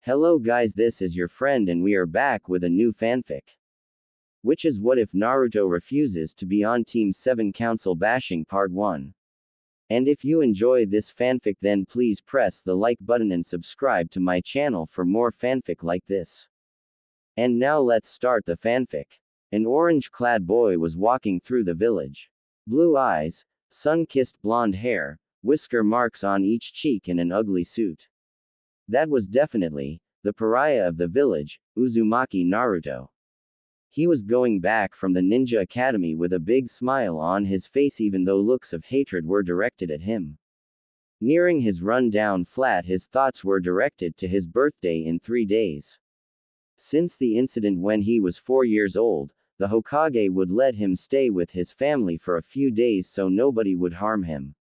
Hello guys, this is your friend and we are back with a new fanfic. Which is what if Naruto refuses to be on Team 7 Council Bashing Part 1. And if you enjoy this fanfic then please press the like button and subscribe to my channel for more fanfic like this. And now let's start the fanfic. An orange-clad boy was walking through the village. Blue eyes, sun-kissed blonde hair, whisker marks on each cheek and an ugly suit. That was definitely the pariah of the village, Uzumaki Naruto. He was going back from the ninja academy with a big smile on his face even though looks of hatred were directed at him. Nearing his run-down flat his thoughts were directed to his birthday in 3 days. Since the incident when he was 4 years old, the Hokage would let him stay with his family for a few days so nobody would harm him.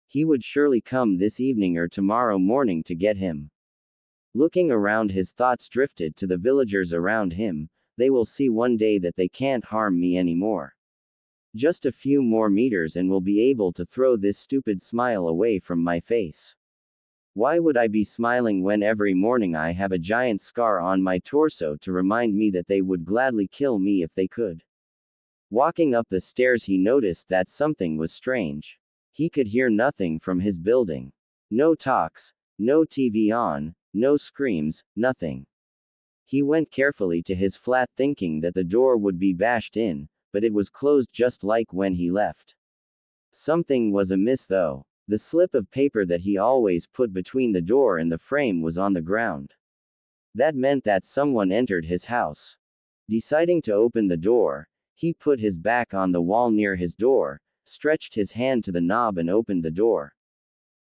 He would surely come this evening or tomorrow morning to get him. Looking around his thoughts drifted to the villagers around him. They will see one day that they can't harm me anymore. Just a few more meters and will be able to throw this stupid smile away from my face. Why would I be smiling when every morning I have a giant scar on my torso to remind me that they would gladly kill me if they could? Walking up the stairs he noticed that something was strange. He could hear nothing from his building. No talks, no TV on, no screams, nothing. He went carefully to his flat thinking that the door would be bashed in, but it was closed just like when he left. Something was amiss though. The slip of paper that he always put between the door and the frame was on the ground. That meant that someone entered his house. Deciding to open the door, he put his back on the wall near his door, stretched his hand to the knob and opened the door.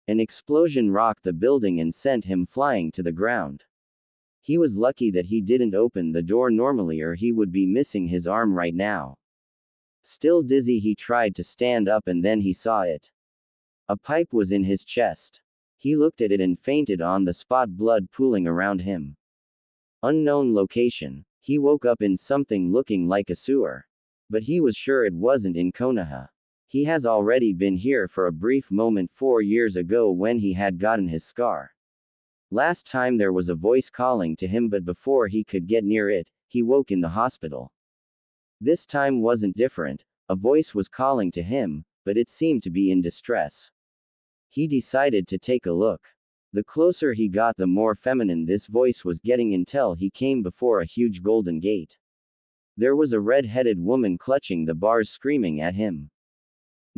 An explosion rocked the building and sent him flying to the ground. He was lucky that he didn't open the door normally or he would be missing his arm right now. Still dizzy he tried to stand up and then he saw it. A pipe was in his chest. He looked at it and fainted on the spot, blood pooling around him. Unknown location. He woke up in something looking like a sewer. But he was sure it wasn't in Konoha. He has already been here for a brief moment 4 years ago when he had gotten his scar. Last time there was a voice calling to him but before he could get near it, he woke in the hospital. This time wasn't different, a voice was calling to him, but it seemed to be in distress. He decided to take a look. The closer he got the more feminine this voice was getting until he came before a huge golden gate. There was a red-headed woman clutching the bars screaming at him.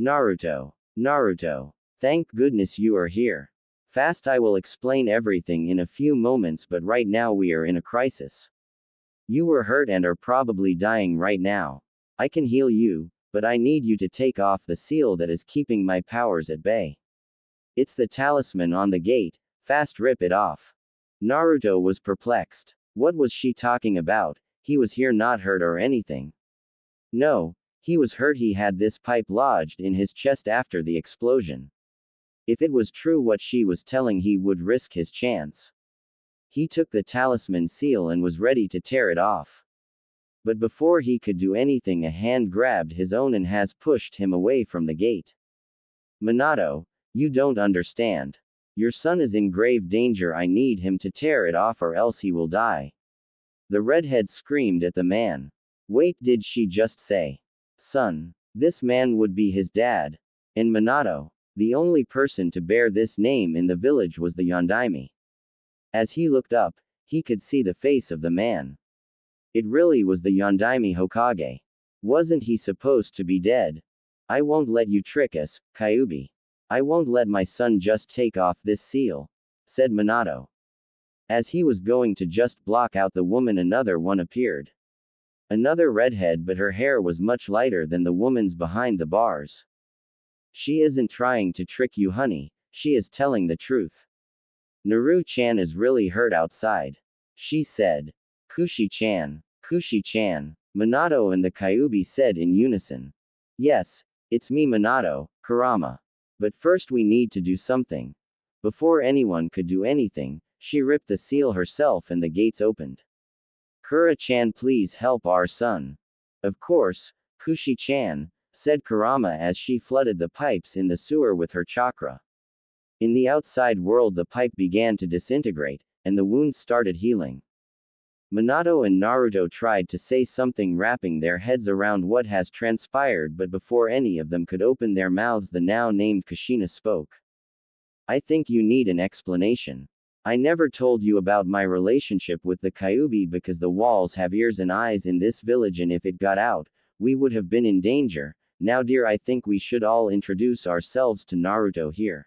Naruto. Naruto. Thank goodness you are here. Fast, I will explain everything in a few moments but right now we are in a crisis. You were hurt and are probably dying right now. I can heal you, but I need you to take off the seal that is keeping my powers at bay. It's the talisman on the gate, fast rip it off. Naruto was perplexed. What was she talking about? He was here not hurt or anything. No, he was hurt. He had this pipe lodged in his chest after the explosion. If it was true what she was telling he would risk his chance. He took the talisman seal and was ready to tear it off. But before he could do anything a hand grabbed his own and has pushed him away from the gate. Minato, you don't understand. Your son is in grave danger. I need him to tear it off or else he will die. The redhead screamed at the man. Wait, did she just say son? This man would be his dad. And Minato, the only person to bear this name in the village, was the Yondaime. As he looked up, he could see the face of the man. It really was the Yondaime Hokage. Wasn't he supposed to be dead? I won't let you trick us, Kyuubi. I won't let my son just take off this seal, said Minato. As he was going to just block out the woman, another one appeared. Another redhead, but her hair was much lighter than the woman's behind the bars. She isn't trying to trick you, honey, she is telling the truth. Naru-chan is really hurt outside, she said. Kushi-chan, Kushi-chan, Minato and the Kyuubi said in unison. Yes, it's me, Minato, Kurama. But first we need to do something. Before anyone could do anything, she ripped the seal herself and the gates opened. Kura-chan, please help our son. Of course, Kushi-chan, said Kurama as she flooded the pipes in the sewer with her chakra. In the outside world the pipe began to disintegrate, and the wound started healing. Minato and Naruto tried to say something, wrapping their heads around what has transpired, but before any of them could open their mouths, the now named Kushina spoke. I think you need an explanation. I never told you about my relationship with the Kyuubi because the walls have ears and eyes in this village, and if it got out, we would have been in danger. Now dear, I think we should all introduce ourselves to Naruto here.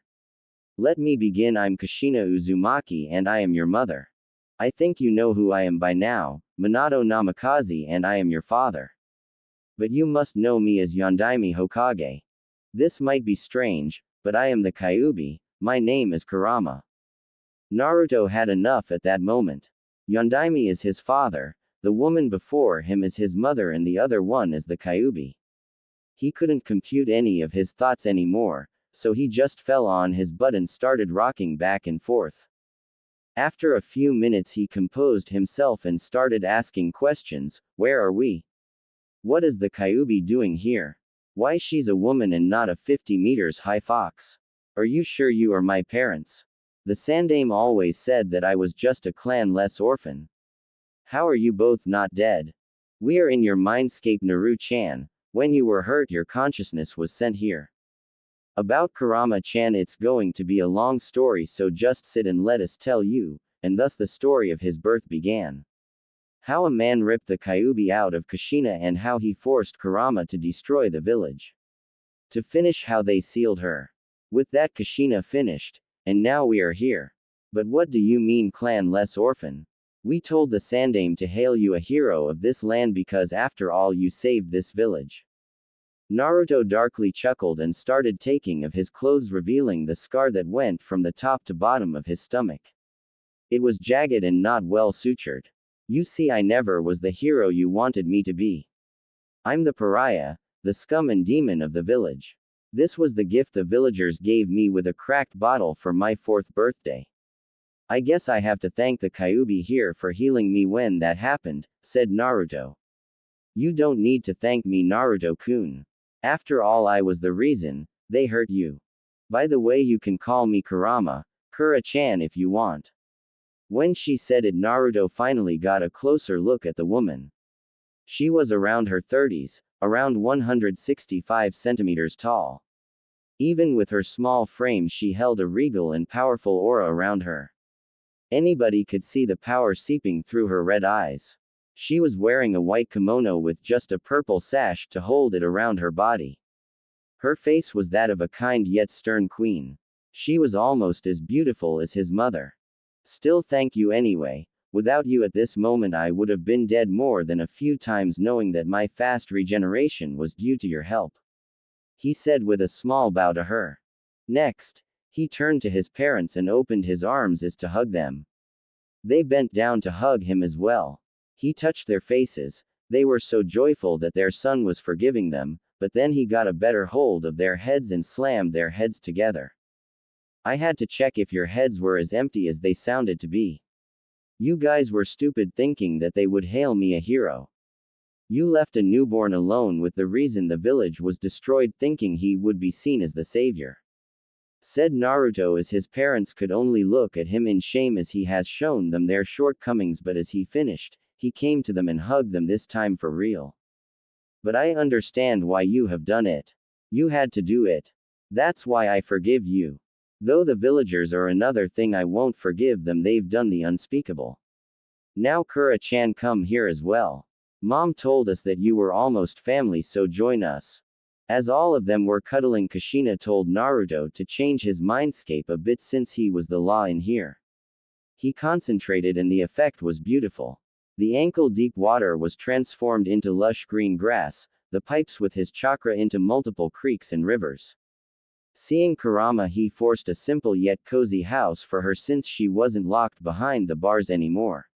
Let me begin. I'm Kushina Uzumaki and I am your mother. I think you know who I am by now, Minato Namikaze, and I am your father. But you must know me as Yondaime Hokage. This might be strange, but I am the Kyuubi. My name is Kurama. Naruto had enough at that moment. Yondaime is his father, the woman before him is his mother, and the other one is the Kyuubi. He couldn't compute any of his thoughts anymore, so he just fell on his butt and started rocking back and forth. After a few minutes he composed himself and started asking questions. Where are we? What is the Kyuubi doing here? Why she's a woman and not a 50 meters high fox? Are you sure you are my parents? The Sandaime always said that I was just a clan-less orphan. How are you both not dead? We are in your Mindscape, Naru-chan. When you were hurt, your consciousness was sent here. About Kurama-chan, it's going to be a long story, so just sit and let us tell you, and thus the story of his birth began. How a man ripped the Kyuubi out of Kushina and how he forced Kurama to destroy the village. To finish, how they sealed her. With that, Kushina finished, and now we are here. But what do you mean clan-less orphan? We told the Sandaime to hail you a hero of this land because after all you saved this village. Naruto darkly chuckled and started taking of his clothes, revealing the scar that went from the top to bottom of his stomach. It was jagged and not well sutured. You see, I never was the hero you wanted me to be. I'm the pariah, the scum and demon of the village. This was the gift the villagers gave me with a cracked bottle for my 4th birthday. I guess I have to thank the Kyuubi here for healing me when that happened, said Naruto. You don't need to thank me, Naruto-kun. After all, I was the reason they hurt you. By the way, you can call me Kurama, Kura-chan if you want. When she said it, Naruto finally got a closer look at the woman. She was around her 30s, around 165 centimeters tall. Even with her small frame, she held a regal and powerful aura around her. Anybody could see the power seeping through her red eyes. She was wearing a white kimono with just a purple sash to hold it around her body. Her face was that of a kind yet stern queen. She was almost as beautiful as his mother. Still, thank you anyway. Without you at this moment I would have been dead more than a few times, knowing that my fast regeneration was due to your help. He said with a small bow to her. Next, he turned to his parents and opened his arms as to hug them. They bent down to hug him as well. He touched their faces. They were so joyful that their son was forgiving them, but then he got a better hold of their heads and slammed their heads together. I had to check if your heads were as empty as they sounded to be. You guys were stupid thinking that they would hail me a hero. You left a newborn alone with the reason the village was destroyed, thinking he would be seen as the savior. Said Naruto as his parents could only look at him in shame as he has shown them their shortcomings, but as he finished, he came to them and hugged them, this time for real. But I understand why you have done it. You had to do it. That's why I forgive you. Though the villagers are another thing, I won't forgive them, they've done the unspeakable. Now Kura-chan, come here as well. Mom told us that you were almost family, so join us. As all of them were cuddling, Kushina told Naruto to change his mindscape a bit since he was the law in here. He concentrated and the effect was beautiful. The ankle-deep water was transformed into lush green grass, the pipes with his chakra into multiple creeks and rivers. Seeing Kurama, he forced a simple yet cozy house for her since she wasn't locked behind the bars anymore.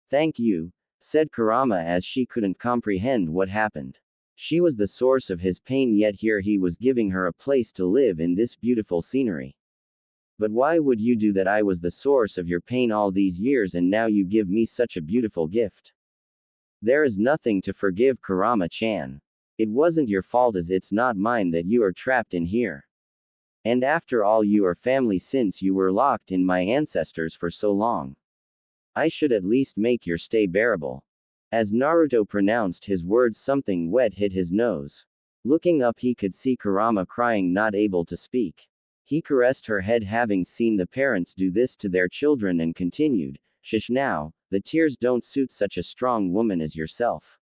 Thank you, said Kurama as she couldn't comprehend what happened. She was the source of his pain, yet here he was giving her a place to live in this beautiful scenery. But why would you do that? I was the source of your pain all these years and now you give me such a beautiful gift. There is nothing to forgive, Kurama-chan. It wasn't your fault as it's not mine that you are trapped in here. And after all, you are family since you were locked in my ancestors for so long. I should at least make your stay bearable. As Naruto pronounced his words, something wet hit his nose. Looking up, he could see Kurama crying, not able to speak. He caressed her head, having seen the parents do this to their children, and continued, "Shush now, the tears don't suit such a strong woman as yourself."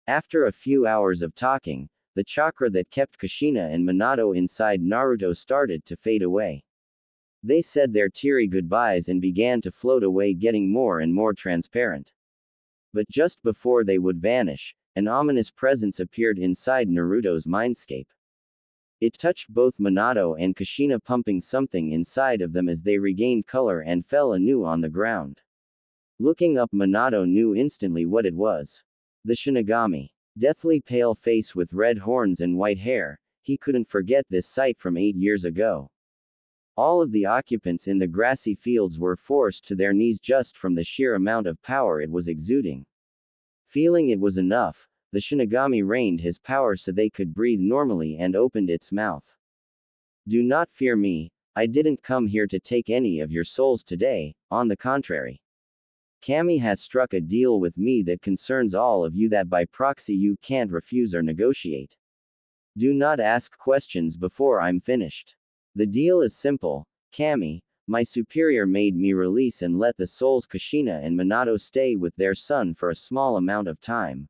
After a few hours of talking, the chakra that kept Kushina and Minato inside Naruto started to fade away. They said their teary goodbyes and began to float away, getting more and more transparent. But just before they would vanish, an ominous presence appeared inside Naruto's mindscape. It touched both Minato and Kushina, pumping something inside of them as they regained color and fell anew on the ground. Looking up, Minato knew instantly what it was. The Shinigami. Deathly pale face with red horns and white hair, he couldn't forget this sight from 8 years ago. All of the occupants in the grassy fields were forced to their knees just from the sheer amount of power it was exuding. Feeling it was enough, the Shinigami rained his power so they could breathe normally and opened its mouth. "Do not fear me, I didn't come here to take any of your souls today, on the contrary. Kami has struck a deal with me that concerns all of you that by proxy you can't refuse or negotiate. Do not ask questions before I'm finished. The deal is simple. Kami, my superior, made me release and let the souls Kushina and Minato stay with their son for a small amount of time."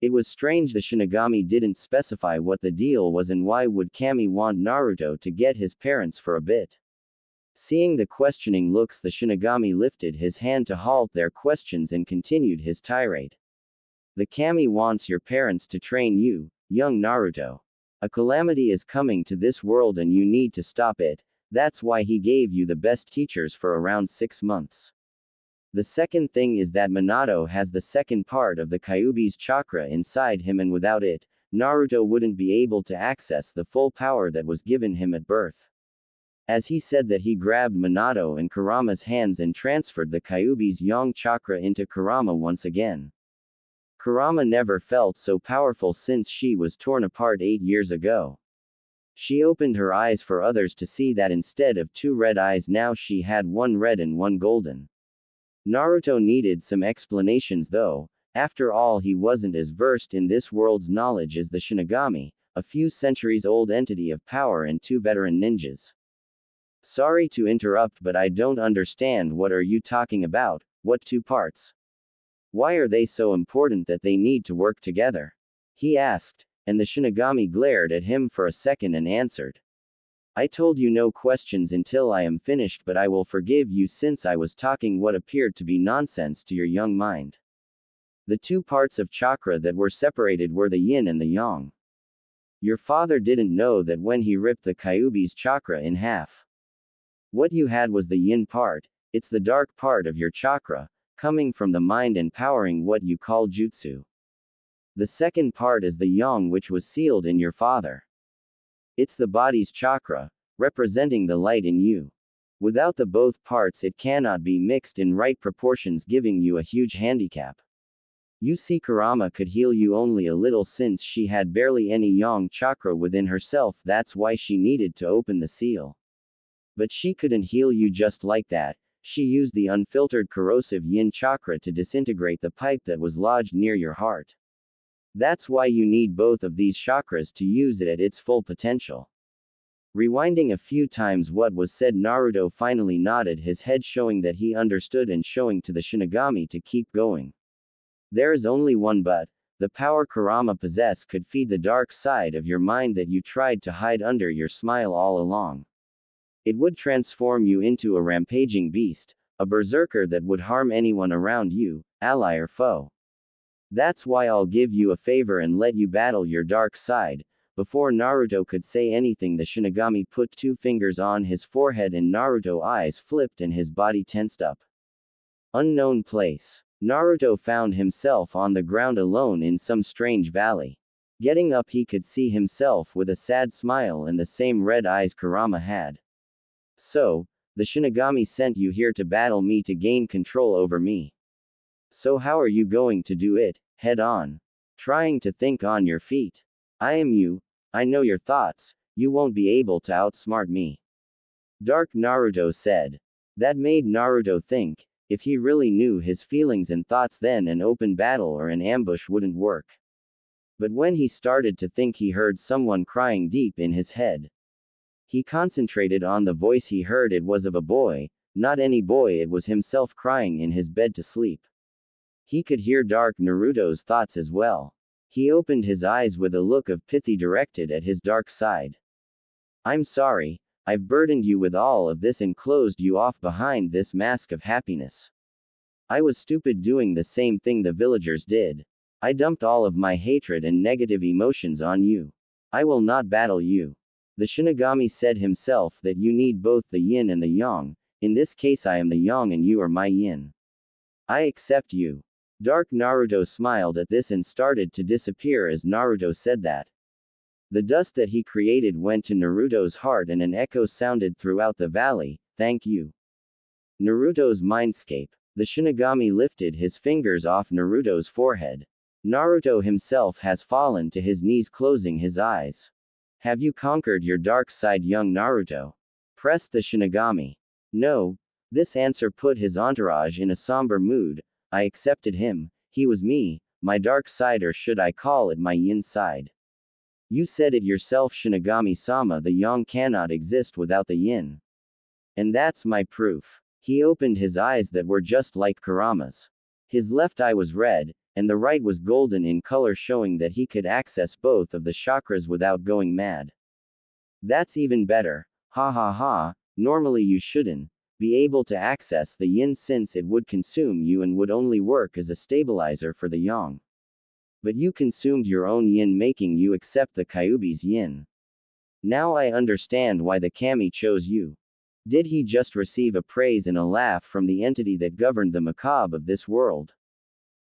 It was strange the Shinigami didn't specify what the deal was, and why would Kami want Naruto to get his parents for a bit? Seeing the questioning looks, the Shinigami lifted his hand to halt their questions and continued his tirade. "The Kami wants your parents to train you, young Naruto. A calamity is coming to this world and you need to stop it. That's why he gave you the best teachers for around 6 months. The second thing is that Minato has the second part of the Kyuubi's chakra inside him, and without it, Naruto wouldn't be able to access the full power that was given him at birth." As he said that, he grabbed Minato and Kurama's hands and transferred the Kyuubi's yang chakra into Kurama once again. Kurama never felt so powerful since she was torn apart 8 years ago. She opened her eyes for others to see that instead of 2 red eyes, now she had 1 red and 1 golden. Naruto needed some explanations though. After all, he wasn't as versed in this world's knowledge as the Shinigami, a few centuries old entity of power, and 2 veteran ninjas. "Sorry to interrupt, but I don't understand. What are you talking about? What 2 parts? Why are they so important that they need to work together?" he asked, and the Shinigami glared at him for a second and answered. "I told you no questions until I am finished, but I will forgive you since I was talking what appeared to be nonsense to your young mind. The 2 parts of chakra that were separated were the yin and the yang. Your father didn't know that when he ripped the Kyuubi's chakra in half. What you had was the yin part. It's the dark part of your chakra, coming from the mind and powering what you call jutsu. The second part is the yang, which was sealed in your father. It's the body's chakra, representing the light in you. Without the both parts, it cannot be mixed in right proportions, giving you a huge handicap. You see, Kurama could heal you only a little since she had barely any yang chakra within herself. That's why she needed to open the seal. But she couldn't heal you just like that. She used the unfiltered corrosive yin chakra to disintegrate the pipe that was lodged near your heart. That's why you need both of these chakras to use it at its full potential." Rewinding a few times what was said, Naruto finally nodded his head, showing that he understood and showing to the Shinigami to keep going. "There is only one but. The power Kurama possessed could feed the dark side of your mind that you tried to hide under your smile all along. It would transform you into a rampaging beast, a berserker that would harm anyone around you, ally or foe. That's why I'll give you a favor and let you battle your dark side." Before Naruto could say anything, the Shinigami put 2 fingers on his forehead and Naruto's eyes flipped and his body tensed up. Unknown place. Naruto found himself on the ground alone in some strange valley. Getting up, he could see himself with a sad smile and the same red eyes Kurama had. "So, the Shinigami sent you here to battle me to gain control over me. So how are you going to do it? Head on? Trying to think on your feet? I am you. I know your thoughts. You won't be able to outsmart me." Dark Naruto said. That made Naruto think, If he really knew his feelings and thoughts, then an open battle or an ambush wouldn't work. But when he started to think, he heard someone crying deep in his head. He concentrated on the voice he heard. It was of a boy, not any boy, it was himself crying in his bed to sleep. He could hear Dark Naruto's thoughts as well. He opened his eyes with a look of pity directed at his dark side. I'm sorry, I've burdened you with all of this and closed you off behind this mask of happiness. I was stupid doing the same thing the villagers did. I dumped all of my hatred and negative emotions on you. I will not battle you. The Shinigami said himself that you need both the yin and the yang. In this case, I am the yang and you are my yin. I accept you. Dark Naruto smiled at this and started to disappear as Naruto said that. The dust that he created went to Naruto's heart and an echo sounded throughout the valley. Thank you. Naruto's Mindscape. The Shinigami lifted his fingers off Naruto's forehead. Naruto himself has fallen to his knees, closing his eyes. Have you conquered your dark side, young Naruto? Pressed the Shinigami. No. This answer put his entourage in a somber mood. I accepted him. He was me, my dark side, or should I call it my yin side? You said it yourself, Shinigami-sama, the yang cannot exist without the yin. And that's my proof. He opened his eyes that were just like Kurama's. His left eye was red, and the right was golden in color, showing that he could access both of the chakras without going mad. That's even better. Ha ha ha, normally you shouldn't be able to access the yin since it would consume you and would only work as a stabilizer for the yang. But you consumed your own yin, making you accept the Kyuubi's yin. Now I understand why the kami chose you. Did he just receive a praise and a laugh from the entity that governed the macabre of this world?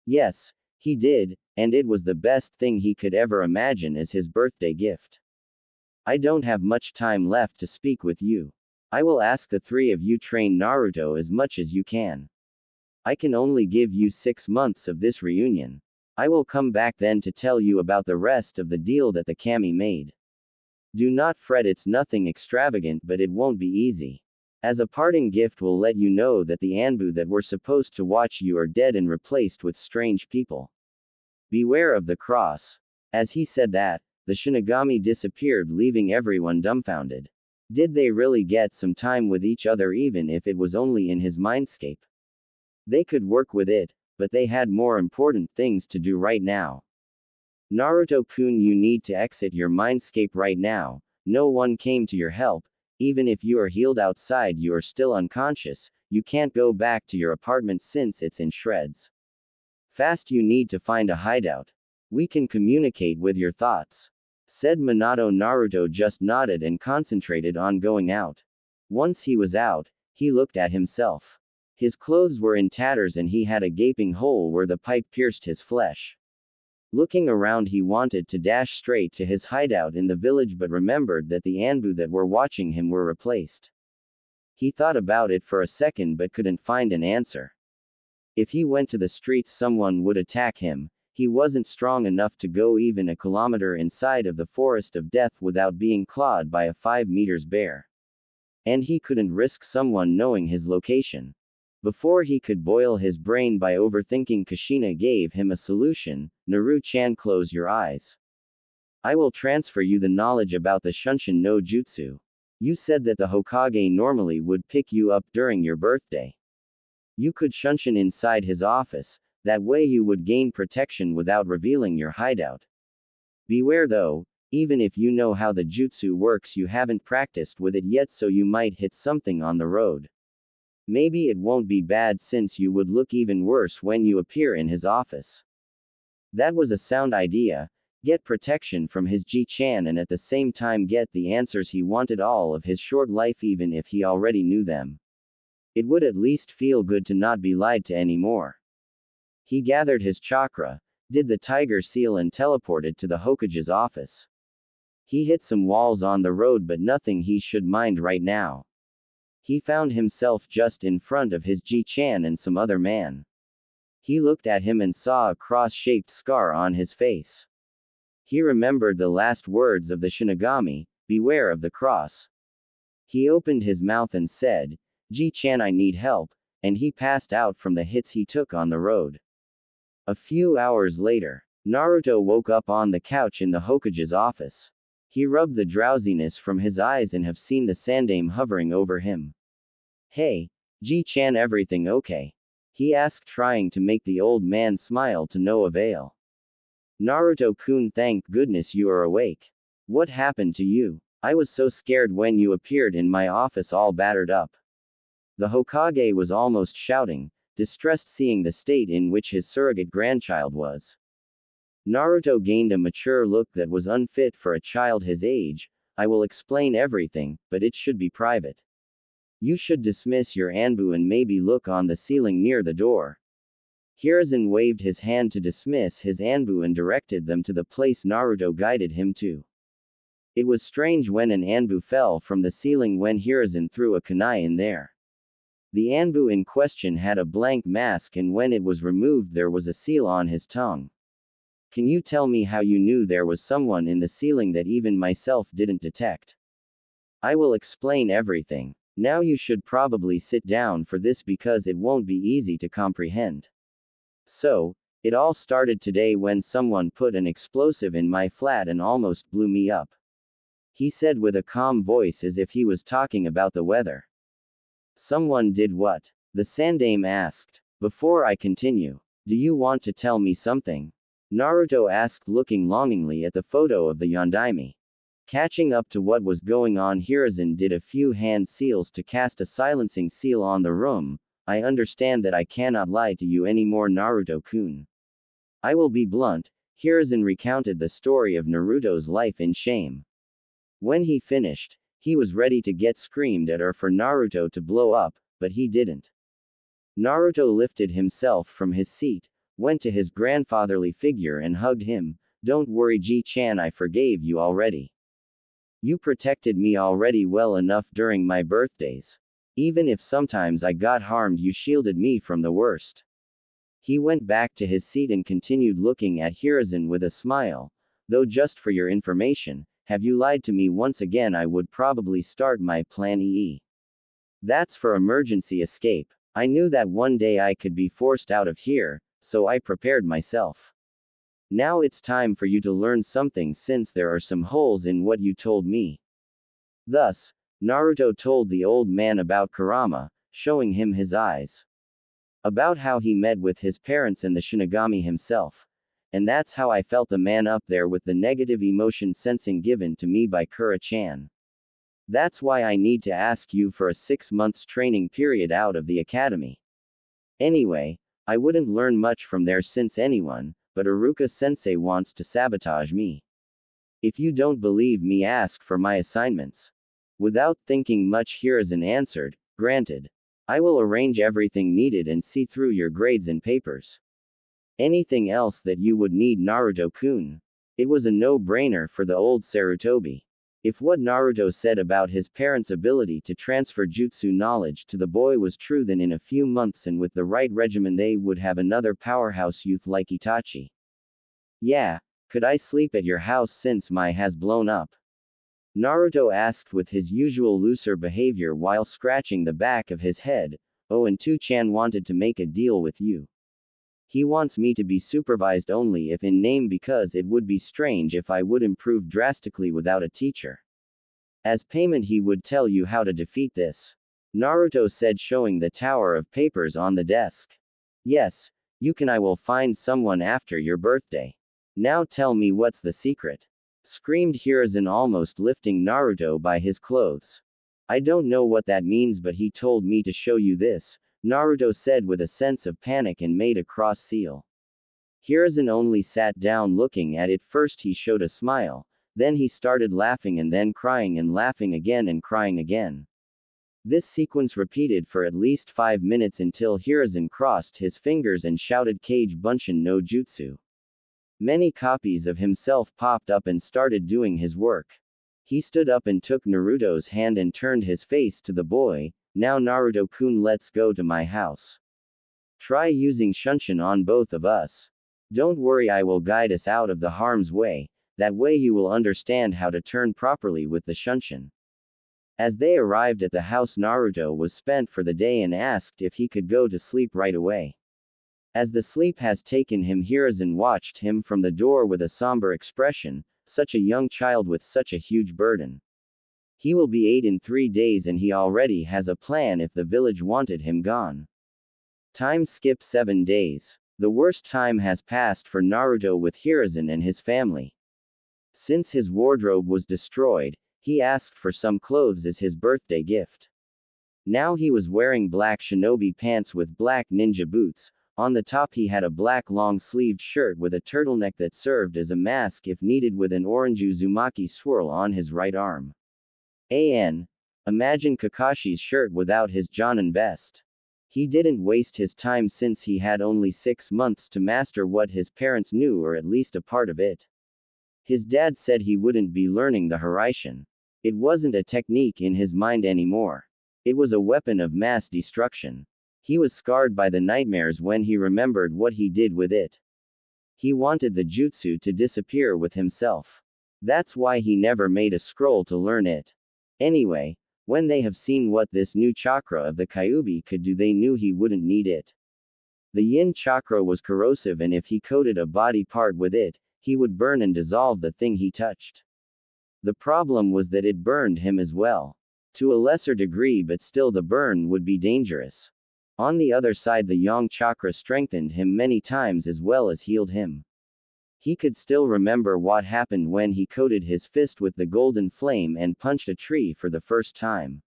Yes, he did, and it was the best thing he could ever imagine as his birthday gift. I don't have much time left to speak with you. I will ask the three of you train Naruto as much as you can. I can only give you 6 months of this reunion. I will come back then to tell you about the rest of the deal that the kami made. Do not fret, it's nothing extravagant, but it won't be easy. As a parting gift, we'll let you know that the Anbu that were supposed to watch you are dead and replaced with strange people. Beware of the cross. As he said that, the Shinigami disappeared, leaving everyone dumbfounded. Did they really get some time with each other, even if it was only in his mindscape? They could work with it, but they had more important things to do right now. Naruto-kun, you need to exit your mindscape right now. No one came to your help. Even if you are healed outside, you are still unconscious. You can't go back to your apartment since it's in shreds. Fast, you need to find a hideout. We can communicate with your thoughts. Said Minato. Naruto just nodded and concentrated on going out. Once he was out, he looked at himself. His clothes were in tatters and he had a gaping hole where the pipe pierced his flesh. Looking around, he wanted to dash straight to his hideout in the village, but remembered that the Anbu that were watching him were replaced. He thought about it for a second but couldn't find an answer. If he went to the streets, someone would attack him. He wasn't strong enough to go even a kilometer inside of the forest of death without being clawed by a 5 meters bear. And he couldn't risk someone knowing his location. Before he could boil his brain by overthinking, Kushina gave him a solution. Naru-chan, close your eyes. I will transfer you the knowledge about the Shunshin no Jutsu. You said that the Hokage normally would pick you up during your birthday. You could Shunshin inside his office, that way you would gain protection without revealing your hideout. Beware though, even if you know how the jutsu works, you haven't practiced with it yet, so you might hit something on the road. Maybe it won't be bad since you would look even worse when you appear in his office. That was a sound idea. Get protection from his Ji-chan and at the same time get the answers he wanted all of his short life, even if he already knew them. It would at least feel good to not be lied to anymore. He gathered his chakra, did the tiger seal and teleported to the Hokage's office. He hit some walls on the road, but nothing he should mind right now. He found himself just in front of his Ji-chan and some other man. He looked at him and saw a cross-shaped scar on his face. He remembered the last words of the Shinigami, beware of the cross. He opened his mouth and said, Ji-chan, I need help, and he passed out from the hits he took on the road. A few hours later, Naruto woke up on the couch in the Hokage's office. He rubbed the drowsiness from his eyes and have seen the Sandaime hovering over him. "Hey, Ji-chan, everything okay?" he asked, trying to make the old man smile to no avail. "Naruto-kun, thank goodness you are awake. What happened to you? I was so scared when you appeared in my office all battered up." The Hokage was almost shouting, distressed seeing the state in which his surrogate grandchild was. Naruto gained a mature look that was unfit for a child his age. "I will explain everything, but it should be private. You should dismiss your Anbu and maybe look on the ceiling near the door." Hiruzen waved his hand to dismiss his Anbu and directed them to the place Naruto guided him to. It was strange when an Anbu fell from the ceiling when Hiruzen threw a kunai in there. The Anbu in question had a blank mask, and when it was removed there was a seal on his tongue. "Can you tell me how you knew there was someone in the ceiling that even myself didn't detect?" "I will explain everything. Now you should probably sit down for this because it won't be easy to comprehend. So, it all started today when someone put an explosive in my flat and almost blew me up," he said with a calm voice as if he was talking about the weather. "Someone did what?" the Sandaime asked. "Before I continue, do you want to tell me something?" Naruto asked, looking longingly at the photo of the Yondaime. Catching up to what was going on, Hiruzen did a few hand seals to cast a silencing seal on the room. "I understand that I cannot lie to you anymore, Naruto-kun. I will be blunt." Hiruzen recounted the story of Naruto's life in shame. When he finished, he was ready to get screamed at or for Naruto to blow up, but he didn't. Naruto lifted himself from his seat, went to his grandfatherly figure and hugged him. "Don't worry, Ji-chan, I forgave you already. You protected me already well enough during my birthdays. Even if sometimes I got harmed, you shielded me from the worst." He went back to his seat and continued looking at Hiruzen with a smile. "Though just for your information, have you lied to me once again, I would probably start my plan EE. That's for emergency escape. I knew that one day I could be forced out of here, so I prepared myself. Now it's time for you to learn something since there are some holes in what you told me." Thus, Naruto told the old man about Kurama, showing him his eyes. About how he met with his parents and the Shinigami himself. "And that's how I felt the man up there with the negative emotion sensing given to me by Kura-chan. That's why I need to ask you for a 6 months training period out of the academy. Anyway, I wouldn't learn much from there since anyone, but Iruka-sensei wants to sabotage me. If you don't believe me, ask for my assignments." Without thinking much, Hiruzen answered, "Granted. I will arrange everything needed and see through your grades and papers. Anything else that you would need, Naruto-kun?" It was a no-brainer for the old Sarutobi. If what Naruto said about his parents' ability to transfer jutsu knowledge to the boy was true, then in a few months and with the right regimen they would have another powerhouse youth like Itachi. "Yeah, could I sleep at your house since my has blown up?" Naruto asked with his usual looser behavior while scratching the back of his head. "Oh, and Tu-chan wanted to make a deal with you. He wants me to be supervised only if in name, because it would be strange if I would improve drastically without a teacher. As payment he would tell you how to defeat this," Naruto said, showing the tower of papers on the desk. "Yes, you can. I will find someone after your birthday. Now tell me, what's the secret?" screamed Hiruzen, almost lifting Naruto by his clothes. "I don't know what that means, but he told me to show you this," Naruto said with a sense of panic and made a cross seal. Hiruzen only sat down looking at it. First he showed a smile, then he started laughing and then crying and laughing again and crying again. This sequence repeated for at least 5 minutes until Hiruzen crossed his fingers and shouted, "Kage Bunshin no Jutsu." Many copies of himself popped up and started doing his work. He stood up and took Naruto's hand and turned his face to the boy. "Now Naruto-kun, let's go to my house. Try using Shunshin on both of us. Don't worry, I will guide us out of the harm's way. That way you will understand how to turn properly with the Shunshin." As they arrived at the house, Naruto was spent for the day and asked if he could go to sleep right away. As the sleep has taken him, Hiruzen watched him from the door with a somber expression, such a young child with such a huge burden. He will be 8 in 3 days and he already has a plan if the village wanted him gone. Time skip 7 days. The worst time has passed for Naruto with Hiruzen and his family. Since his wardrobe was destroyed, he asked for some clothes as his birthday gift. Now he was wearing black shinobi pants with black ninja boots. On the top he had a black long-sleeved shirt with a turtleneck that served as a mask if needed, with an orange Uzumaki swirl on his right arm. Imagine Kakashi's shirt without his Jonin vest. He didn't waste his time since he had only 6 months to master what his parents knew, or at least a part of it. His dad said he wouldn't be learning the Hiraishin. It wasn't a technique in his mind anymore. It was a weapon of mass destruction. He was scarred by the nightmares when he remembered what he did with it. He wanted the jutsu to disappear with himself. That's why he never made a scroll to learn it. Anyway, when they have seen what this new chakra of the Kyuubi could do, they knew he wouldn't need it. The yin chakra was corrosive, and if he coated a body part with it, he would burn and dissolve the thing he touched. The problem was that it burned him as well. To a lesser degree, but still the burn would be dangerous. On the other side, the yang chakra strengthened him many times as well as healed him. He could still remember what happened when he coated his fist with the golden flame and punched a tree for the first time.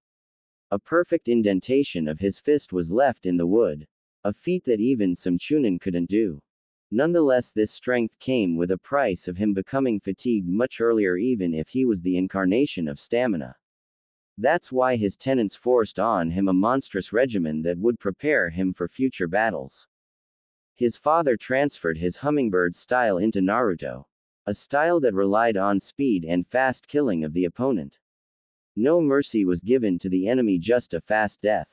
A perfect indentation of his fist was left in the wood. A feat that even some chunin couldn't do. Nonetheless, this strength came with a price of him becoming fatigued much earlier, even if he was the incarnation of stamina. That's why his tenants forced on him a monstrous regimen that would prepare him for future battles. His father transferred his hummingbird style into Naruto. A style that relied on speed and fast killing of the opponent. No mercy was given to the enemy, just a fast death.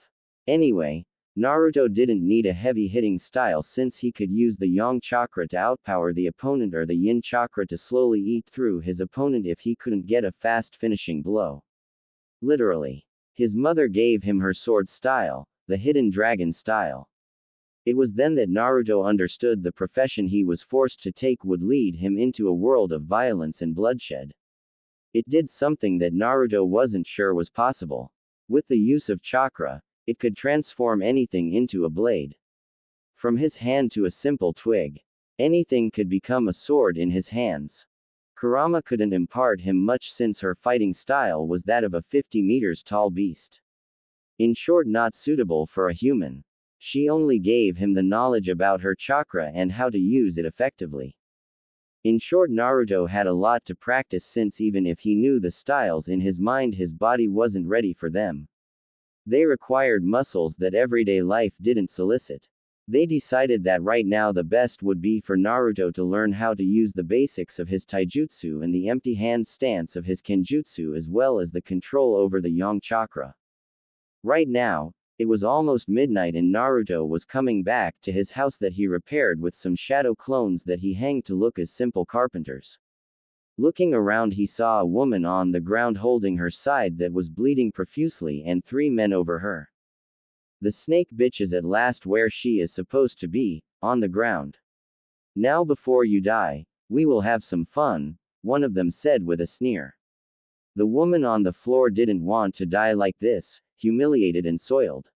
Anyway, Naruto didn't need a heavy-hitting style since he could use the yang chakra to outpower the opponent, or the yin chakra to slowly eat through his opponent if he couldn't get a fast finishing blow. Literally. His mother gave him her sword style, the hidden dragon style. It was then that Naruto understood the profession he was forced to take would lead him into a world of violence and bloodshed. It did something that Naruto wasn't sure was possible. With the use of chakra, it could transform anything into a blade. From his hand to a simple twig. Anything could become a sword in his hands. Kurama couldn't impart him much since her fighting style was that of a 50 meters tall beast. In short, not suitable for a human. She only gave him the knowledge about her chakra and how to use it effectively. In short, Naruto had a lot to practice since even if he knew the styles in his mind, his body wasn't ready for them. They required muscles that everyday life didn't solicit. They decided that right now the best would be for Naruto to learn how to use the basics of his taijutsu and the empty hand stance of his kenjutsu, as well as the control over the yang chakra. Right now, it was almost midnight and Naruto was coming back to his house that he repaired with some shadow clones that he hanged to look as simple carpenters. Looking around, he saw a woman on the ground holding her side that was bleeding profusely and 3 men over her. The snake bitch is at last where she is supposed to be, on the ground. Now before you die, we will have some fun, one of them said with a sneer. The woman on the floor didn't want to die like this, humiliated and soiled.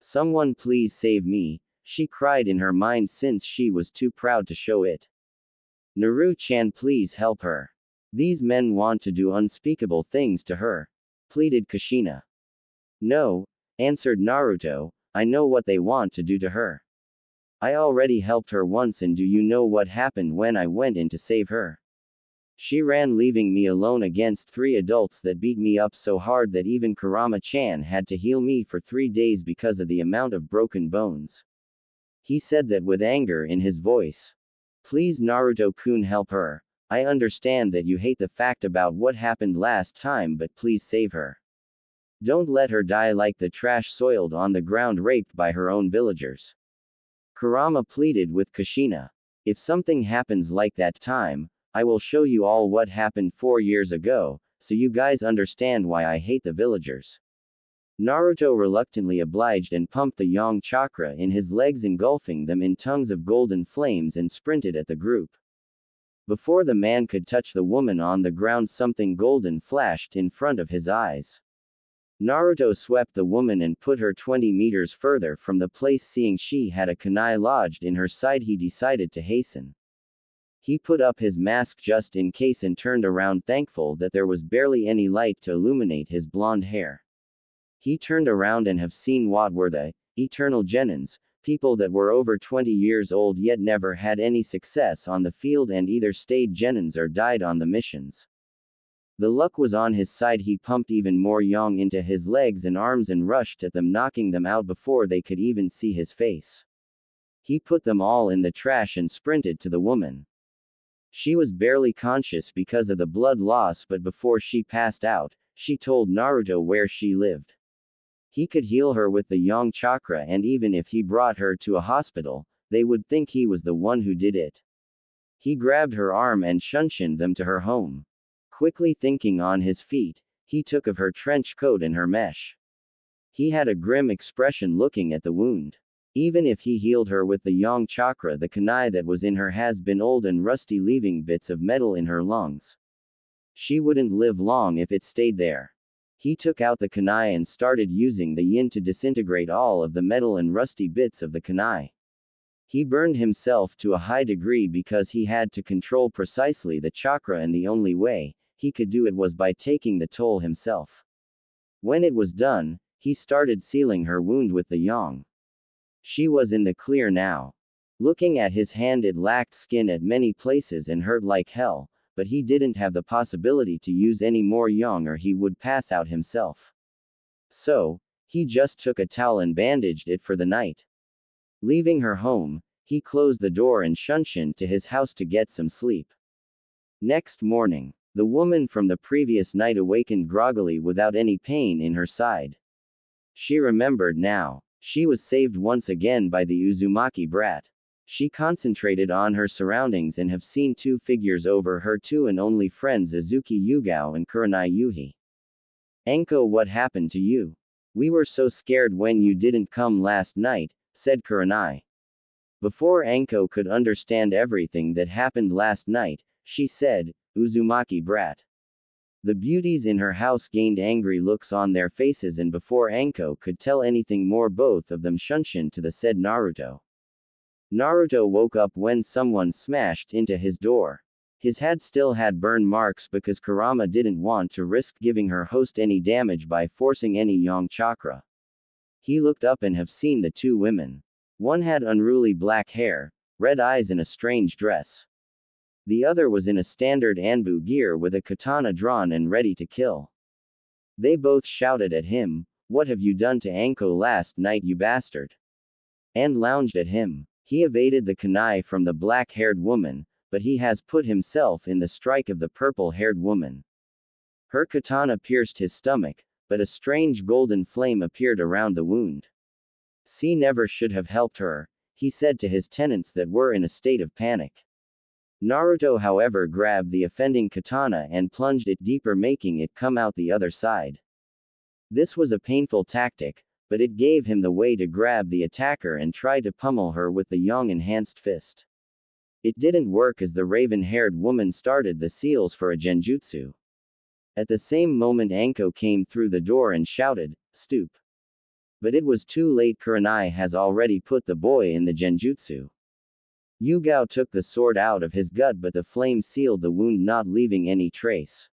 Someone please save me, she cried in her mind since she was too proud to show it. Naru-chan, please help her. These men want to do unspeakable things to her, pleaded Kushina. No, answered Naruto, I know what they want to do to her. I already helped her once, and do you know what happened when I went in to save her? She ran, leaving me alone against 3 adults that beat me up so hard that even Kurama-chan had to heal me for 3 days because of the amount of broken bones. He said that with anger in his voice. Please Naruto-kun, help her. I understand that you hate the fact about what happened last time, but please save her. Don't let her die like the trash, soiled on the ground, raped by her own villagers. Kurama pleaded with Kushina. If something happens like that time, I will show you all what happened 4 years ago, so you guys understand why I hate the villagers. Naruto reluctantly obliged and pumped the yang chakra in his legs, engulfing them in tongues of golden flames, and sprinted at the group. Before the man could touch the woman on the ground, something golden flashed in front of his eyes. Naruto swept the woman and put her 20 meters further from the place. Seeing she had a kunai lodged in her side, he decided to hasten. He put up his mask just in case and turned around, thankful that there was barely any light to illuminate his blonde hair. He turned around and have seen what were the eternal genins, people that were over 20 years old yet never had any success on the field and either stayed genins or died on the missions. The luck was on his side. He pumped even more yang into his legs and arms and rushed at them, knocking them out before they could even see his face. He put them all in the trash and sprinted to the woman. She was barely conscious because of the blood loss, but before she passed out, she told Naruto where she lived. He could heal her with the yang chakra, and even if he brought her to a hospital, they would think he was the one who did it. He grabbed her arm and shunshined them to her home. Quickly thinking on his feet, he took of her trench coat and her mesh. He had a grim expression looking at the wound. Even if he healed her with the yang chakra, the kunai that was in her has been old and rusty, leaving bits of metal in her lungs. She wouldn't live long if it stayed there. He took out the kunai and started using the yin to disintegrate all of the metal and rusty bits of the kunai. He burned himself to a high degree because he had to control precisely the chakra, and the only way he could do it was by taking the toll himself. When it was done, he started sealing her wound with the yang. She was in the clear now. Looking at his hand, it lacked skin at many places and hurt like hell, but he didn't have the possibility to use any more yang or he would pass out himself. So, he just took a towel and bandaged it for the night. Leaving her home, he closed the door and shunshined to his house to get some sleep. Next morning, the woman from the previous night awakened groggily without any pain in her side. She remembered now. She was saved once again by the Uzumaki brat. She concentrated on her surroundings and have seen two figures over her two and only friends, Azuki Yugao and Kurenai Yuhi. Anko, what happened to you? We were so scared when you didn't come last night, said Kurenai. Before Anko could understand everything that happened last night, she said, Uzumaki brat. The beauties in her house gained angry looks on their faces, and before Anko could tell anything more, both of them shunshined to the said Naruto. Naruto woke up when someone smashed into his door. His head still had burn marks because Kurama didn't want to risk giving her host any damage by forcing any yang chakra. He looked up and have seen the two women. One had unruly black hair, red eyes, and a strange dress. The other was in a standard Anbu gear with a katana drawn and ready to kill. They both shouted at him, "What have you done to Anko last night, you bastard?" And lounged at him. He evaded the kunai from the black-haired woman, but he has put himself in the strike of the purple-haired woman. Her katana pierced his stomach, but a strange golden flame appeared around the wound. "C never should have helped her," he said to his tenants that were in a state of panic. Naruto, however, grabbed the offending katana and plunged it deeper, making it come out the other side. This was a painful tactic, but it gave him the way to grab the attacker and try to pummel her with the yang-enhanced fist. It didn't work as the raven-haired woman started the seals for a genjutsu. At the same moment, Anko came through the door and shouted, "Stoop." But it was too late. Kurenai has already put the boy in the genjutsu. Yugao took the sword out of his gut, but the flame sealed the wound, not leaving any trace.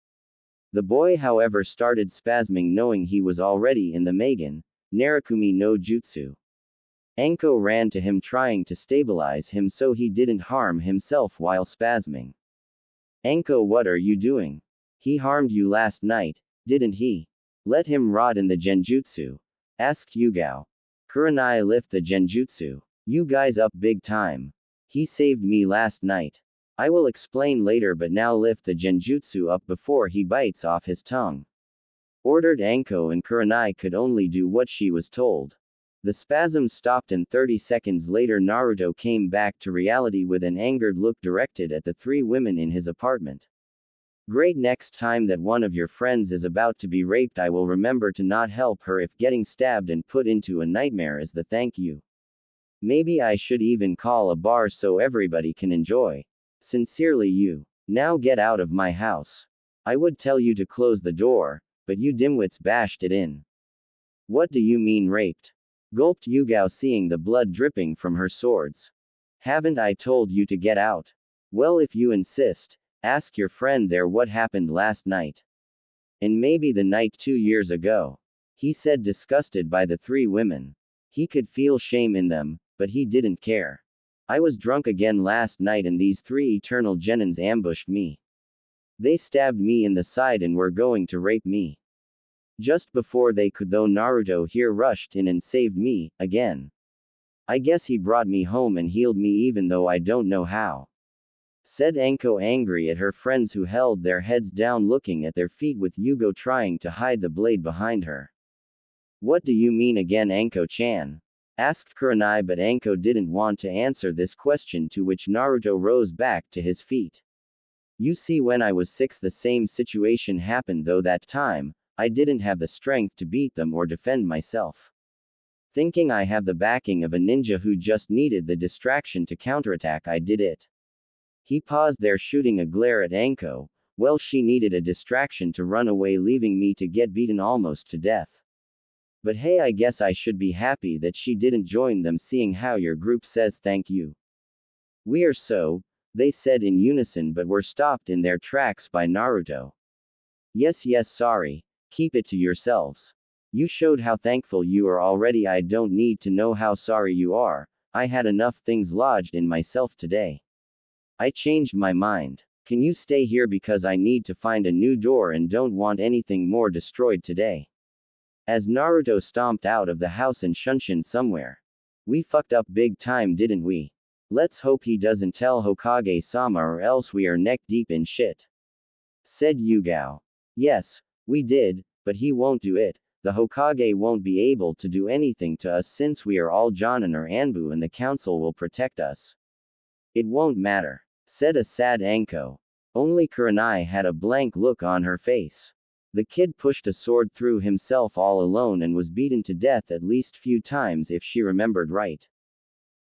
The boy, however, started spasming, knowing he was already in the Magen Narukumi no Jutsu. Anko ran to him, trying to stabilize him so he didn't harm himself while spasming. "Anko, what are you doing? He harmed you last night, didn't he? Let him rot in the genjutsu," asked Yugao. Kurenai, lift the genjutsu. You guys up big time. He saved me last night. I will explain later, but now lift the genjutsu up before he bites off his tongue. Ordered Anko, and Kurenai could only do what she was told. The spasms stopped, and 30 seconds later Naruto came back to reality with an angered look directed at the three women in his apartment. Great, next time that one of your friends is about to be raped, I will remember to not help her if getting stabbed and put into a nightmare is the thank you. Maybe I should even call a bar so everybody can enjoy. Sincerely, you. Now get out of my house. I would tell you to close the door, but you dimwits bashed it in. What do you mean raped? Gulped Yugao, seeing the blood dripping from her swords. Haven't I told you to get out? Well, if you insist, ask your friend there what happened last night. And maybe the night 2 years ago. He said, disgusted by the three women. He could feel shame in them, but he didn't care. I was drunk again last night and these three eternal genins ambushed me. They stabbed me in the side and were going to rape me. Just before they could, though, Naruto here rushed in and saved me, again. I guess he brought me home and healed me even though I don't know how. Said Anko, angry at her friends who held their heads down looking at their feet with Yugo trying to hide the blade behind her. What do you mean again, Anko-chan? Asked Kurenai, but Anko didn't want to answer this question, to which Naruto rose back to his feet. You see, when I was 6 the same situation happened, though that time, I didn't have the strength to beat them or defend myself. Thinking I have the backing of a ninja who just needed the distraction to counterattack, I did it. He paused there, shooting a glare at Anko. Well, she needed a distraction to run away, leaving me to get beaten almost to death. But hey, I guess I should be happy that she didn't join them, seeing how your group says thank you. We are so, they said in unison, but were stopped in their tracks by Naruto. Yes, sorry. Keep it to yourselves. You showed how thankful you are already. I don't need to know how sorry you are. I had enough things lodged in myself today. I changed my mind. Can you stay here because I need to find a new door and don't want anything more destroyed today? As Naruto stomped out of the house and shunshin somewhere. We fucked up big time, didn't we? Let's hope he doesn't tell Hokage-sama or else we are neck deep in shit. Said Yugao. Yes, we did, but he won't do it. The Hokage won't be able to do anything to us since we are all Jonin or Anbu and the council will protect us. It won't matter. Said a sad Anko. Only Kurenai had a blank look on her face. The kid pushed a sword through himself all alone and was beaten to death at least few times if she remembered right.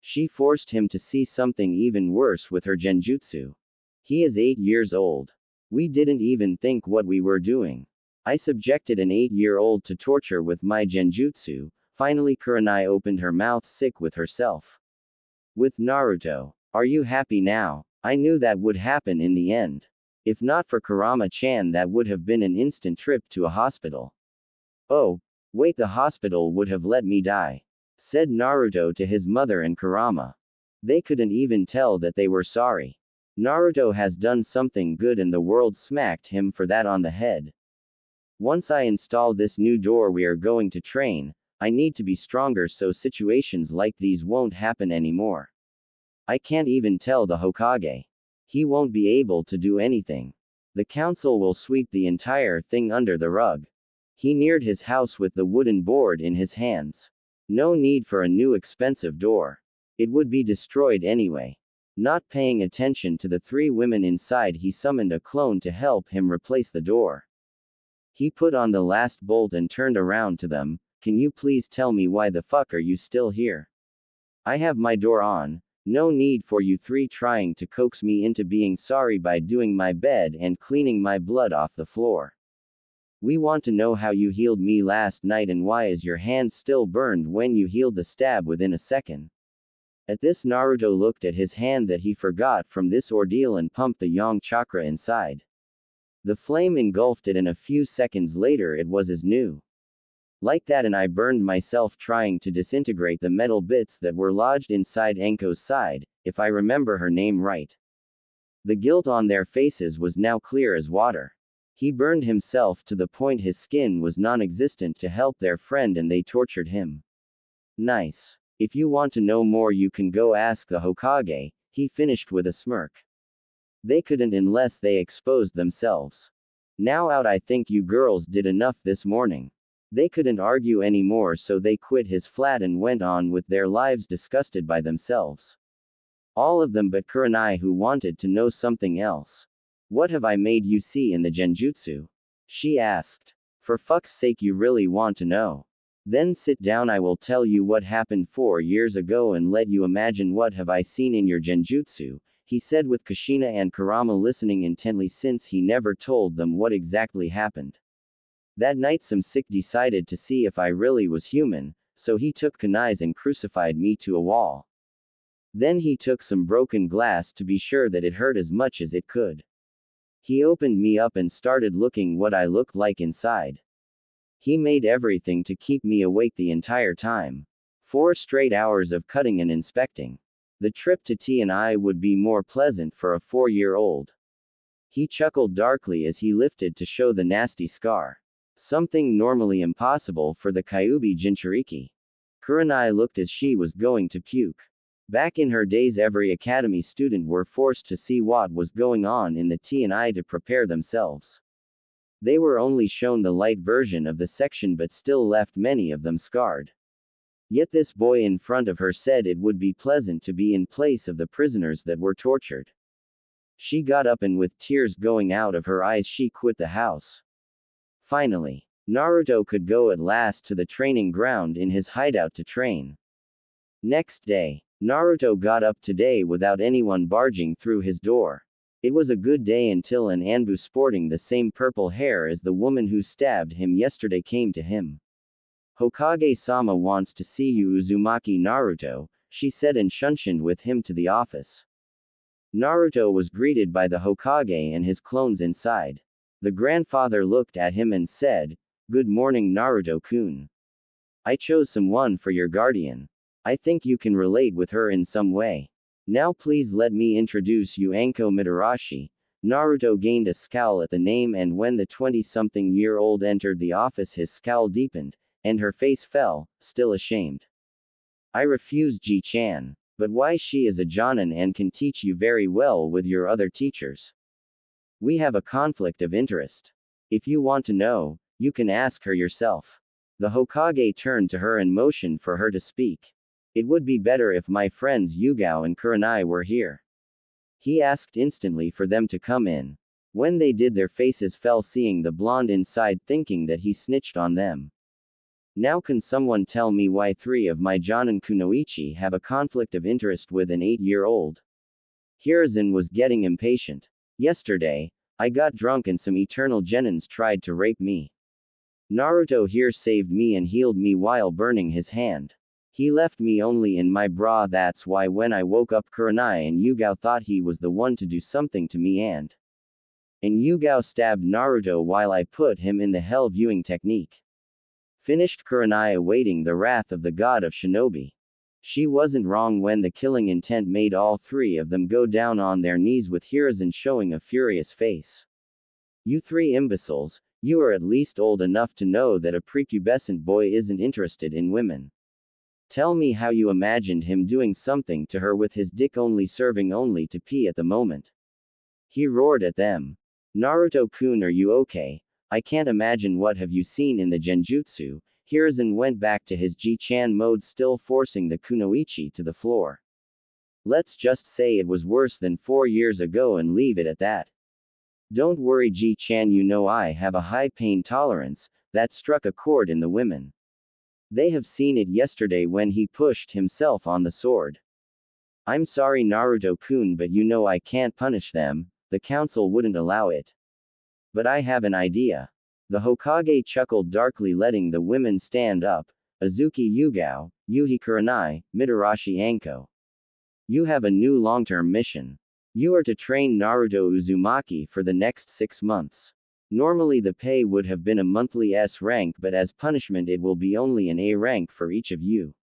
She forced him to see something even worse with her genjutsu. He is 8 years old. We didn't even think what we were doing. I subjected an 8-year-old to torture with my genjutsu. Finally Kurenai opened her mouth, sick with herself. With Naruto. Are you happy now? I knew that would happen in the end. If not for Kurama-chan, that would have been an instant trip to a hospital. Oh, wait, the hospital would have let me die. Said Naruto to his mother and Kurama. They couldn't even tell that they were sorry. Naruto has done something good and the world smacked him for that on the head. Once I install this new door we are going to train, I need to be stronger so situations like these won't happen anymore. I can't even tell the Hokage. He won't be able to do anything. The council will sweep the entire thing under the rug. He neared his house with the wooden board in his hands. No need for a new expensive door. It would be destroyed anyway. Not paying attention to the three women inside, he summoned a clone to help him replace the door. He put on the last bolt and turned around to them. Can you please tell me why the fuck are you still here? I have my door on. No need for you three trying to coax me into being sorry by doing my bed and cleaning my blood off the floor. We want to know how you healed me last night and why is your hand still burned when you healed the stab within a second. At this Naruto looked at his hand that he forgot from this ordeal and pumped the yang chakra inside. The flame engulfed it and a few seconds later it was as new. Like that, and I burned myself trying to disintegrate the metal bits that were lodged inside Anko's side, if I remember her name right. The guilt on their faces was now clear as water. He burned himself to the point his skin was non-existent to help their friend and they tortured him. Nice. If you want to know more you can go ask the Hokage, he finished with a smirk. They couldn't unless they exposed themselves. Now out, I think you girls did enough this morning. They couldn't argue anymore, so they quit his flat and went on with their lives disgusted by themselves. All of them but Kurenai, who wanted to know something else. What have I made you see in the genjutsu? She asked. For fuck's sake, you really want to know? Then sit down, I will tell you what happened 4 years ago and let you imagine what have I seen in your genjutsu, he said with Kushina and Kurama listening intently since he never told them what exactly happened. That night some sick decided to see if I really was human, so he took kunais and crucified me to a wall. Then he took some broken glass to be sure that it hurt as much as it could. He opened me up and started looking what I looked like inside. He made everything to keep me awake the entire time. 4 straight hours of cutting and inspecting. The trip to T&I would be more pleasant for a 4-year-old. He chuckled darkly as he lifted to show the nasty scar. Something normally impossible for the Kyuubi Jinchuriki. Kurenai looked as she was going to puke. Back in her days, every academy student were forced to see what was going on in the T&I to prepare themselves. They were only shown the light version of the section but still left many of them scarred. Yet this boy in front of her said it would be pleasant to be in place of the prisoners that were tortured. She got up and with tears going out of her eyes she quit the house. Finally, Naruto could go at last to the training ground in his hideout to train. Next day, Naruto got up today without anyone barging through his door. It was a good day until an Anbu sporting the same purple hair as the woman who stabbed him yesterday came to him. Hokage-sama wants to see you, Uzumaki Naruto, she said and shunshined with him to the office. Naruto was greeted by the Hokage and his clones inside. The grandfather looked at him and said, "Good morning, Naruto-kun. I chose someone for your guardian. I think you can relate with her in some way. Now please let me introduce you, Anko Mitarashi." Naruto gained a scowl at the name, and when the 20-something-year-old entered the office his scowl deepened, and her face fell, still ashamed. "I refuse, Ji-chan. But why? She is a Jonin and can teach you very well with your other teachers. We have a conflict of interest. If you want to know, you can ask her yourself." The Hokage turned to her and motioned for her to speak. "It would be better if my friends Yugao and Kurenai were here." He asked instantly for them to come in. When they did, their faces fell, seeing the blonde inside, thinking that he snitched on them. "Now can someone tell me why 3 of my Jonin kunoichi have a conflict of interest with an 8-year-old? Hiruzen was getting impatient. "Yesterday, I got drunk and some eternal genins tried to rape me. Naruto here saved me and healed me while burning his hand. He left me only in my bra. That's why when I woke up Kurenai and Yugao thought he was the one to do something to me and Yugao stabbed Naruto while I put him in the hell viewing technique." Finished Kurenai, awaiting the wrath of the god of shinobi. She wasn't wrong when the killing intent made all 3 of them go down on their knees with Hiruzen showing a furious face. "You 3 imbeciles, you are at least old enough to know that a prepubescent boy isn't interested in women. Tell me how you imagined him doing something to her with his dick only serving only to pee at the moment." He roared at them. "Naruto-kun, are you okay? I can't imagine. What have you seen in the genjutsu?" Hiruzen went back to his Ji-chan mode, still forcing the kunoichi to the floor. "Let's just say it was worse than 4 years ago and leave it at that. Don't worry, Ji-chan, you know I have a high pain tolerance." That struck a chord in the women. They have seen it yesterday when he pushed himself on the sword. "I'm sorry, Naruto-kun, but you know I can't punish them. The council wouldn't allow it. But I have an idea." The Hokage chuckled darkly, letting the women stand up. "Azuki Yugao, Yuhi Kurenai, Mitarashi Anko. You have a new long-term mission. You are to train Naruto Uzumaki for the next 6 months. Normally the pay would have been a monthly S rank, but as punishment it will be only an A rank for each of you.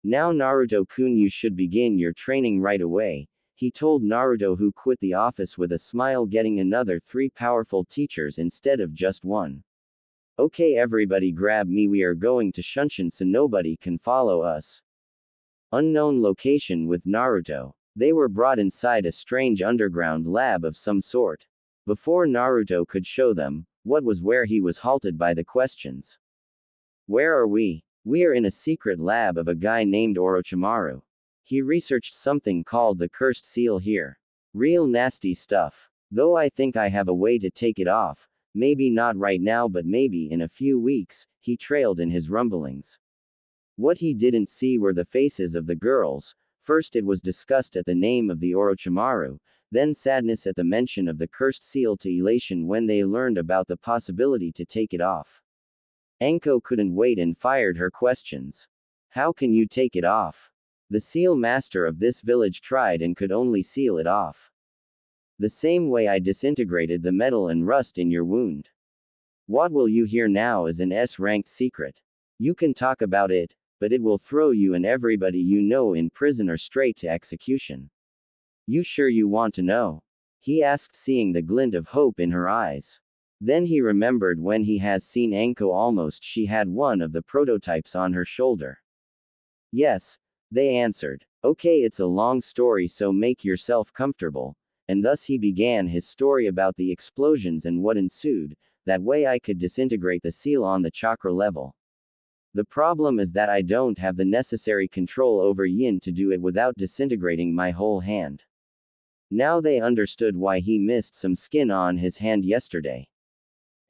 Now Naruto-kun, you should begin your training right away," he told Naruto, who quit the office with a smile, getting another 3 powerful teachers instead of just 1. "Okay, everybody grab me, we are going to Shunshin so nobody can follow us." Unknown location with Naruto. They were brought inside a strange underground lab of some sort. Before Naruto could show them what was where, he was halted by the questions. "Where are we?" "We are in a secret lab of a guy named Orochimaru. He researched something called the cursed seal here. Real nasty stuff. Though I think I have a way to take it off, maybe not right now but maybe in a few weeks, he trailed in his rumblings. What he didn't see were the faces of the girls. First it was disgust at the name of the Orochimaru, then sadness at the mention of the cursed seal to elation when they learned about the possibility to take it off. Anko couldn't wait and fired her questions. How can you take it off? The seal master of this village tried and could only seal it off. The same way I disintegrated the metal and rust in your wound. What will you hear now is an S-ranked secret. You can talk about it, but it will throw you and everybody you know in prison or straight to execution. You sure you want to know? He asked, seeing the glint of hope in her eyes. Then he remembered when he has seen Anko almost she had one of the prototypes on her shoulder. Yes, they answered. Okay, it's a long story so make yourself comfortable. And thus he began his story about the explosions and what ensued, that way I could disintegrate the seal on the chakra level. The problem is that I don't have the necessary control over yin to do it without disintegrating my whole hand. Now they understood why he missed some skin on his hand yesterday.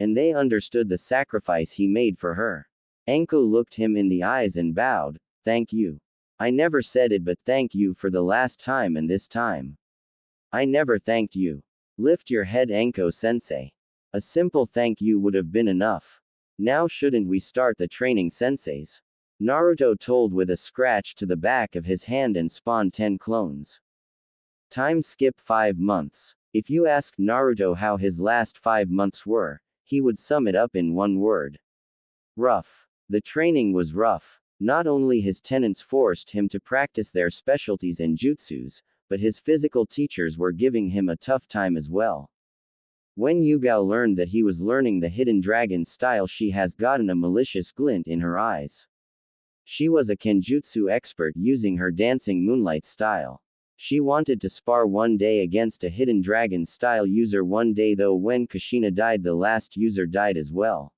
And they understood the sacrifice he made for her. Anko looked him in the eyes and bowed. Thank you. I never said it but thank you for the last time and this time. I never thanked you. Lift your head, Anko-sensei. A simple thank you would have been enough. Now shouldn't we start the training, senseis? Naruto told with a scratch to the back of his hand and spawned 10 clones. Time skip 5 months. If you asked Naruto how his last 5 months were, he would sum it up in one word. Rough. The training was rough. Not only his tenants forced him to practice their specialties and jutsus, but his physical teachers were giving him a tough time as well. When Yugao learned that he was learning the hidden dragon style, she has gotten a malicious glint in her eyes. She was a kenjutsu expert using her dancing moonlight style. She wanted to spar one day against a hidden dragon style user one day, though when Kushina died the last user died as well.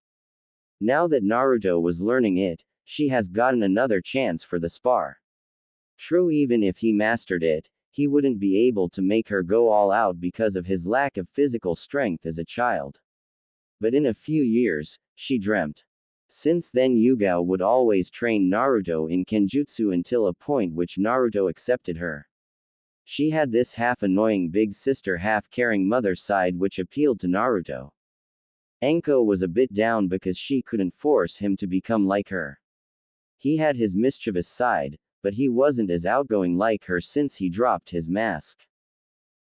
Now that Naruto was learning it, she has gotten another chance for the spar. True, even if he mastered it, he wouldn't be able to make her go all out because of his lack of physical strength as a child. But in a few years, she dreamt. Since then Yugao would always train Naruto in kenjutsu until a point which Naruto accepted her. She had this half-annoying big sister half-caring mother side which appealed to Naruto. Anko was a bit down because she couldn't force him to become like her. He had his mischievous side, but he wasn't as outgoing like her since he dropped his mask.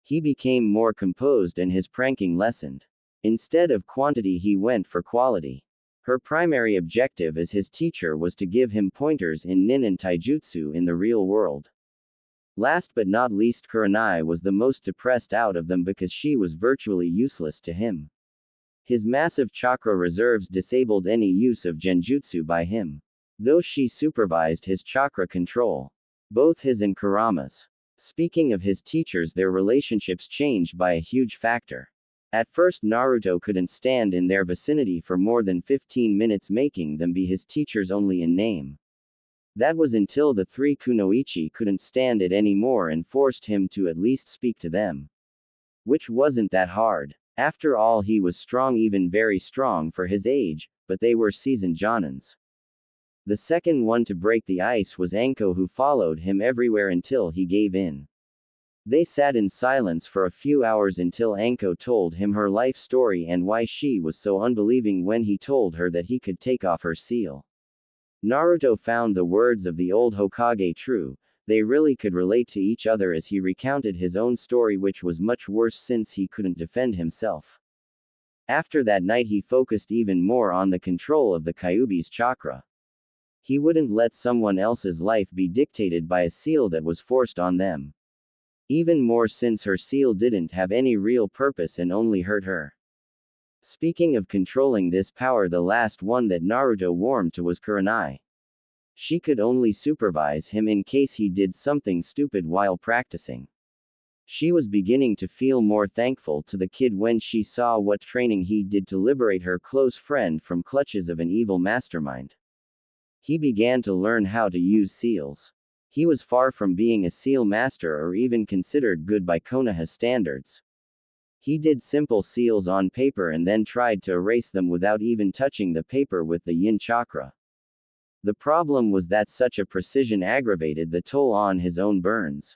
He became more composed and his pranking lessened. Instead of quantity he went for quality. Her primary objective as his teacher was to give him pointers in nin and taijutsu in the real world. Last but not least, Kurenai was the most depressed out of them because she was virtually useless to him. His massive chakra reserves disabled any use of genjutsu by him. Though she supervised his chakra control. Both his and Kurama's. Speaking of his teachers, their relationships changed by a huge factor. At first Naruto couldn't stand in their vicinity for more than 15 minutes, making them be his teachers only in name. That was until the 3 kunoichi couldn't stand it anymore and forced him to at least speak to them. Which wasn't that hard. After all, he was strong, even very strong for his age, but they were seasoned jonins. The second one to break the ice was Anko, who followed him everywhere until he gave in. They sat in silence for a few hours until Anko told him her life story and why she was so unbelieving when he told her that he could take off her seal. Naruto found the words of the old Hokage true. They really could relate to each other as he recounted his own story, which was much worse since he couldn't defend himself. After that night he focused even more on the control of the Kyuubi's chakra. He wouldn't let someone else's life be dictated by a seal that was forced on them. Even more since her seal didn't have any real purpose and only hurt her. Speaking of controlling this power, the last one that Naruto warmed to was Kurenai. She could only supervise him in case he did something stupid while practicing. She was beginning to feel more thankful to the kid when she saw what training he did to liberate her close friend from clutches of an evil mastermind. He began to learn how to use seals. He was far from being a seal master or even considered good by Konoha standards. He did simple seals on paper and then tried to erase them without even touching the paper with the yin chakra. The problem was that such a precision aggravated the toll on his own burns.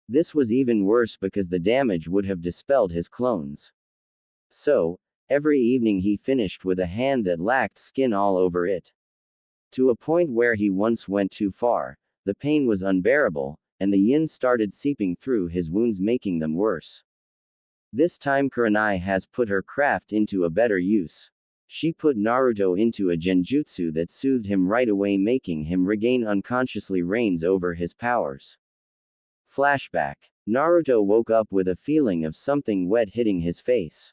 This was even worse because the damage would have dispelled his clones. So, every evening he finished with a hand that lacked skin all over it. To a point where he once went too far, the pain was unbearable, and the yin started seeping through his wounds, making them worse. This time Kurenai has put her craft into a better use. She put Naruto into a genjutsu that soothed him right away, making him regain unconsciously reins over his powers. Flashback. Naruto woke up with a feeling of something wet hitting his face.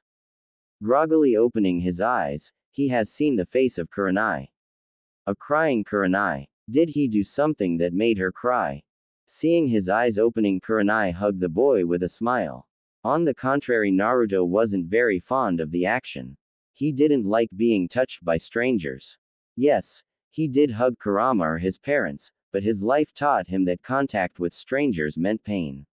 Groggily opening his eyes, he has seen the face of Kurenai. A crying Kurenai. Did he do something that made her cry? Seeing his eyes opening, Kurenai hugged the boy with a smile. On the contrary, Naruto wasn't very fond of the action. He didn't like being touched by strangers. Yes, he did hug Kurama or his parents, but his life taught him that contact with strangers meant pain.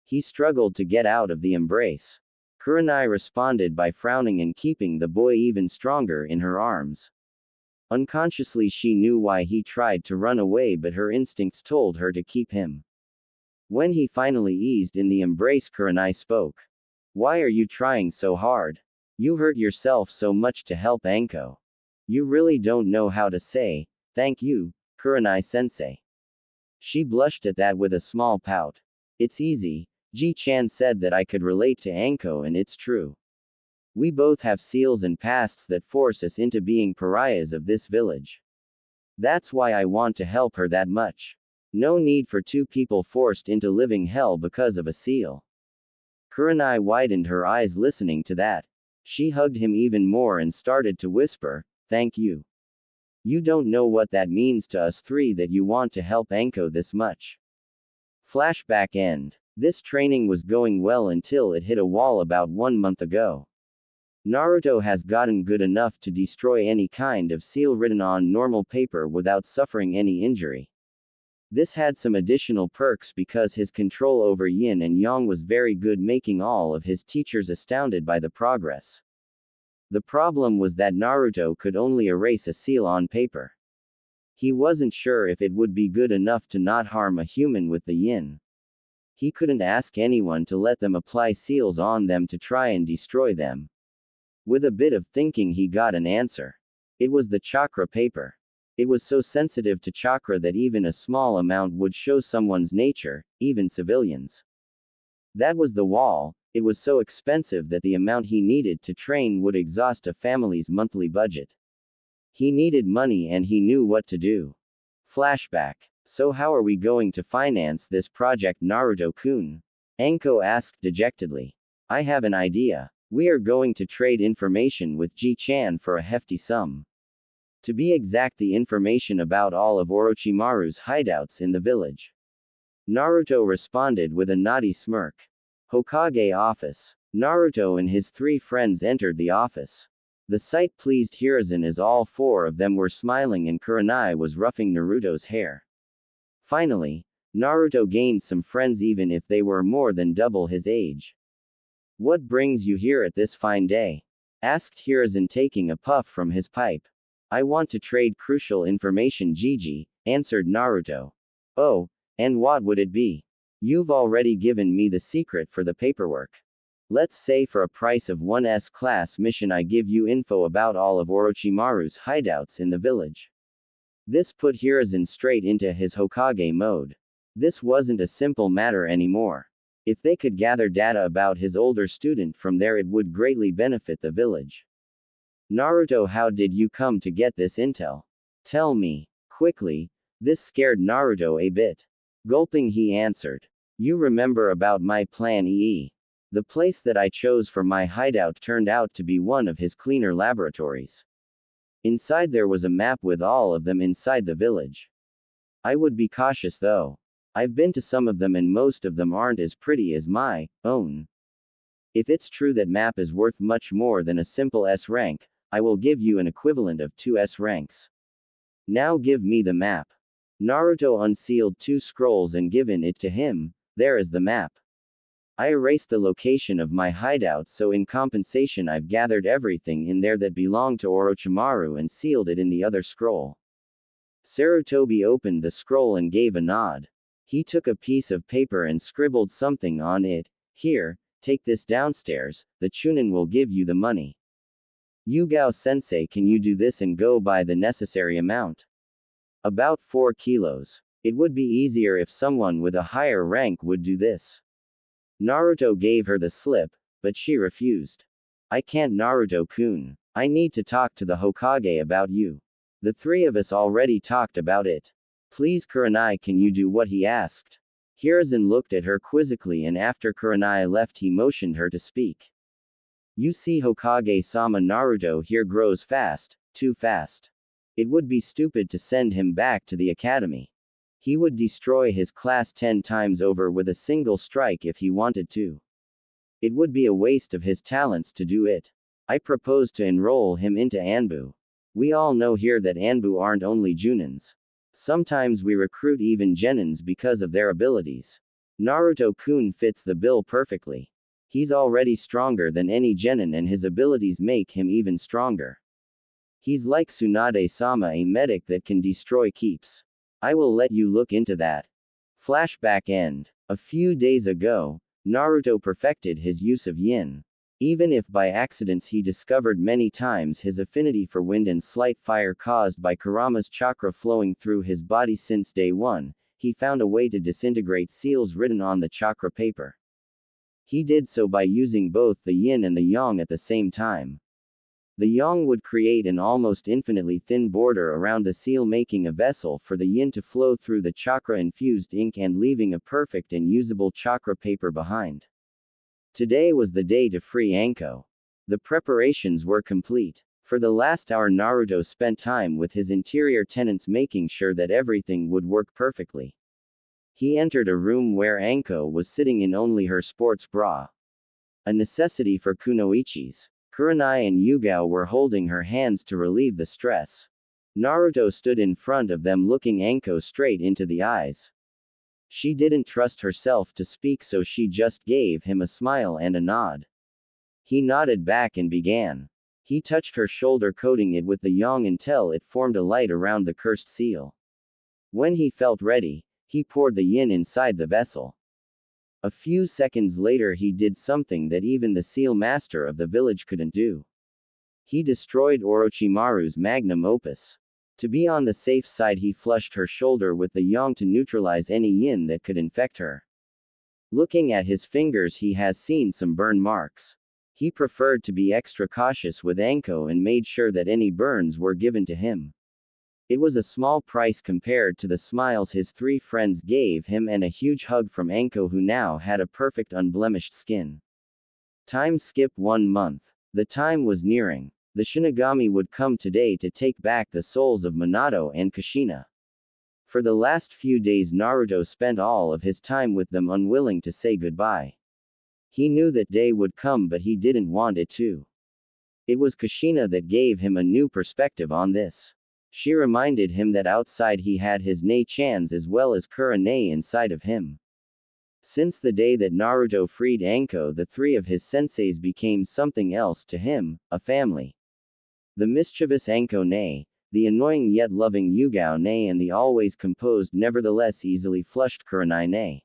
He struggled to get out of the embrace. Kurenai responded by frowning and keeping the boy even stronger in her arms. Unconsciously she knew why he tried to run away, but her instincts told her to keep him. When he finally eased in the embrace, Kurenai spoke. "Why are you trying so hard? You hurt yourself so much to help Anko. You really don't know how to say, thank you, Kurenai-sensei." She blushed at that with a small pout. "It's easy. Ji-chan said that I could relate to Anko, and it's true. We both have seals and pasts that force us into being pariahs of this village. That's why I want to help her that much. No need for two people forced into living hell because of a seal." Kurenai widened her eyes listening to that. She hugged him even more and started to whisper, "Thank you. You don't know what that means to us three, that you want to help Anko this much." Flashback end. This training was going well until it hit a wall about 1 month ago. Naruto has gotten good enough to destroy any kind of seal written on normal paper without suffering any injury. This had some additional perks because his control over yin and yang was very good, making all of his teachers astounded by the progress. The problem was that Naruto could only erase a seal on paper. He wasn't sure if it would be good enough to not harm a human with the yin. He couldn't ask anyone to let them apply seals on them to try and destroy them. With a bit of thinking he got an answer. It was the chakra paper. It was so sensitive to chakra that even a small amount would show someone's nature, even civilians. That was the wall. It was so expensive that the amount he needed to train would exhaust a family's monthly budget. He needed money and he knew what to do. Flashback. So how are we going to finance this project, Naruto-kun? Anko asked dejectedly. I have an idea. We are going to trade information with Ji-chan for a hefty sum. To be exact, the information about all of Orochimaru's hideouts in the village. Naruto responded with a naughty smirk. Hokage office. Naruto and his 3 friends entered the office. The sight pleased Hiruzen as all 4 of them were smiling and Kurenai was roughing Naruto's hair. Finally, Naruto gained some friends even if they were more than double his age. What brings you here at this fine day? Asked Hiruzen, taking a puff from his pipe. I want to trade crucial information, Gigi, answered Naruto. Oh, and what would it be? You've already given me the secret for the paperwork. Let's say for a price of 1 S-class mission I give you info about all of Orochimaru's hideouts in the village. This put Hiruzen straight into his Hokage mode. This wasn't a simple matter anymore. If they could gather data about his older student from there, it would greatly benefit the village. Naruto, how did you come to get this intel? Tell me, quickly. This scared Naruto a bit. Gulping, he answered. You remember about my plan EE. The place that I chose for my hideout turned out to be one of his cleaner laboratories. Inside there was a map with all of them inside the village. I would be cautious though. I've been to some of them and most of them aren't as pretty as my own. If it's true that map is worth much more than a simple S rank, I will give you an equivalent of 2 S ranks. Now give me the map. Naruto unsealed 2 scrolls and given it to him. There is the map. I erased the location of my hideout, so in compensation I've gathered everything in there that belonged to Orochimaru and sealed it in the other scroll. Sarutobi opened the scroll and gave a nod. He took a piece of paper and scribbled something on it. Here, take this downstairs, the Chunin will give you the money. Yugao-sensei, can you do this and go by the necessary amount? About 4 kilos. It would be easier if someone with a higher rank would do this. Naruto gave her the slip, but she refused. I can't, Naruto-kun. I need to talk to the Hokage about you. The three of us already talked about it. Please, Kurenai, can you do what he asked? Hiruzen looked at her quizzically, and after Kurenai left he motioned her to speak. You see, Hokage-sama, Naruto here grows fast, too fast. It would be stupid to send him back to the academy. He would destroy his class 10 times over with a single strike if he wanted to. It would be a waste of his talents to do it. I propose to enroll him into Anbu. We all know here that Anbu aren't only Junins. Sometimes we recruit even Genins because of their abilities. Naruto-kun fits the bill perfectly. He's already stronger than any Genin and his abilities make him even stronger. He's like Tsunade-sama, a medic that can destroy keeps. I will let you look into that. Flashback end. A few days ago, Naruto perfected his use of yin. Even if by accidents he discovered many times his affinity for wind and slight fire caused by Kurama's chakra flowing through his body since day one, he found a way to disintegrate seals written on the chakra paper. He did so by using both the yin and the yang at the same time. The yang would create an almost infinitely thin border around the seal, making a vessel for the yin to flow through the chakra-infused ink and leaving a perfect and usable chakra paper behind. Today was the day to free Anko. The preparations were complete. For the last hour Naruto spent time with his interior tenants, making sure that everything would work perfectly. He entered a room where Anko was sitting in only her sports bra. A necessity for kunoichis. Kurenai and Yugao were holding her hands to relieve the stress. Naruto stood in front of them, looking Anko straight into the eyes. She didn't trust herself to speak, so she just gave him a smile and a nod. He nodded back and began. He touched her shoulder, coating it with the yang until it formed a light around the cursed seal. When he felt ready, he poured the yin inside the vessel. A few seconds later he did something that even the seal master of the village couldn't do. He destroyed Orochimaru's magnum opus. To be on the safe side, he flushed her shoulder with the yang to neutralize any yin that could infect her. Looking at his fingers, he has seen some burn marks. He preferred to be extra cautious with Anko and made sure that any burns were given to him. It was a small price compared to the smiles his three friends gave him and a huge hug from Anko, who now had a perfect unblemished skin. Time skip 1 month. The time was nearing. The Shinigami would come today to take back the souls of Minato and Kushina. For the last few days Naruto spent all of his time with them, unwilling to say goodbye. He knew that day would come, but he didn't want it to. It was Kushina that gave him a new perspective on this. She reminded him that outside he had his nei-chans as well as Kurenai inside of him. Since the day that Naruto freed Anko, the three of his senseis became something else to him, a family. The mischievous Anko nei, the annoying yet loving Yugao nei, and the always composed nevertheless easily flushed Kurenai nei.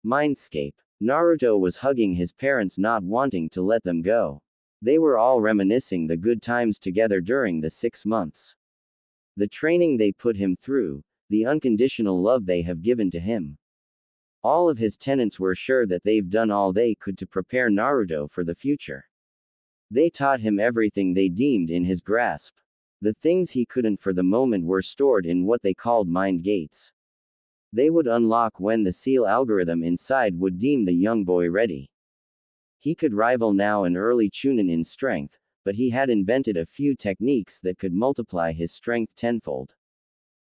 Mindscape. Naruto was hugging his parents, not wanting to let them go. They were all reminiscing the good times together during the 6 months. The training they put him through, the unconditional love they have given to him. All of his tenants were sure that they've done all they could to prepare Naruto for the future. They taught him everything they deemed in his grasp. The things he couldn't for the moment were stored in what they called mind gates. They would unlock when the seal algorithm inside would deem the young boy ready. He could rival now an early Chunin in strength, but he had invented a few techniques that could multiply his strength tenfold.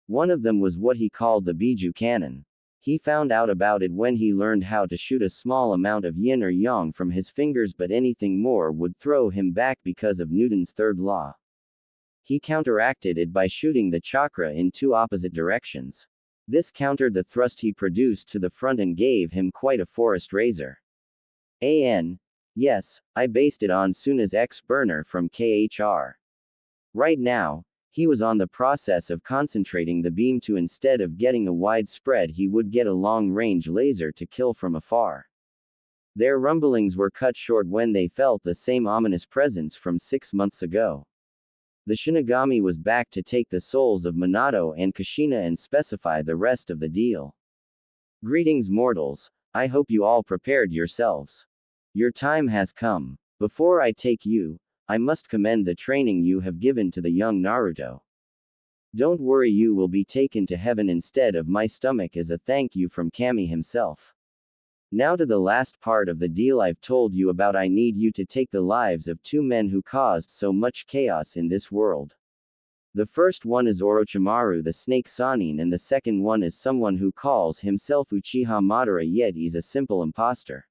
One of them was what he called the Biju cannon. He found out about it when he learned how to shoot a small amount of yin or yang from his fingers, but anything more would throw him back because of Newton's third law. He counteracted it by shooting the chakra in 2 opposite directions. This countered the thrust he produced to the front and gave him quite a forest razor. Yes, I based it on Suna's ex-burner from KHR. Right now, he was on the process of concentrating the beam to instead of getting a wide spread he would get a long-range laser to kill from afar. Their rumblings were cut short when they felt the same ominous presence from 6 months ago. The Shinigami was back to take the souls of Minato and Kushina and specify the rest of the deal. Greetings mortals, I hope you all prepared yourselves. Your time has come. Before I take you, I must commend the training you have given to the young Naruto. Don't worry, you will be taken to heaven instead of my stomach as a thank you from Kami himself. Now to the last part of the deal I've told you about. I need you to take the lives of 2 men who caused so much chaos in this world. The first one is Orochimaru the Snake Sannin, and the second one is someone who calls himself Uchiha Madara, yet he's a simple imposter.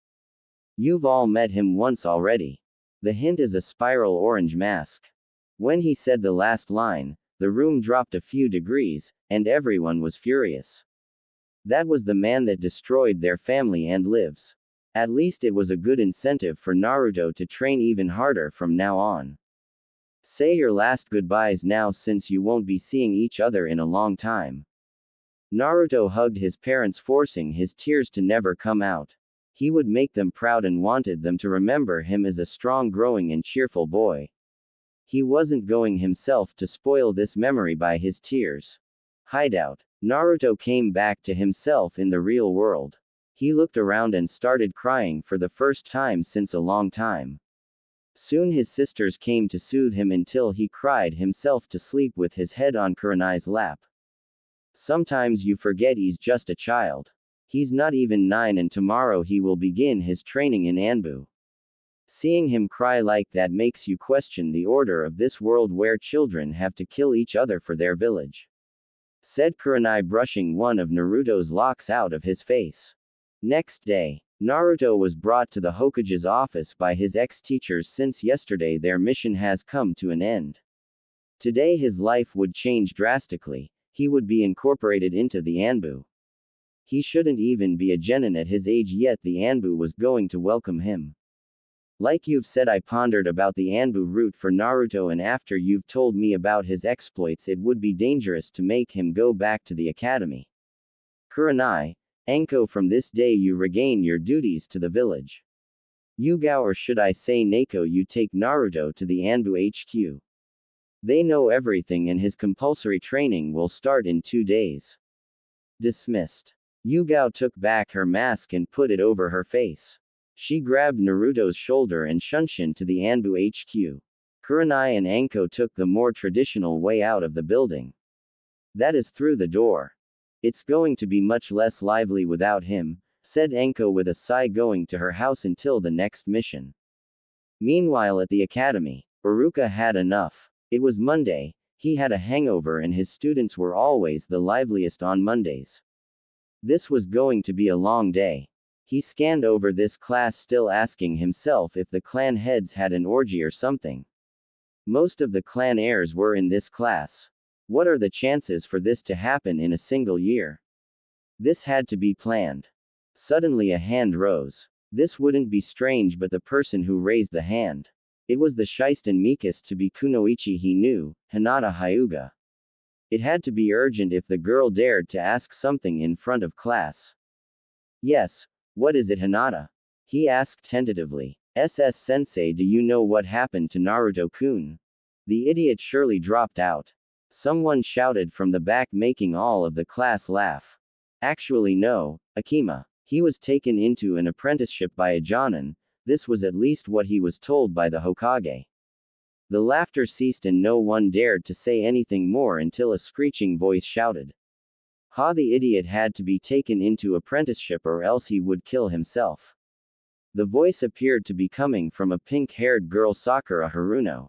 You've all met him once already. The hint is a spiral orange mask. When he said the last line, the room dropped a few degrees, and everyone was furious. That was the man that destroyed their family and lives. At least it was a good incentive for Naruto to train even harder from now on. Say your last goodbyes now since you won't be seeing each other in a long time. Naruto hugged his parents, forcing his tears to never come out. He would make them proud and wanted them to remember him as a strong, growing and cheerful boy. He wasn't going himself to spoil this memory by his tears. Hideout. Naruto came back to himself in the real world. He looked around and started crying for the first time since a long time. Soon his sisters came to soothe him until he cried himself to sleep with his head on Kurenai's lap. Sometimes you forget he's just a child. He's not even 9 and tomorrow he will begin his training in Anbu. Seeing him cry like that makes you question the order of this world where children have to kill each other for their village, said Kurenai, brushing one of Naruto's locks out of his face. Next day, Naruto was brought to the Hokage's office by his ex-teachers since yesterday their mission has come to an end. Today his life would change drastically, he would be incorporated into the Anbu. He shouldn't even be a genin at his age yet the Anbu was going to welcome him. Like you've said, I pondered about the Anbu route for Naruto, and after you've told me about his exploits it would be dangerous to make him go back to the academy. Kurenai, Anko, from this day you regain your duties to the village. Yugao, or should I say Neko, you take Naruto to the Anbu HQ. They know everything and his compulsory training will start in 2 days. Dismissed. Yugao took back her mask and put it over her face. She grabbed Naruto's shoulder and Shunshin to the Anbu HQ. Kurenai and Anko took the more traditional way out of the building. That is through the door. It's going to be much less lively without him, said Anko with a sigh, going to her house until the next mission. Meanwhile at the academy, Iruka had enough. It was Monday, he had a hangover and his students were always the liveliest on Mondays. This was going to be a long day. He scanned over this class, still asking himself if the clan heads had an orgy or something. Most of the clan heirs were in this class. What are the chances for this to happen in a single year? This had to be planned. Suddenly a hand rose. This wouldn't be strange, but the person who raised the hand. It was the shyest and meekest to be kunoichi he knew, Hinata Hyuga. It had to be urgent if the girl dared to ask something in front of class. Yes. What is it, Hinata? He asked tentatively. Sensei, do you know what happened to Naruto-kun? The idiot surely dropped out. Someone shouted from the back, making all of the class laugh. Actually no, Akima. He was taken into an apprenticeship by a jonin. This was at least what he was told by the Hokage. The laughter ceased and no one dared to say anything more until a screeching voice shouted. Ha, the idiot had to be taken into apprenticeship or else he would kill himself. The voice appeared to be coming from a pink-haired girl, Sakura Haruno.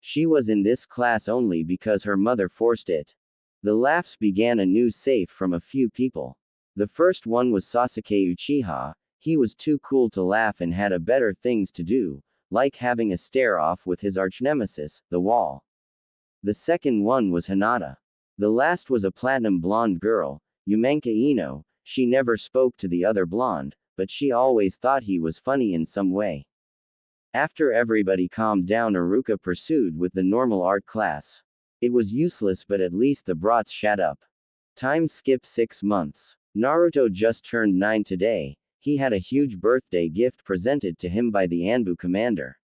She was in this class only because her mother forced it. The laughs began anew, safe from a few people. The first one was Sasuke Uchiha. He was too cool to laugh and had a better things to do, like having a stare-off with his arch-nemesis, the wall. The second one was Hinata. The last was a platinum blonde girl, Umanka Ino. She never spoke to the other blonde, but she always thought he was funny in some way. After everybody calmed down, Aruka pursued with the normal art class. It was useless, but at least the brats shut up. Time skip 6 months. Naruto just turned 9 today. He had a huge birthday gift presented to him by the Anbu commander.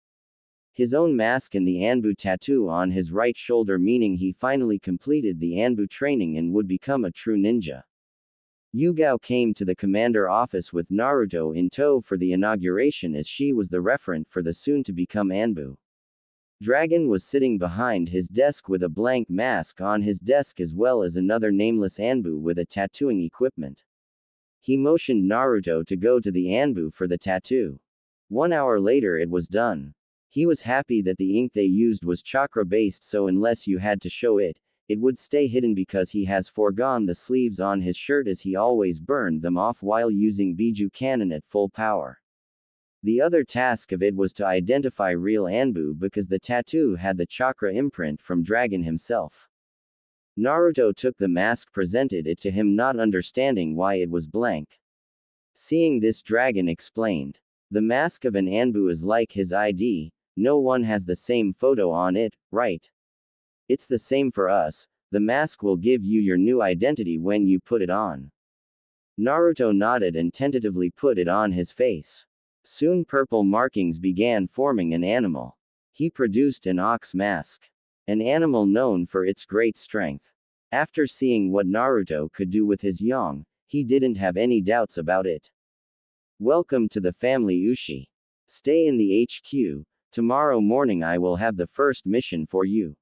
His own mask and the Anbu tattoo on his right shoulder, meaning he finally completed the Anbu training and would become a true ninja. Yugao came to the commander office with Naruto in tow for the inauguration, as she was the referent for the soon-to-become Anbu. Dragon was sitting behind his desk with a blank mask on his desk, as well as another nameless Anbu with a tattooing equipment. He motioned Naruto to go to the Anbu for the tattoo. 1 hour later it was done. He was happy that the ink they used was chakra-based, so unless you had to show it, it would stay hidden, because he has foregone the sleeves on his shirt, as he always burned them off while using Biju cannon at full power. The other task of it was to identify real Anbu, because the tattoo had the chakra imprint from Dragon himself. Naruto took the mask, presented it to him, not understanding why it was blank. Seeing this, Dragon explained. The mask of an Anbu is like his ID, no one has the same photo on it, right? It's the same for us, the mask will give you your new identity when you put it on. Naruto nodded and tentatively put it on his face. Soon purple markings began forming an animal. He produced an ox mask. An animal known for its great strength. After seeing what Naruto could do with his yang, he didn't have any doubts about it. Welcome to the family, Ushi. Stay in the HQ, tomorrow morning I will have the first mission for you,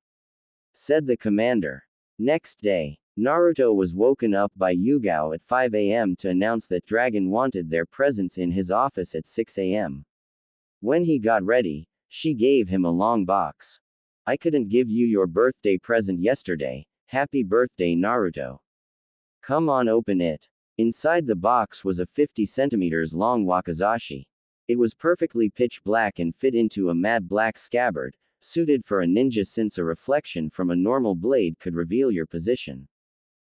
said the commander. Next day, Naruto was woken up by Yugao at 5 a.m. to announce that Dragon wanted their presence in his office at 6 a.m. When he got ready, she gave him a long box. I couldn't give you your birthday present yesterday. Happy birthday, Naruto. Come on, open it. Inside the box was a 50 centimeters long wakizashi. It was perfectly pitch black and fit into a matte black scabbard, suited for a ninja, since a reflection from a normal blade could reveal your position.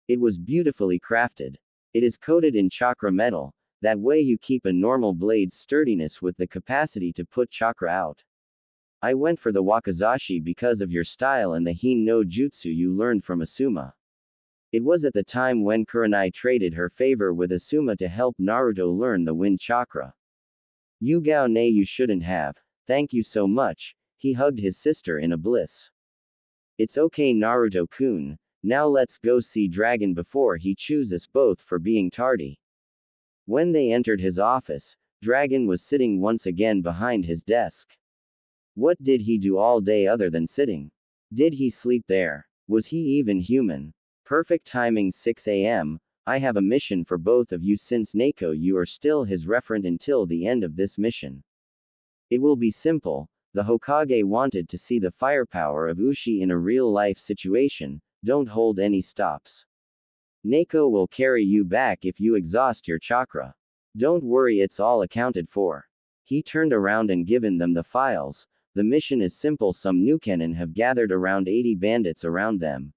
It was beautifully crafted. It is coated in chakra metal, that way you keep a normal blade's sturdiness with the capacity to put chakra out. I went for the wakizashi because of your style and the Hin no Jutsu you learned from Asuma. It was at the time when Kurenai traded her favor with Asuma to help Naruto learn the wind chakra. Yugao, nay, you shouldn't have. Thank you so much. He hugged his sister in a bliss. It's okay, Naruto-kun. Now let's go see Dragon before he chews us both for being tardy. When they entered his office, Dragon was sitting once again behind his desk. What did he do all day other than sitting? Did he sleep there? Was he even human? Perfect timing, 6 a.m. I have a mission for both of you, since Neko you are still his referent until the end of this mission. It will be simple. The Hokage wanted to see the firepower of Ushi in a real-life situation. Don't hold any stops. Neko will carry you back if you exhaust your chakra. Don't worry, it's all accounted for. He turned around and given them the files. The mission is simple. Some Nukenin have gathered around 80 bandits around them.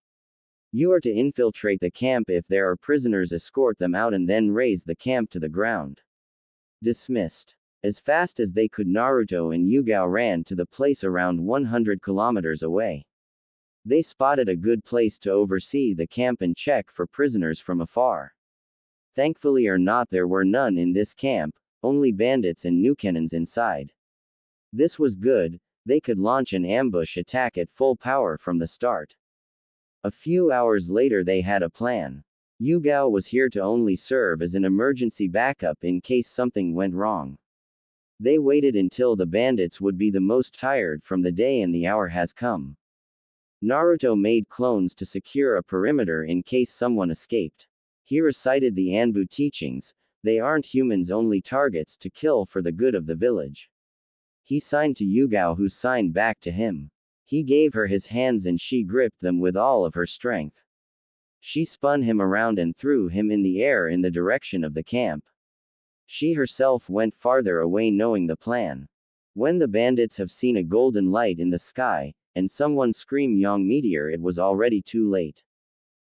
You are to infiltrate the camp. If there are prisoners, escort them out and then raise the camp to the ground. Dismissed. As fast as they could, Naruto and Yugao ran to the place around 100 kilometers away. They spotted a good place to oversee the camp and check for prisoners from afar. Thankfully or not, there were none in this camp, only bandits and Nukenins inside. This was good, they could launch an ambush attack at full power from the start. A few hours later they had a plan. Yugao was here to only serve as an emergency backup in case something went wrong. They waited until the bandits would be the most tired from the day, and the hour has come. Naruto made clones to secure a perimeter in case someone escaped. He recited the Anbu teachings. They aren't humans, only targets to kill for the good of the village. He signed to Yugao, who signed back to him. He gave her his hands and she gripped them with all of her strength. She spun him around and threw him in the air in the direction of the camp. She herself went farther away, knowing the plan. When the bandits have seen a golden light in the sky, and someone scream Yang meteor, it was already too late.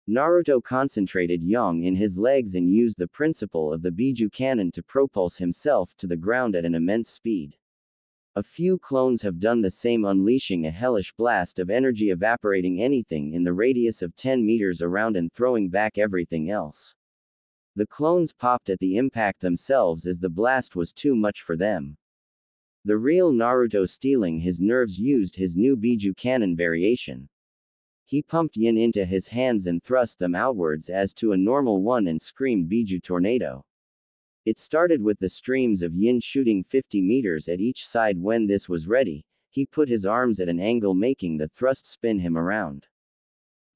Naruto concentrated yang in his legs and used the principle of the Biju cannon to propulse himself to the ground at an immense speed. A few clones have done the same, unleashing a hellish blast of energy, evaporating anything in the radius of 10 meters around and throwing back everything else. The clones popped at the impact themselves as the blast was too much for them. The real Naruto, stealing his nerves, used his new Biju cannon variation. He pumped yin into his hands and thrust them outwards as to a normal one and screamed Biju tornado. It started with the streams of yin shooting 50 meters at each side. When this was ready, he put his arms at an angle, making the thrust spin him around.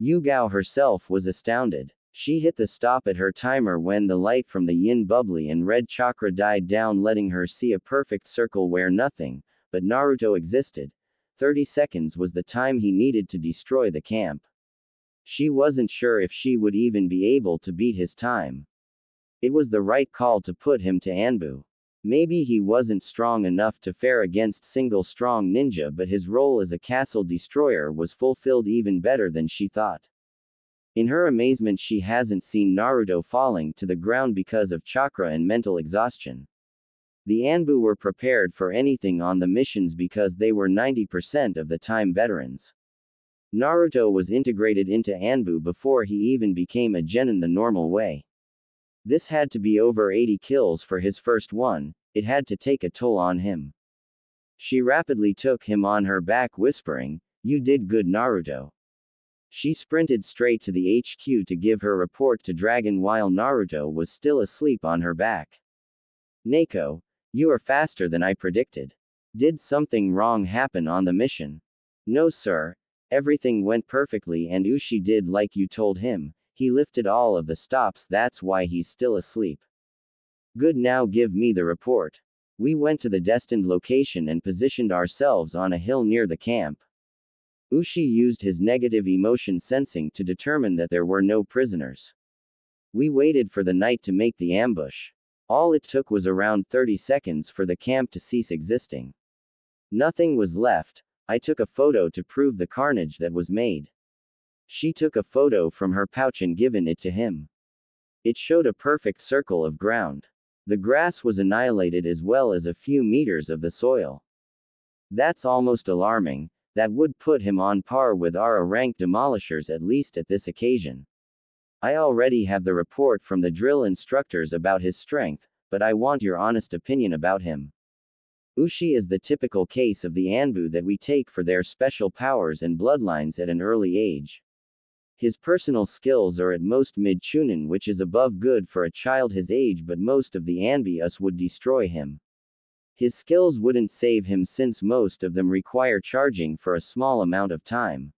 Yugao herself was astounded. She hit the stop at her timer when the light from the yin bubbly and red chakra died down, letting her see a perfect circle where nothing but Naruto existed. 30 seconds was the time he needed to destroy the camp. She wasn't sure if she would even be able to beat his time. It was the right call to put him to Anbu. Maybe he wasn't strong enough to fare against single strong ninja, but his role as a castle destroyer was fulfilled even better than she thought. In her amazement, she hasn't seen Naruto falling to the ground because of chakra and mental exhaustion. The Anbu were prepared for anything on the missions because they were 90% of the time veterans. Naruto was integrated into Anbu before he even became a genin the normal way. This had to be over 80 kills for his first one. It had to take a toll on him. She rapidly took him on her back, whispering, "You did good, Naruto." She sprinted straight to the HQ to give her report to Dragon while Naruto was still asleep on her back. "Neko, you are faster than I predicted. Did something wrong happen on the mission?" "No, sir. Everything went perfectly and Ushi did like you told him. He lifted all of the stops, that's why he's still asleep." "Good, now give me the report." We went to the destined location and positioned ourselves on a hill near the camp. Ushi used his negative emotion sensing to determine that there were no prisoners. We waited for the night to make the ambush. All it took was around 30 seconds for the camp to cease existing. Nothing was left. I took a photo to prove the carnage that was made. She took a photo from her pouch and given it to him. It showed a perfect circle of ground. The grass was annihilated as well as a few meters of the soil. That's almost alarming. That would put him on par with our rank demolishers, at least at this occasion. I already have the report from the drill instructors about his strength, but I want your honest opinion about him. Ushi is the typical case of the Anbu that we take for their special powers and bloodlines at an early age. His personal skills are at most mid-chunin, which is above good for a child his age, but most of the Anbius would destroy him. His skills wouldn't save him since most of them require charging for a small amount of time.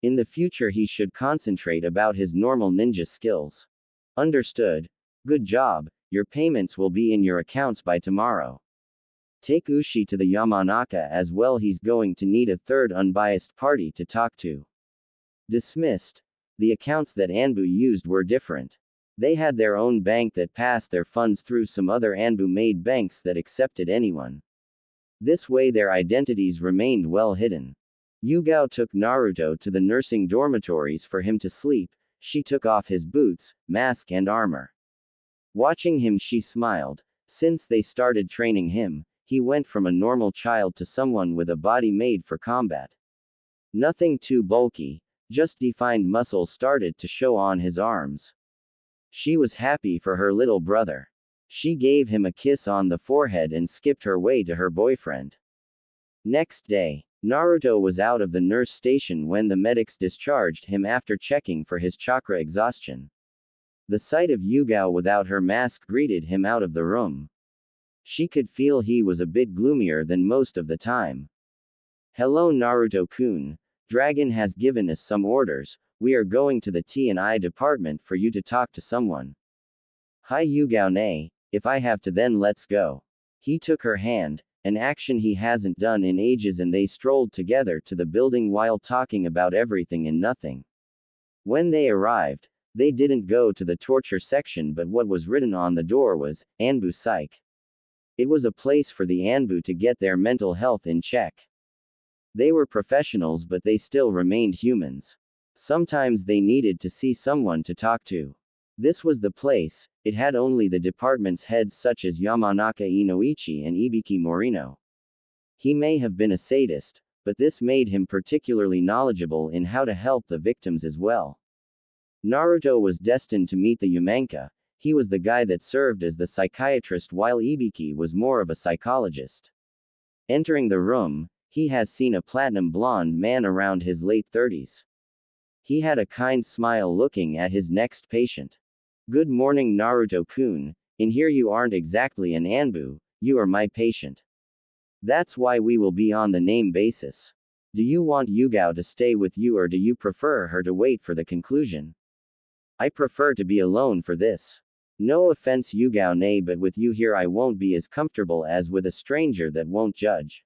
In the future he should concentrate about his normal ninja skills. Understood. Good job, your payments will be in your accounts by tomorrow. Take Ushi to the Yamanaka as well, he's going to need a third unbiased party to talk to. Dismissed. The accounts that Anbu used were different. They had their own bank that passed their funds through some other Anbu-made banks that accepted anyone. This way their identities remained well hidden. Yugao took Naruto to the nursing dormitories for him to sleep. She took off his boots, mask and armor. Watching him she smiled. Since they started training him, he went from a normal child to someone with a body made for combat. Nothing too bulky, just defined muscles started to show on his arms. She was happy for her little brother. She gave him a kiss on the forehead and skipped her way to her boyfriend. Next day, Naruto was out of the nurse station when the medics discharged him after checking for his chakra exhaustion. The sight of Yugao without her mask greeted him out of the room. She could feel he was a bit gloomier than most of the time. "Hello Naruto-kun. Dragon has given us some orders. We are going to the T&I department for you to talk to someone." "Hi Yugao-ne, if I have to then let's go." He took her hand, an action he hasn't done in ages, and they strolled together to the building while talking about everything and nothing. When they arrived, they didn't go to the torture section, but what was written on the door was, Anbu Psych. It was a place for the Anbu to get their mental health in check. They were professionals, but they still remained humans. Sometimes they needed to see someone to talk to. This was the place. It had only the department's heads such as Yamanaka Inoichi and Ibiki Morino. He may have been a sadist, but this made him particularly knowledgeable in how to help the victims as well. Naruto was destined to meet the Yamanka. He was the guy that served as the psychiatrist while Ibiki was more of a psychologist. Entering the room, he has seen a platinum blonde man around his late 30s. He had a kind smile looking at his next patient. Good morning Naruto-kun, in here you aren't exactly an Anbu, you are my patient. That's why we will be on the name basis. Do you want Yugao to stay with you or do you prefer her to wait for the conclusion? I prefer to be alone for this. No offense Yugao nay but with you here I won't be as comfortable as with a stranger that won't judge.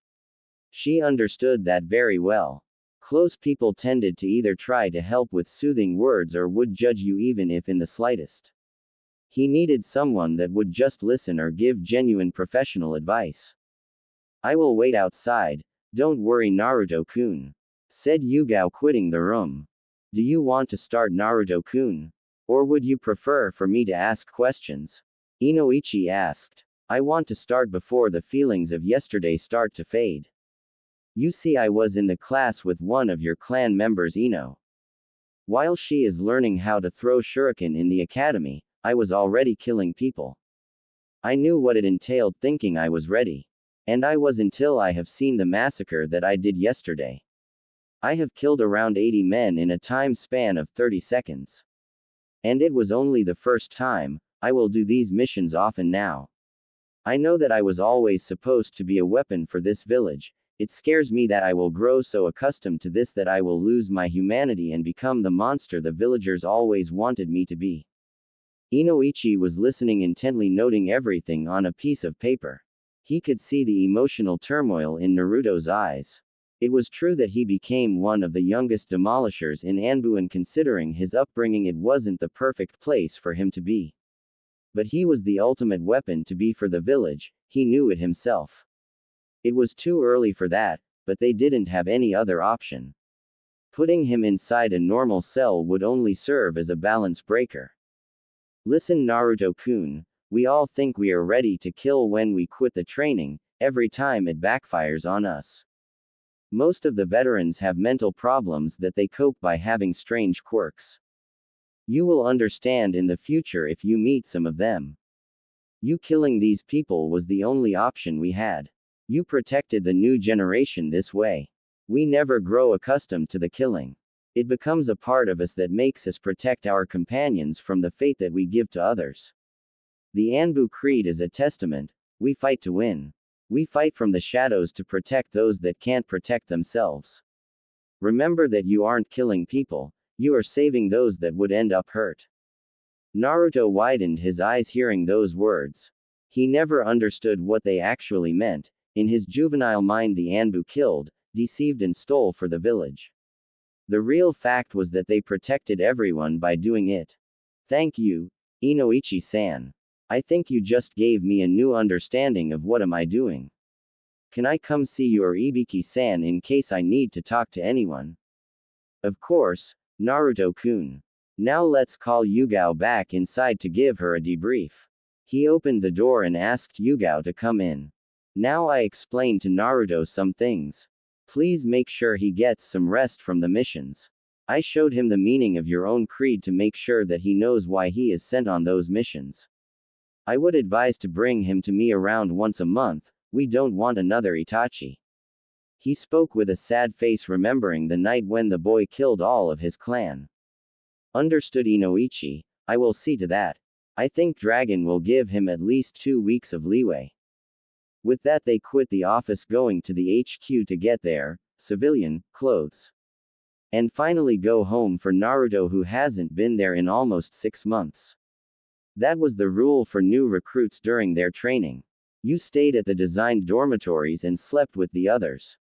She understood that very well. Close people tended to either try to help with soothing words or would judge you even if in the slightest. He needed someone that would just listen or give genuine professional advice. I will wait outside, don't worry Naruto-kun, said Yugao quitting the room. Do you want to start Naruto-kun? Or would you prefer for me to ask questions? Inoichi asked. I want to start before the feelings of yesterday start to fade. You see I was in the class with one of your clan members Ino. While she is learning how to throw shuriken in the academy, I was already killing people. I knew what it entailed thinking I was ready. And I was until I have seen the massacre that I did yesterday. I have killed around 80 men in a time span of 30 seconds. And it was only the first time, I will do these missions often now. I know that I was always supposed to be a weapon for this village. It scares me that I will grow so accustomed to this that I will lose my humanity and become the monster the villagers always wanted me to be. Inoichi was listening intently, noting everything on a piece of paper. He could see the emotional turmoil in Naruto's eyes. It was true that he became one of the youngest demolishers in Anbu, and considering his upbringing it wasn't the perfect place for him to be. But he was the ultimate weapon to be for the village, he knew it himself. It was too early for that, but they didn't have any other option. Putting him inside a normal cell would only serve as a balance breaker. Listen Naruto-kun, we all think we are ready to kill when we quit the training, every time it backfires on us. Most of the veterans have mental problems that they cope by having strange quirks. You will understand in the future if you meet some of them. You killing these people was the only option we had. You protected the new generation this way. We never grow accustomed to the killing. It becomes a part of us that makes us protect our companions from the fate that we give to others. The Anbu Creed is a testament. We fight to win. We fight from the shadows to protect those that can't protect themselves. Remember that you aren't killing people, you are saving those that would end up hurt. Naruto widened his eyes hearing those words. He never understood what they actually meant. In his juvenile mind the Anbu killed, deceived and stole for the village. The real fact was that they protected everyone by doing it. Thank you, Inoichi-san. I think you just gave me a new understanding of what am I doing. Can I come see you or Ibiki-san in case I need to talk to anyone? Of course, Naruto-kun. Now let's call Yugao back inside to give her a debrief. He opened the door and asked Yugao to come in. Now I explained to Naruto some things. Please make sure he gets some rest from the missions. I showed him the meaning of your own creed to make sure that he knows why he is sent on those missions. I would advise to bring him to me around once a month, we don't want another Itachi. He spoke with a sad face, remembering the night when the boy killed all of his clan. Understood Inoichi, I will see to that. I think Dragon will give him at least 2 weeks of leeway. With that they quit the office going to the HQ to get their civilian clothes. And finally go home for Naruto, who hasn't been there in almost 6 months. That was the rule for new recruits during their training. You stayed at the designed dormitories and slept with the others.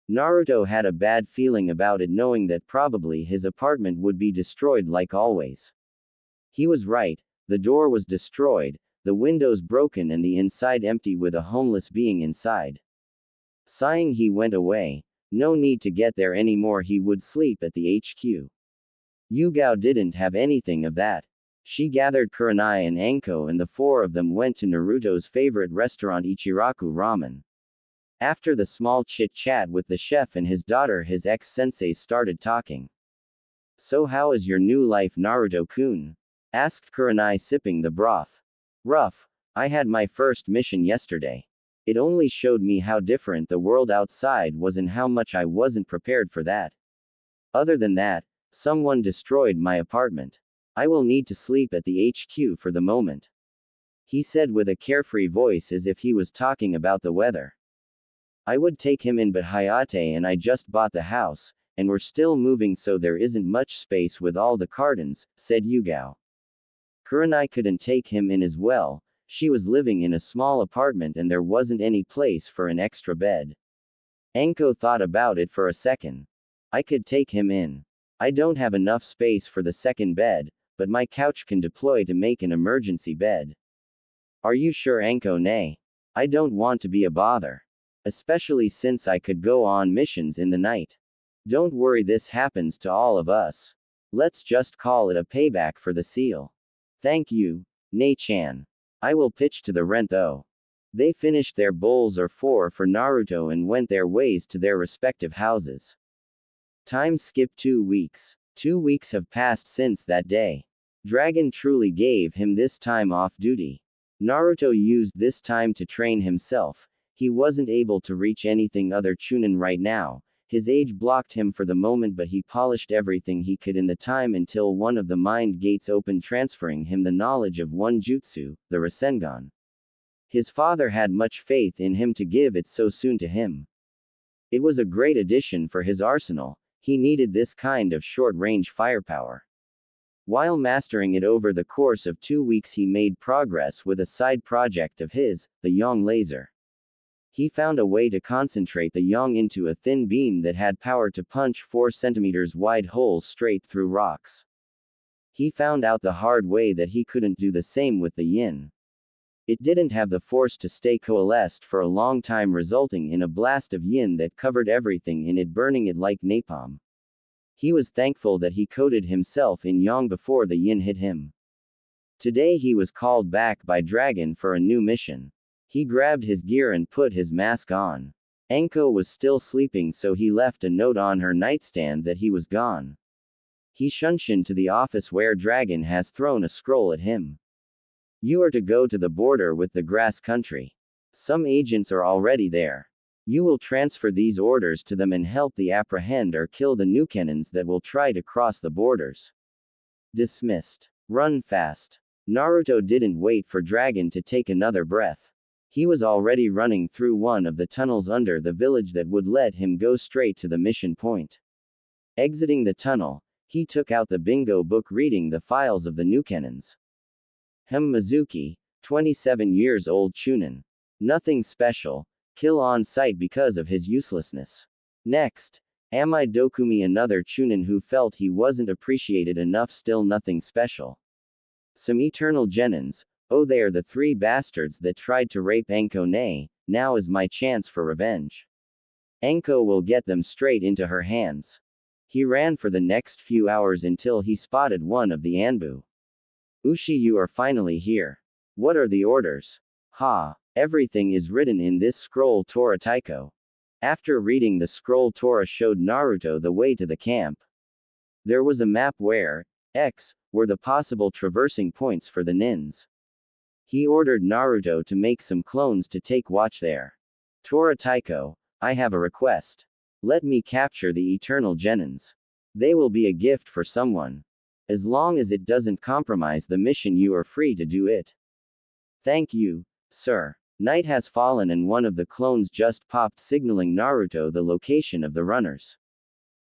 Naruto had a bad feeling about it, knowing that probably his apartment would be destroyed like always. He was right, the door was destroyed, the windows broken and the inside empty with a homeless being inside. Sighing he went away. No need to get there anymore, he would sleep at the HQ. Yugao didn't have anything of that. She gathered Kurenai and Anko and the four of them went to Naruto's favorite restaurant Ichiraku Ramen. After the small chit-chat with the chef and his daughter, his ex-sensei started talking. "So how is your new life, Naruto-kun?" asked Kurenai, sipping the broth. "Rough. I had my first mission yesterday. It only showed me how different the world outside was and how much I wasn't prepared for that. Other than that, someone destroyed my apartment. I will need to sleep at the HQ for the moment," he said with a carefree voice as if he was talking about the weather. "I would take him in, but Hayate and I just bought the house, and we're still moving, so there isn't much space with all the cartons," said Yugao. Kurenai couldn't take him in as well. She was living in a small apartment and there wasn't any place for an extra bed. Anko thought about it for a second. "I could take him in. I don't have enough space for the second bed, but my couch can deploy to make an emergency bed." "Are you sure, Anko? Nay. I don't want to be a bother. Especially since I could go on missions in the night. Don't worry, this happens to all of us. Let's just call it a payback for the seal." "Thank you, Nei-chan. I will pitch to the rent though." They finished their bowls or four for Naruto and went their ways to their respective houses. Time skip 2 weeks. 2 weeks have passed since that day. Dragon truly gave him this time off duty. Naruto used this time to train himself. He wasn't able to reach anything other Chunin right now. His age blocked him for the moment, but he polished everything he could in the time until one of the mind gates opened, transferring him the knowledge of one jutsu, the Rasengan. His father had much faith in him to give it so soon to him. It was a great addition for his arsenal. He needed this kind of short-range firepower. While mastering it over the course of 2 weeks, he made progress with a side project of his, the Yang laser. He found a way to concentrate the Yang into a thin beam that had power to punch 4 centimeters wide holes straight through rocks. He found out the hard way that he couldn't do the same with the Yin. It didn't have the force to stay coalesced for a long time, resulting in a blast of Yin that covered everything in it, burning it like napalm. He was thankful that he coated himself in Yang before the Yin hit him. Today he was called back by Dragon for a new mission. He grabbed his gear and put his mask on. Anko was still sleeping, so he left a note on her nightstand that he was gone. He shunshined to the office where Dragon has thrown a scroll at him. "You are to go to the border with the grass country. Some agents are already there. You will transfer these orders to them and help the apprehend or kill the newcannons that will try to cross the borders." Dismissed. Run fast. Naruto didn't wait for Dragon to take another breath. He was already running through one of the tunnels under the village that would let him go straight to the mission point. Exiting the tunnel, he took out the bingo book, reading the files of the newcannons. Mizuki, 27 years old Chunin. Nothing special. Kill on sight because of his uselessness. Next, Amai Dokumi, another Chunin who felt he wasn't appreciated enough, still nothing special. Some eternal genins. Oh, they are the 3 bastards that tried to rape Anko. Nay, now is my chance for revenge. Anko will get them straight into her hands. He ran for the next few hours until he spotted one of the Anbu. "Ushi, you are finally here. What are the orders?" "Ha, everything is written in this scroll." Tora Taiko. After reading the scroll, Tora showed Naruto the way to the camp. There was a map where X were the possible traversing points for the nins. He ordered Naruto to make some clones to take watch there. "Tora Taiko, I have a request. Let me capture the eternal genins. They will be a gift for someone. As long as it doesn't compromise the mission, you are free to do it." "Thank you, sir." Night has fallen and one of the clones just popped, signaling Naruto the location of the runners.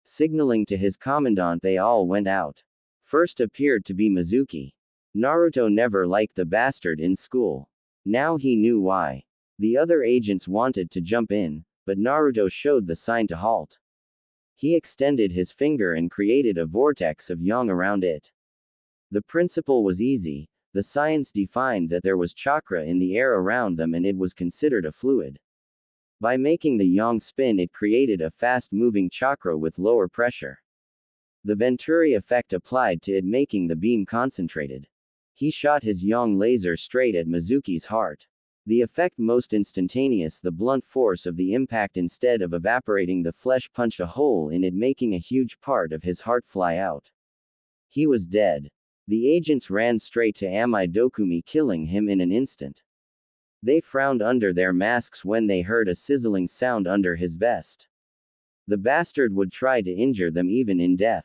Signaling to his commandant, they all went out. First appeared to be Mizuki. Naruto never liked the bastard in school. Now he knew why. The other agents wanted to jump in, but Naruto showed the sign to halt. He extended his finger and created a vortex of yang around it. The principle was easy. The science defined that there was chakra in the air around them and it was considered a fluid. By making the yang spin, it created a fast-moving chakra with lower pressure. The Venturi effect applied to it, making the beam concentrated. He shot his Yang laser straight at Mizuki's heart. The effect most instantaneous, the blunt force of the impact instead of evaporating the flesh punched a hole in it, making a huge part of his heart fly out. He was dead. The agents ran straight to Amai Dokumi, killing him in an instant. They frowned under their masks when they heard a sizzling sound under his vest. The bastard would try to injure them even in death.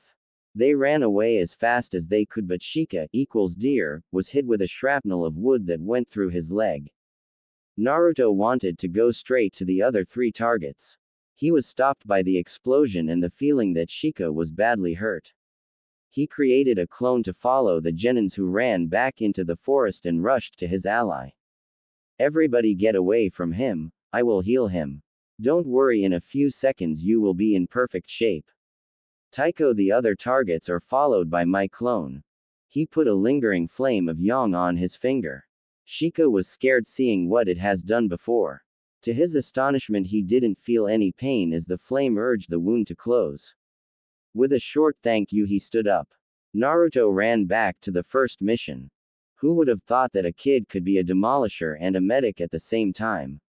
They ran away as fast as they could, but Shika equals deer was hit with a shrapnel of wood that went through his leg. Naruto wanted to go straight to the other 3 targets. He was stopped by the explosion and the feeling that Shika was badly hurt. He created a clone to follow the genins, who ran back into the forest and rushed to his ally. Everybody get away from him, I will heal him. Don't worry, in a few seconds you will be in perfect shape. Taiko, the other targets are followed by my clone. He put a lingering flame of yang on his finger. Shika was scared seeing what it has done before. To his astonishment, he didn't feel any pain as the flame urged the wound to close. With a short thank you, he stood up. Naruto ran back to the first mission. Who would have thought that a kid could be a demolisher and a medic at the same time?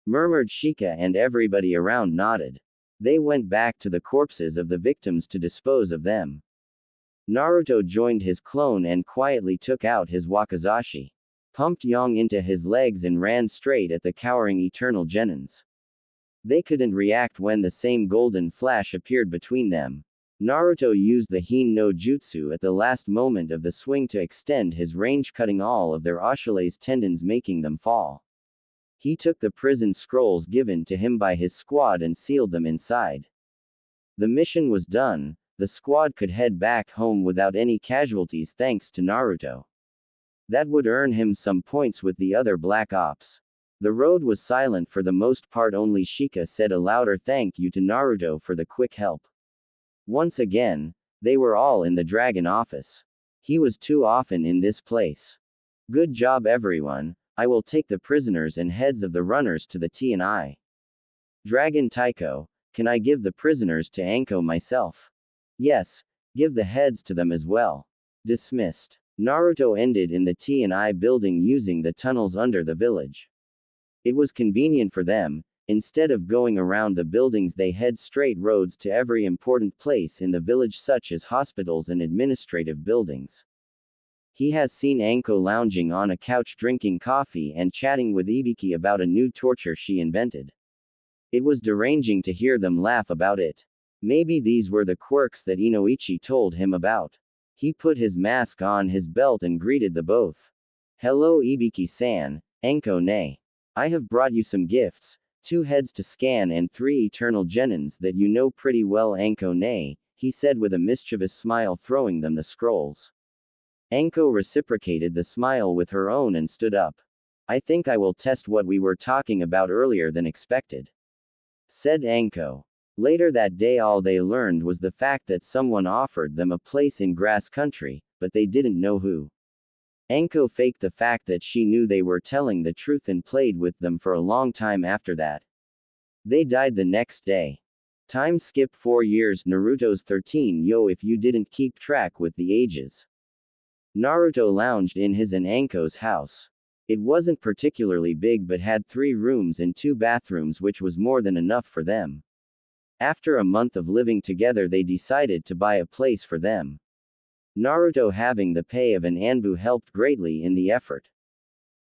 Murmured Shika, and everybody around nodded. They went back to the corpses of the victims to dispose of them. Naruto joined his clone and quietly took out his wakizashi. Pumped yang into his legs and ran straight at the cowering eternal genins. They couldn't react when the same golden flash appeared between them. Naruto used the Hin no Jutsu at the last moment of the swing to extend his range, cutting all of their Achilles tendons, making them fall. He took the prison scrolls given to him by his squad and sealed them inside. The mission was done. The squad could head back home without any casualties thanks to Naruto. That would earn him some points with the other Black Ops. The road was silent for the most part, only Shika said a louder thank you to Naruto for the quick help. Once again, they were all in the dragon office. He was too often in this place. Good job everyone, I will take the prisoners and heads of the runners to the T&I. Dragon Taiko, can I give the prisoners to Anko myself? Yes, give the heads to them as well. Dismissed. Naruto ended in the T&I building using the tunnels under the village. It was convenient for them. Instead of going around the buildings, they head straight roads to every important place in the village, such as hospitals and administrative buildings. He has seen Anko lounging on a couch drinking coffee and chatting with Ibiki about a new torture she invented. It was deranging to hear them laugh about it. Maybe these were the quirks that Inoichi told him about. He put his mask on his belt and greeted the both. Hello Ibiki-san, Anko ne. I have brought you some gifts. 2 heads to scan and 3 eternal genins that you know pretty well, Anko ne, he said with a mischievous smile, throwing them the scrolls. Anko reciprocated the smile with her own and stood up. I think I will test what we were talking about earlier than expected, said Anko. Later that day, all they learned was the fact that someone offered them a place in grass country, but they didn't know who. Anko faked the fact that she knew they were telling the truth and played with them for a long time after that. They died the next day. Time skip 4 years, Naruto's 13. Yo, if you didn't keep track with the ages. Naruto lounged in his and Anko's house. It wasn't particularly big but had 3 rooms and 2 bathrooms, which was more than enough for them. After a month of living together, they decided to buy a place for them. Naruto, having the pay of an Anbu, helped greatly in the effort.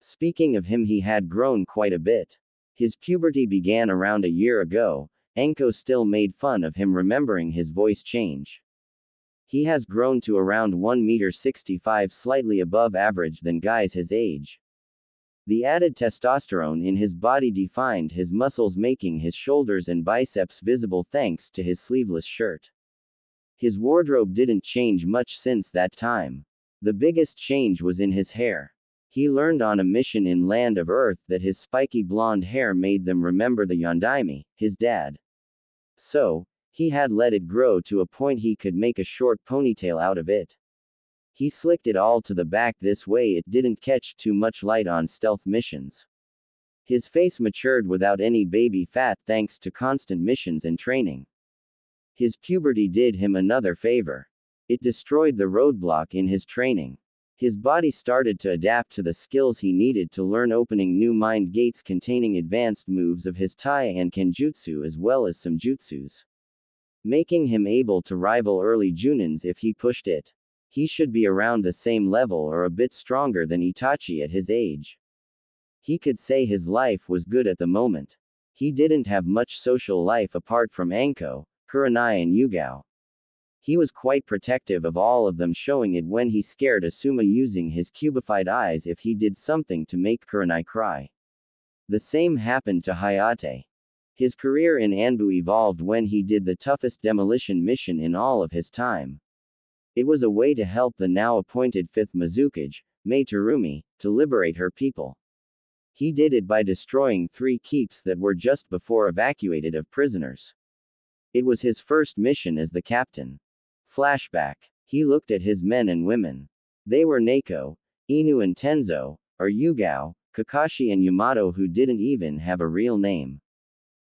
Speaking of him, he had grown quite a bit. His puberty began around a year ago. Anko still made fun of him, remembering his voice change. He has grown to around 1.65 m, slightly above average than guys his age. The added testosterone in his body defined his muscles, making his shoulders and biceps visible thanks to his sleeveless shirt. His wardrobe didn't change much since that time. The biggest change was in his hair. He learned on a mission in Land of Earth that his spiky blonde hair made them remember the Yondaime, his dad. So, he had let it grow to a point he could make a short ponytail out of it. He slicked it all to the back, this way it didn't catch too much light on stealth missions. His face matured without any baby fat thanks to constant missions and training. His puberty did him another favor. It destroyed the roadblock in his training. His body started to adapt to the skills he needed to learn, opening new mind gates containing advanced moves of his Tai and Kenjutsu as well as some jutsus, making him able to rival early Junins if he pushed it. He should be around the same level or a bit stronger than Itachi at his age. He could say his life was good at the moment. He didn't have much social life apart from Anko, Kurenai and Yugao. He was quite protective of all of them, showing it when he scared Asuma using his cubified eyes if he did something to make Kurenai cry. The same happened to Hayate. His career in Anbu evolved when he did the toughest demolition mission in all of his time. It was a way to help the now appointed 5th Mizukage, Mei Terumi, to liberate her people. He did it by destroying 3 keeps that were just before evacuated of prisoners. It was his first mission as the captain. Flashback. He looked at his men and women. They were Neko, Inu and Tenzo, or Yugao, Kakashi and Yamato, who didn't even have a real name.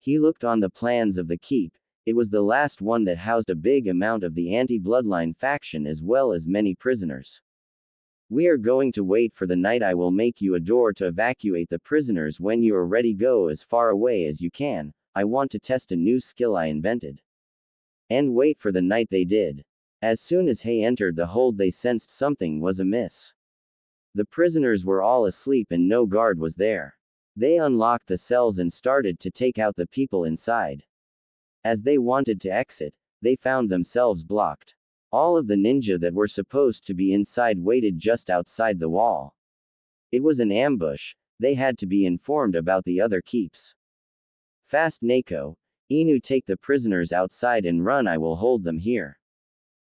He looked on the plans of the keep. It was the last one that housed a big amount of the anti-bloodline faction as well as many prisoners. We are going to wait for the night. I will make you a door to evacuate the prisoners when you are ready. Go as far away as you can. I want to test a new skill I invented. And wait for the night they did. As soon as Hei entered the hold, they sensed something was amiss. The prisoners were all asleep and no guard was there. They unlocked the cells and started to take out the people inside. As they wanted to exit, they found themselves blocked. All of the ninja that were supposed to be inside waited just outside the wall. It was an ambush. They had to be informed about the other keeps. Fast, Neko, Inu, take the prisoners outside and run. I will hold them here.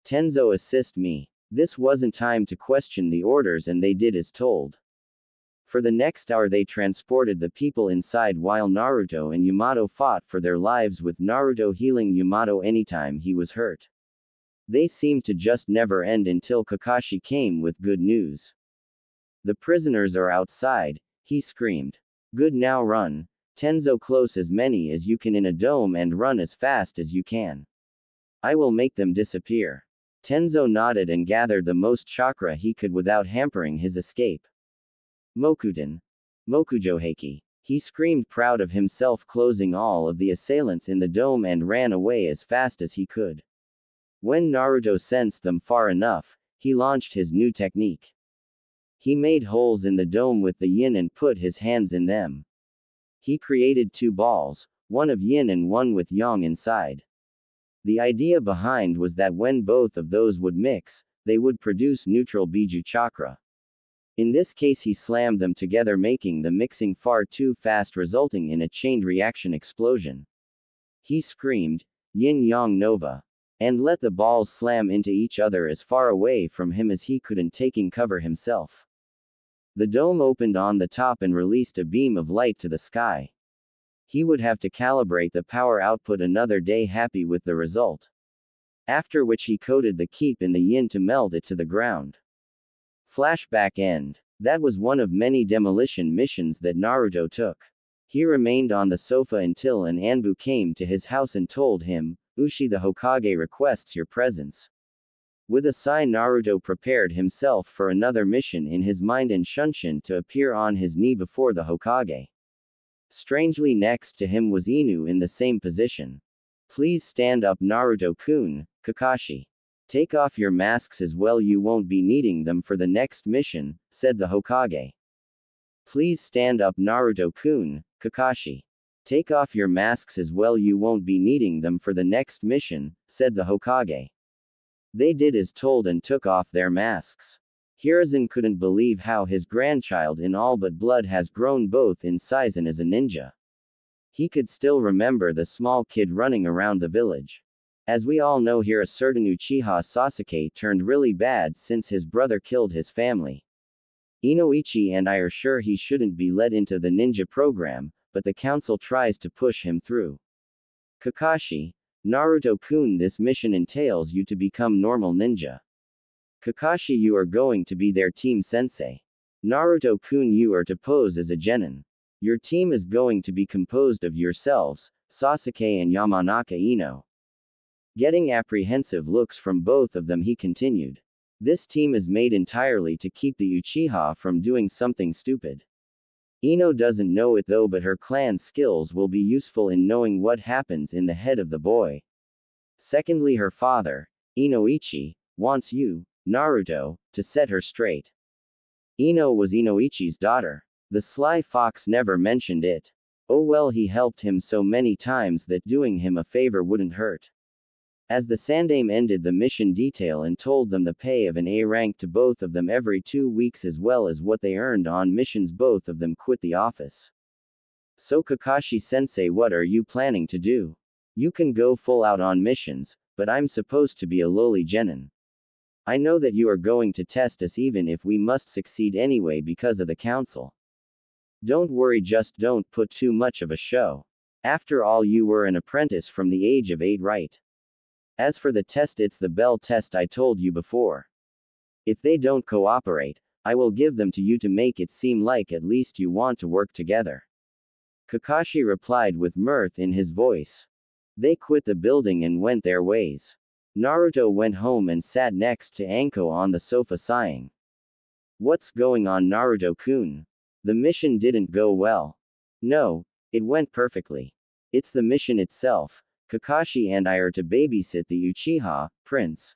Tenzo, assist me. This wasn't time to question the orders and they did as told. For the next hour they transported the people inside while Naruto and Yamato fought for their lives, with Naruto healing Yamato anytime he was hurt. They seemed to just never end until Kakashi came with good news. The prisoners are outside, he screamed. Good, now run. Tenzo, close as many as you can in a dome and run as fast as you can. I will make them disappear. Tenzo nodded and gathered the most chakra he could without hampering his escape. Mokuten. Mokujoheiki. He screamed, proud of himself, closing all of the assailants in the dome and ran away as fast as he could. When Naruto sensed them far enough, he launched his new technique. He made holes in the dome with the yin and put his hands in them. He created 2 balls, one of yin and one with yang inside. The idea behind was that when both of those would mix, they would produce neutral Biju chakra. In this case he slammed them together, making the mixing far too fast, resulting in a chained reaction explosion. He screamed, Yin Yang Nova, and let the balls slam into each other as far away from him as he could, and taking cover himself. The dome opened on the top and released a beam of light to the sky. He would have to calibrate the power output another day, happy with the result. After which he coated the keep in the yin to melt it to the ground. Flashback end. That was one of many demolition missions that Naruto took. He remained on the sofa until an Anbu came to his house and told him, Ushi the Hokage requests your presence. With a sigh, Naruto prepared himself for another mission in his mind and Shunshin to appear on his knee before the Hokage. Strangely, next to him was Inu in the same position. Please stand up, Naruto-kun, Kakashi. Take off your masks as well, you won't be needing them for the next mission, said the Hokage. Please stand up, Naruto-kun, Kakashi. Take off your masks as well, you won't be needing them for the next mission, said the Hokage. They did as told and took off their masks. Hiruzen couldn't believe how his grandchild in all but blood has grown both in size and as a ninja. He could still remember the small kid running around the village. As we all know here, a certain Uchiha Sasuke turned really bad since his brother killed his family. Inoichi and I are sure he shouldn't be let into the ninja program, but the council tries to push him through. Kakashi, Naruto-kun, this mission entails you to become normal ninja. Kakashi, you are going to be their team sensei. Naruto-kun, you are to pose as a genin. Your team is going to be composed of yourselves, Sasuke and Yamanaka Ino. Getting apprehensive looks from both of them, he continued. This team is made entirely to keep the Uchiha from doing something stupid. Ino doesn't know it though, but her clan's skills will be useful in knowing what happens in the head of the boy. Secondly, her father, Inoichi, wants you, Naruto, to set her straight. Ino was Inoichi's daughter. The sly fox never mentioned it. Oh well, he helped him so many times that doing him a favor wouldn't hurt. As the Sandaime ended the mission detail and told them the pay of an A rank to both of them every 2 weeks as well as what they earned on missions, both of them quit the office. So Kakashi-sensei, what are you planning to do? You can go full out on missions, but I'm supposed to be a lowly genin. I know that you are going to test us even if we must succeed anyway because of the council. Don't worry, just don't put too much of a show. After all, you were an apprentice from the age of 8, right? As for the test, it's the bell test I told you before. If they don't cooperate, I will give them to you to make it seem like at least you want to work together. Kakashi replied with mirth in his voice. They quit the building and went their ways. Naruto went home and sat next to Anko on the sofa sighing. What's going on, Naruto-kun? The mission didn't go well. No, it went perfectly. It's the mission itself. Kakashi and I are to babysit the Uchiha, Prince.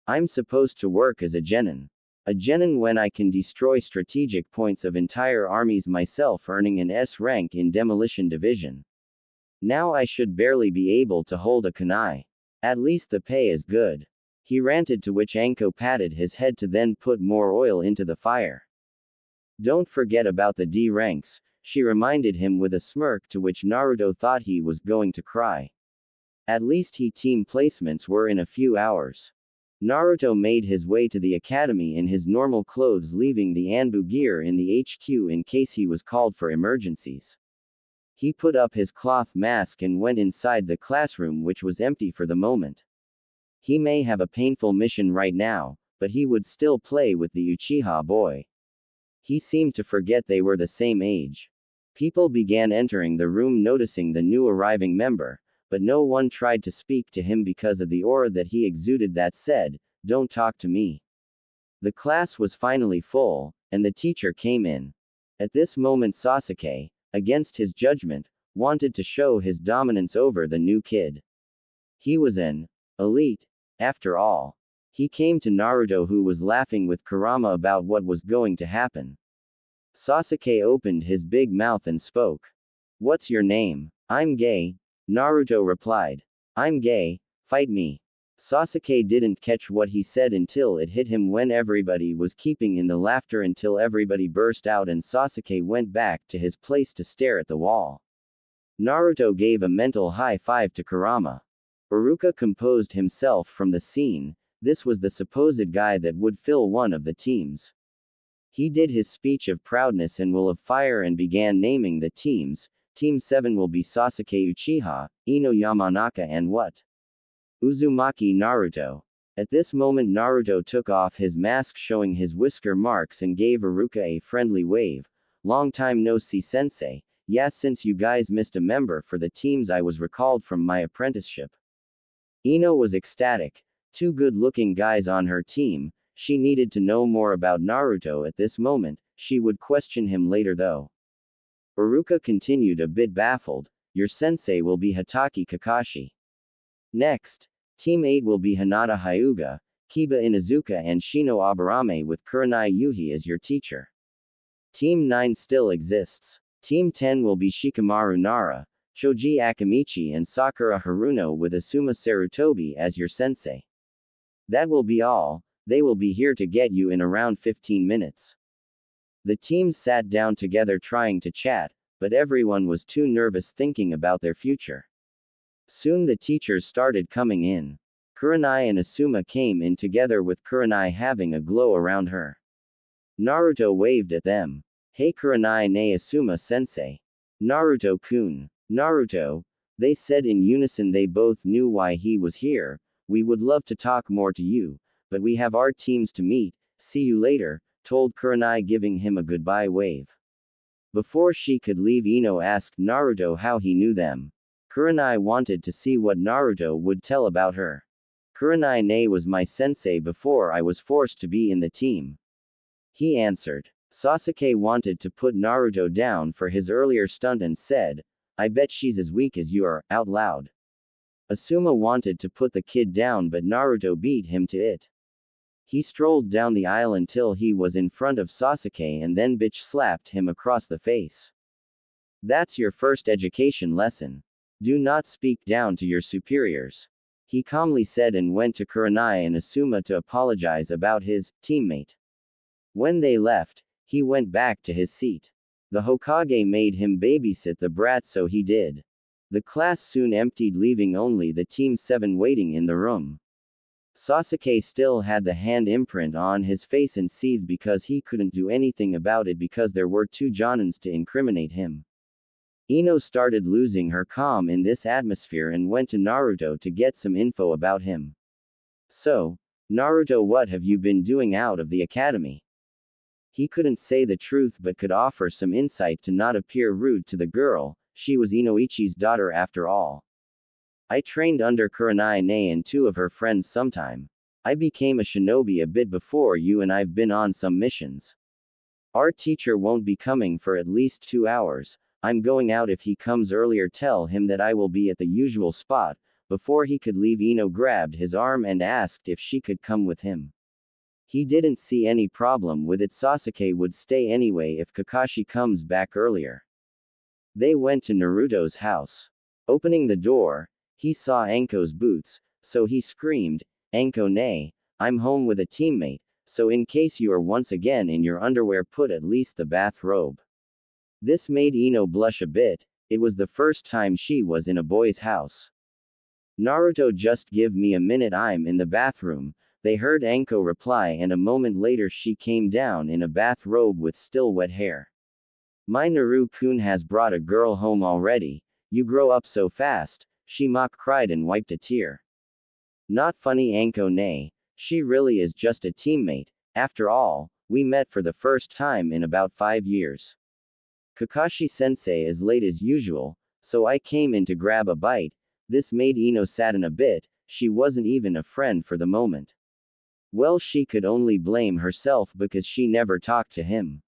I'm supposed to work as a genin. A genin when I can destroy strategic points of entire armies myself, earning an S rank in Demolition Division. Now I should barely be able to hold a kunai. At least the pay is good. He ranted, to which Anko patted his head to then put more oil into the fire. Don't forget about the D ranks, she reminded him with a smirk, to which Naruto thought he was going to cry. At least team placements were in a few hours. Naruto made his way to the academy in his normal clothes, leaving the Anbu gear in the HQ in case he was called for emergencies. He put up his cloth mask and went inside the classroom, which was empty for the moment. He may have a painful mission right now, but he would still play with the Uchiha boy. He seemed to forget they were the same age. People began entering the room noticing the new arriving member, but no one tried to speak to him because of the aura that he exuded that said, "Don't talk to me." The class was finally full, and the teacher came in. At this moment Sasuke, against his judgment, wanted to show his dominance over the new kid. He was an elite, after all. He came to Naruto, who was laughing with Kurama about what was going to happen. Sasuke opened his big mouth and spoke. "What's your name?" "I'm gay," Naruto replied. "I'm gay, fight me." Sasuke didn't catch what he said until it hit him when everybody was keeping in the laughter until everybody burst out and Sasuke went back to his place to stare at the wall. Naruto gave a mental high five to Kurama. Iruka composed himself from the scene. This was the supposed guy that would fill one of the teams. He did his speech of proudness and will of fire and began naming the teams. Team 7 will be Sasuke Uchiha, Ino Yamanaka and what? Uzumaki Naruto. At this moment Naruto took off his mask, showing his whisker marks, and gave Iruka a friendly wave. "Long time no see, sensei. Yeah, since you guys missed a member for the teams I was recalled from my apprenticeship." Ino was ecstatic. 2 good-looking guys on her team. She needed to know more about Naruto at this moment. She would question him later though. Iruka continued, a bit baffled. "Your sensei will be Hatake Kakashi. Next, Team 8 will be Hinata Hyuga, Kiba Inuzuka and Shino Aburame with Kurenai Yuhi as your teacher. Team 9 still exists. Team 10 will be Shikamaru Nara, Choji Akamichi and Sakura Haruno with Asuma Sarutobi as your sensei. That will be all. They will be here to get you in around 15 minutes. The teams sat down together trying to chat, but everyone was too nervous thinking about their future. Soon the teachers started coming in. Kurenai and Asuma came in together with Kurenai having a glow around her. Naruto waved at them. "Hey Kurenai ne Asuma sensei. Naruto-kun. Naruto," they said in unison. They both knew why he was here. "We would love to talk more to you, but we have our teams to meet. See you later," told Kurenai, giving him a goodbye wave. Before she could leave, Ino asked Naruto how he knew them. Kurenai wanted to see what Naruto would tell about her. Kurenai ne was my sensei before I was forced to be in the team. He answered. Sasuke wanted to put Naruto down for his earlier stunt and said, I bet she's as weak as you are, out loud. Asuma wanted to put the kid down but Naruto beat him to it. He strolled down the aisle until he was in front of Sasuke and then bitch slapped him across the face. That's your first education lesson. Do not speak down to your superiors. He calmly said and went to Kurenai and Asuma to apologize about his teammate. When they left, he went back to his seat. The Hokage made him babysit the brat so he did. The class soon emptied leaving only the Team 7 waiting in the room. Sasuke still had the hand imprint on his face and seethed because he couldn't do anything about it because there were two Jonins to incriminate him. Ino started losing her calm in this atmosphere and went to Naruto to get some info about him. So, Naruto, what have you been doing out of the academy? He couldn't say the truth but could offer some insight to not appear rude to the girl, she was Inoichi's daughter after all. I trained under Kurenai ne and two of her friends sometime. I became a shinobi a bit before you and I've been on some missions. Our teacher won't be coming for at least 2 hours. I'm going out. If he comes earlier tell him that I will be at the usual spot. Before he could leave, Ino grabbed his arm and asked if she could come with him. He didn't see any problem with it. Sasuke would stay anyway if Kakashi comes back earlier. They went to Naruto's house. Opening the door, he saw Anko's boots, so he screamed, Anko ne, I'm home with a teammate, so in case you are once again in your underwear put at least the bathrobe. This made Ino blush a bit. It was the first time she was in a boy's house. Naruto, just give me a minute, I'm in the bathroom, they heard Anko reply, and a moment later she came down in a bathrobe with still wet hair. My Naru-kun has brought a girl home already, you grow up so fast, she mock cried and wiped a tear. Not funny, Anko ne, she really is just a teammate, after all, we met for the first time in about 5 years. Kakashi-sensei is late as usual, so I came in to grab a bite. This made Ino sadden a bit, she wasn't even a friend for the moment. Well, she could only blame herself because she never talked to him.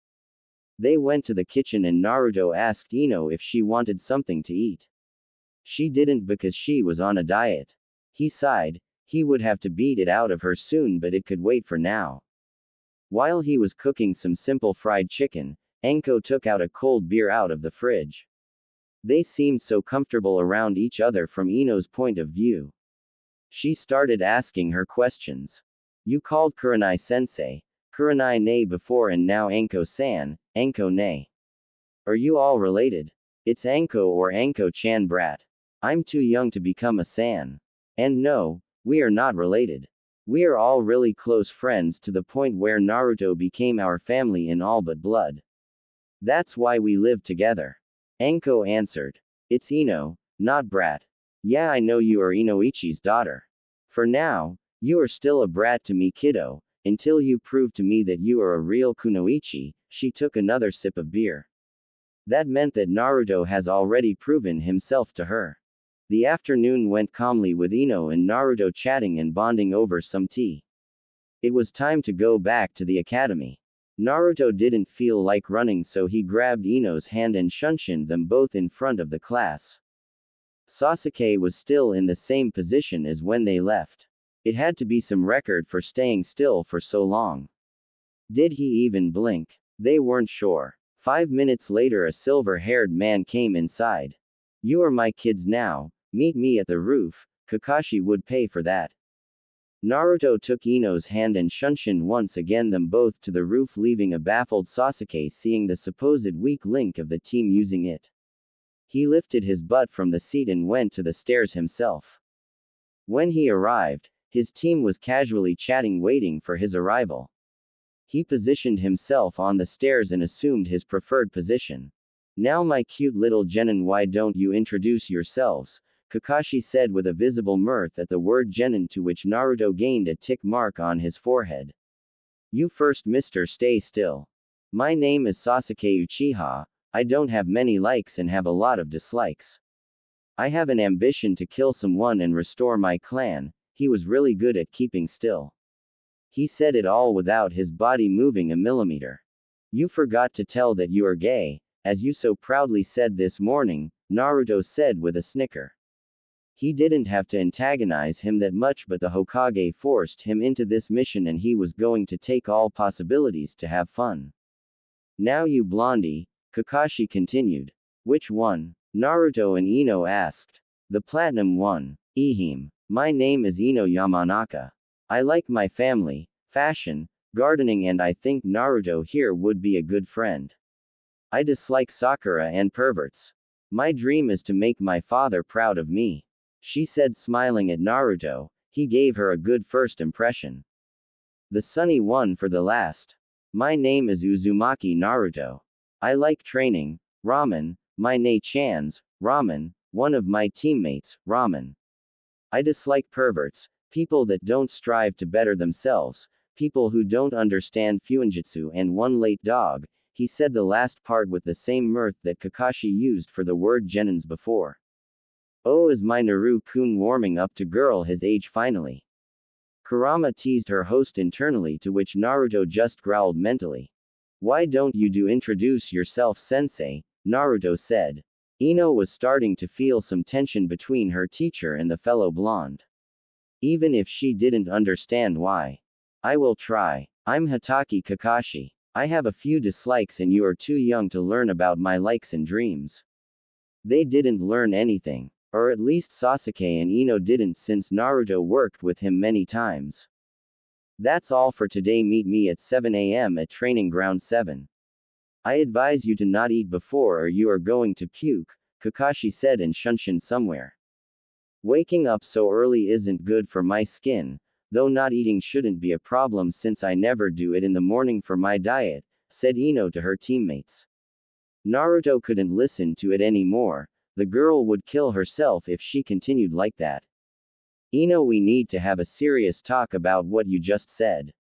They went to the kitchen and Naruto asked Ino if she wanted something to eat. She didn't because she was on a diet. He sighed, he would have to beat it out of her soon but it could wait for now. While he was cooking some simple fried chicken, Anko took out a cold beer out of the fridge. They seemed so comfortable around each other from Ino's point of view. She started asking her questions. You called Kurenai-sensei, Kurenai ne before and now Anko-san, Anko ne. Are you all related? It's Anko or Anko-chan brat. I'm too young to become a san. And no, we are not related. We are all really close friends to the point where Naruto became our family in all but blood. That's why we live together. Anko answered. It's Ino, not brat. Yeah, I know you are Inoichi's daughter. For now, you are still a brat to me, kiddo, until you prove to me that you are a real kunoichi. She took another sip of beer. That meant that Naruto has already proven himself to her. The afternoon went calmly with Ino and Naruto chatting and bonding over some tea. It was time to go back to the academy. Naruto didn't feel like running, so he grabbed Ino's hand and shunshined them both in front of the class. Sasuke was still in the same position as when they left. It had to be some record for staying still for so long. Did he even blink? They weren't sure. 5 minutes later, a silver-haired man came inside. You are my kids now, meet me at the roof, Kakashi would pay for that. Naruto took Ino's hand and shunshined once again them both to the roof, leaving a baffled Sasuke seeing the supposed weak link of the team using it. He lifted his butt from the seat and went to the stairs himself. When he arrived, his team was casually chatting waiting for his arrival. He positioned himself on the stairs and assumed his preferred position. Now my cute little genin, why don't you introduce yourselves? Kakashi said with a visible mirth at the word genin, to which Naruto gained a tick mark on his forehead. You first, Mr. Stay Still. My name is Sasuke Uchiha, I don't have many likes and have a lot of dislikes. I have an ambition to kill someone and restore my clan. He was really good at keeping still. He said it all without his body moving a millimeter. You forgot to tell that you are gay, as you so proudly said this morning, Naruto said with a snicker. He didn't have to antagonize him that much, but the Hokage forced him into this mission and he was going to take all possibilities to have fun. Now you blondie, Kakashi continued. Which one? Naruto and Ino asked. The platinum one. Ehime. My name is Ino Yamanaka. I like my family, fashion, gardening, and I think Naruto here would be a good friend. I dislike Sakura and perverts. My dream is to make my father proud of me. She said, smiling at Naruto. He gave her a good first impression. The sunny one for the last. My name is Uzumaki Naruto. I like training, ramen, my ne-chan's, ramen, one of my teammates, ramen. I dislike perverts, people that don't strive to better themselves, people who don't understand fuinjutsu, and one late dog. He said the last part with the same mirth that Kakashi used for the word genins before. Oh, is my Naru-kun warming up to girl his age finally? Kurama teased her host internally, to which Naruto just growled mentally. Why don't you introduce yourself, sensei? Naruto said. Ino was starting to feel some tension between her teacher and the fellow blonde. Even if she didn't understand why. I will try. I'm Hatake Kakashi. I have a few dislikes and you are too young to learn about my likes and dreams. They didn't learn anything. Or at least Sasuke and Ino didn't, since Naruto worked with him many times. That's all for today. Meet me at 7 a.m. at Training Ground 7. I advise you to not eat before or you are going to puke, Kakashi said in Shunshin somewhere. Waking up so early isn't good for my skin, though not eating shouldn't be a problem since I never do it in the morning for my diet, said Ino to her teammates. Naruto couldn't listen to it anymore. The girl would kill herself if she continued like that. Ino, we need to have a serious talk about what you just said.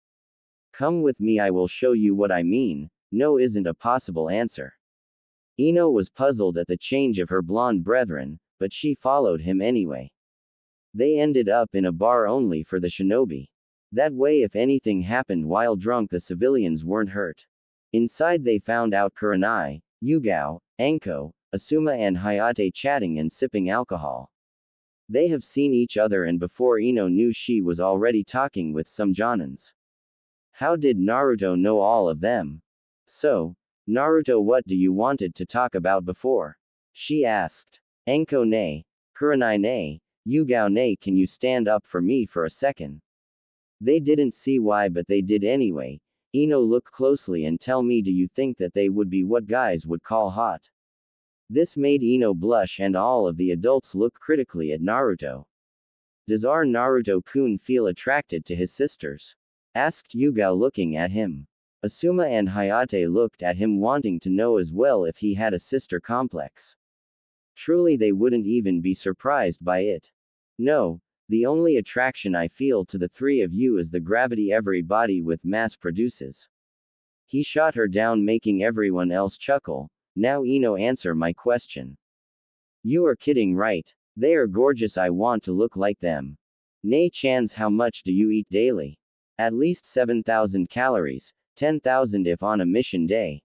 Come with me, I will show you what I mean. No isn't a possible answer. Ino was puzzled at the change of her blonde brethren, but she followed him anyway. They ended up in a bar only for the shinobi. That way, if anything happened while drunk, the civilians weren't hurt. Inside they found out Kurenai, Yugao, Anko, Asuma and Hayate chatting and sipping alcohol. They have seen each other, and before Ino knew, she was already talking with some jonins. How did Naruto know all of them? So, Naruto, what do you wanted to talk about before? She asked. Anko nay, Kurenai nay, Yugao nay, can you stand up for me for a second? They didn't see why, but they did anyway. Ino, look closely and tell me, do you think that they would be what guys would call hot? This made Ino blush and all of the adults look critically at Naruto. Does our Naruto-kun feel attracted to his sisters? Asked Yugao looking at him. Asuma and Hayate looked at him wanting to know as well if he had a sister complex. Truly they wouldn't even be surprised by it. No, the only attraction I feel to the three of you is the gravity every body with mass produces. He shot her down, making everyone else chuckle. Now Ino, answer my question. You are kidding, right? They are gorgeous, I want to look like them. Ne-chan's, how much do you eat daily? At least 7,000 calories, 10,000 if on a mission day.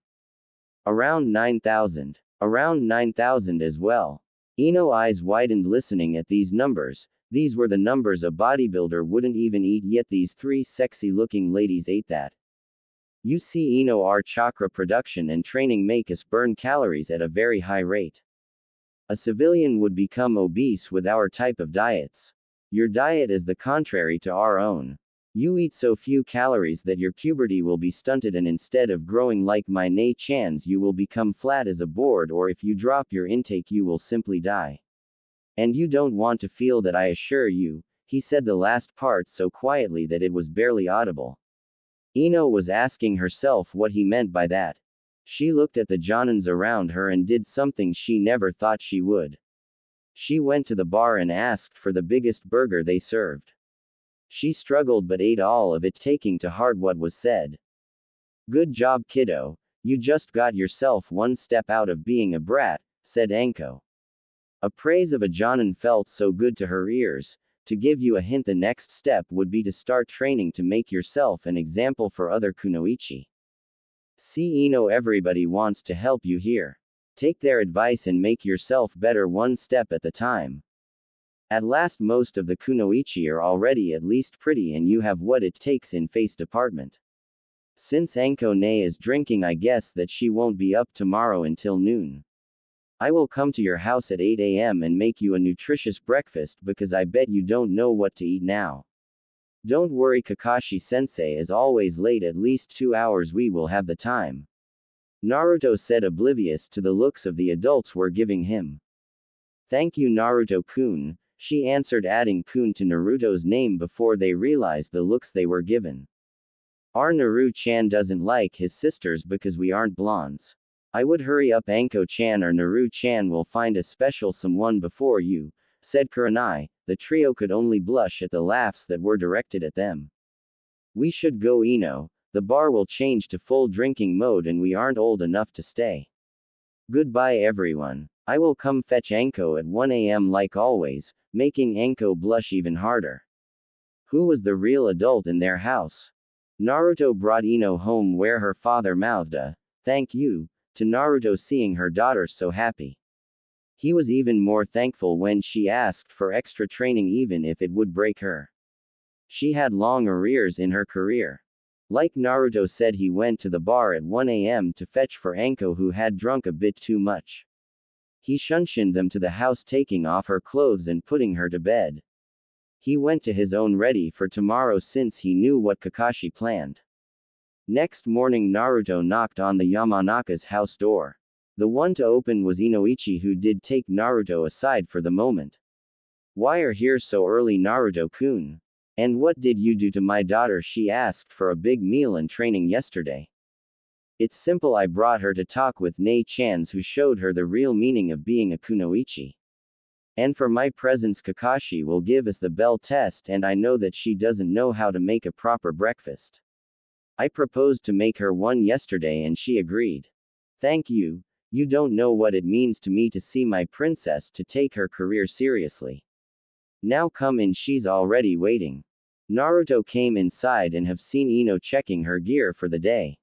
Around 9,000. Around 9,000 as well. Ino eyes widened listening at these numbers. These were the numbers a bodybuilder wouldn't even eat, yet these three sexy looking ladies ate that. You see, Ino, our chakra production and training make us burn calories at a very high rate. A civilian would become obese with our type of diets. Your diet is the contrary to our own. You eat so few calories that your puberty will be stunted, and instead of growing like my ne-chan's, you will become flat as a board, or if you drop your intake, you will simply die. And you don't want to feel that, I assure you. He said the last part so quietly that it was barely audible. Ino was asking herself what he meant by that. She looked at the jonins around her and did something she never thought she would. She went to the bar and asked for the biggest burger they served. She struggled but ate all of it, taking to heart what was said. Good job, kiddo. You just got yourself one step out of being a brat, said Anko. A praise of a Jonin felt so good to her ears. To give you a hint, the next step would be to start training to make yourself an example for other kunoichi. See Ino, everybody wants to help you here. Take their advice and make yourself better one step at a time. At last, most of the kunoichi are already at least pretty and you have what it takes in face department. Since Anko ne is drinking, I guess that she won't be up tomorrow until noon. I will come to your house at 8 a.m. and make you a nutritious breakfast because I bet you don't know what to eat now. Don't worry, Kakashi-sensei is always late at least 2 hours, we will have the time. Naruto said, oblivious to the looks of the adults were giving him. Thank you, Naruto-kun, she answered, adding kun to Naruto's name before they realized the looks they were given. Our Naru-chan doesn't like his sisters because we aren't blondes. I would hurry up, Anko-chan or Naru-chan will find a special someone before you, said Kurenai. The trio could only blush at the laughs that were directed at them. We should go, Ino. The bar will change to full drinking mode and we aren't old enough to stay. Goodbye, everyone. I will come fetch Anko at 1 a.m. like always, making Anko blush even harder. Who was the real adult in their house? Naruto brought Ino home where her father mouthed a thank you to Naruto, seeing her daughter so happy. He was even more thankful when she asked for extra training even if it would break her. She had long arrears in her career. Like Naruto said, he went to the bar at 1 a.m. to fetch for Anko, who had drunk a bit too much. He shunshined them to the house, taking off her clothes and putting her to bed. He went to his own ready for tomorrow since he knew what Kakashi planned. Next morning, Naruto knocked on the Yamanaka's house door. The one to open was Inoichi, who did take Naruto aside for the moment. Why are here so early, Naruto-kun? And what did you do to my daughter? She asked for a big meal and training yesterday. It's simple, I brought her to talk with Nei-chans, who showed her the real meaning of being a kunoichi. And for my presence, Kakashi will give us the bell test, and I know that she doesn't know how to make a proper breakfast. I proposed to make her one yesterday and she agreed. Thank you. You don't know what it means to me to see my princess to take her career seriously. Now come in, she's already waiting. Naruto came inside and have seen Ino checking her gear for the day.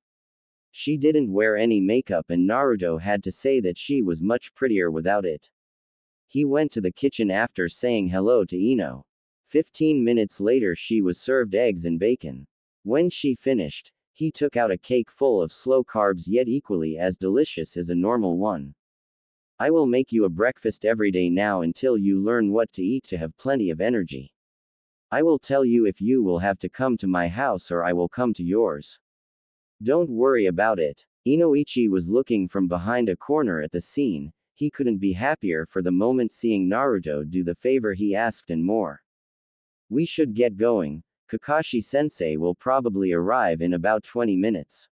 She didn't wear any makeup and Naruto had to say that she was much prettier without it. He went to the kitchen after saying hello to Ino. 15 minutes later, she was served eggs and bacon. When she finished, he took out a cake full of slow carbs yet equally as delicious as a normal one. I will make you a breakfast every day now until you learn what to eat to have plenty of energy. I will tell you if you will have to come to my house or I will come to yours. Don't worry about it. Inoichi was looking from behind a corner at the scene. He couldn't be happier for the moment seeing Naruto do the favor he asked and more. We should get going. Kakashi-sensei will probably arrive in about 20 minutes.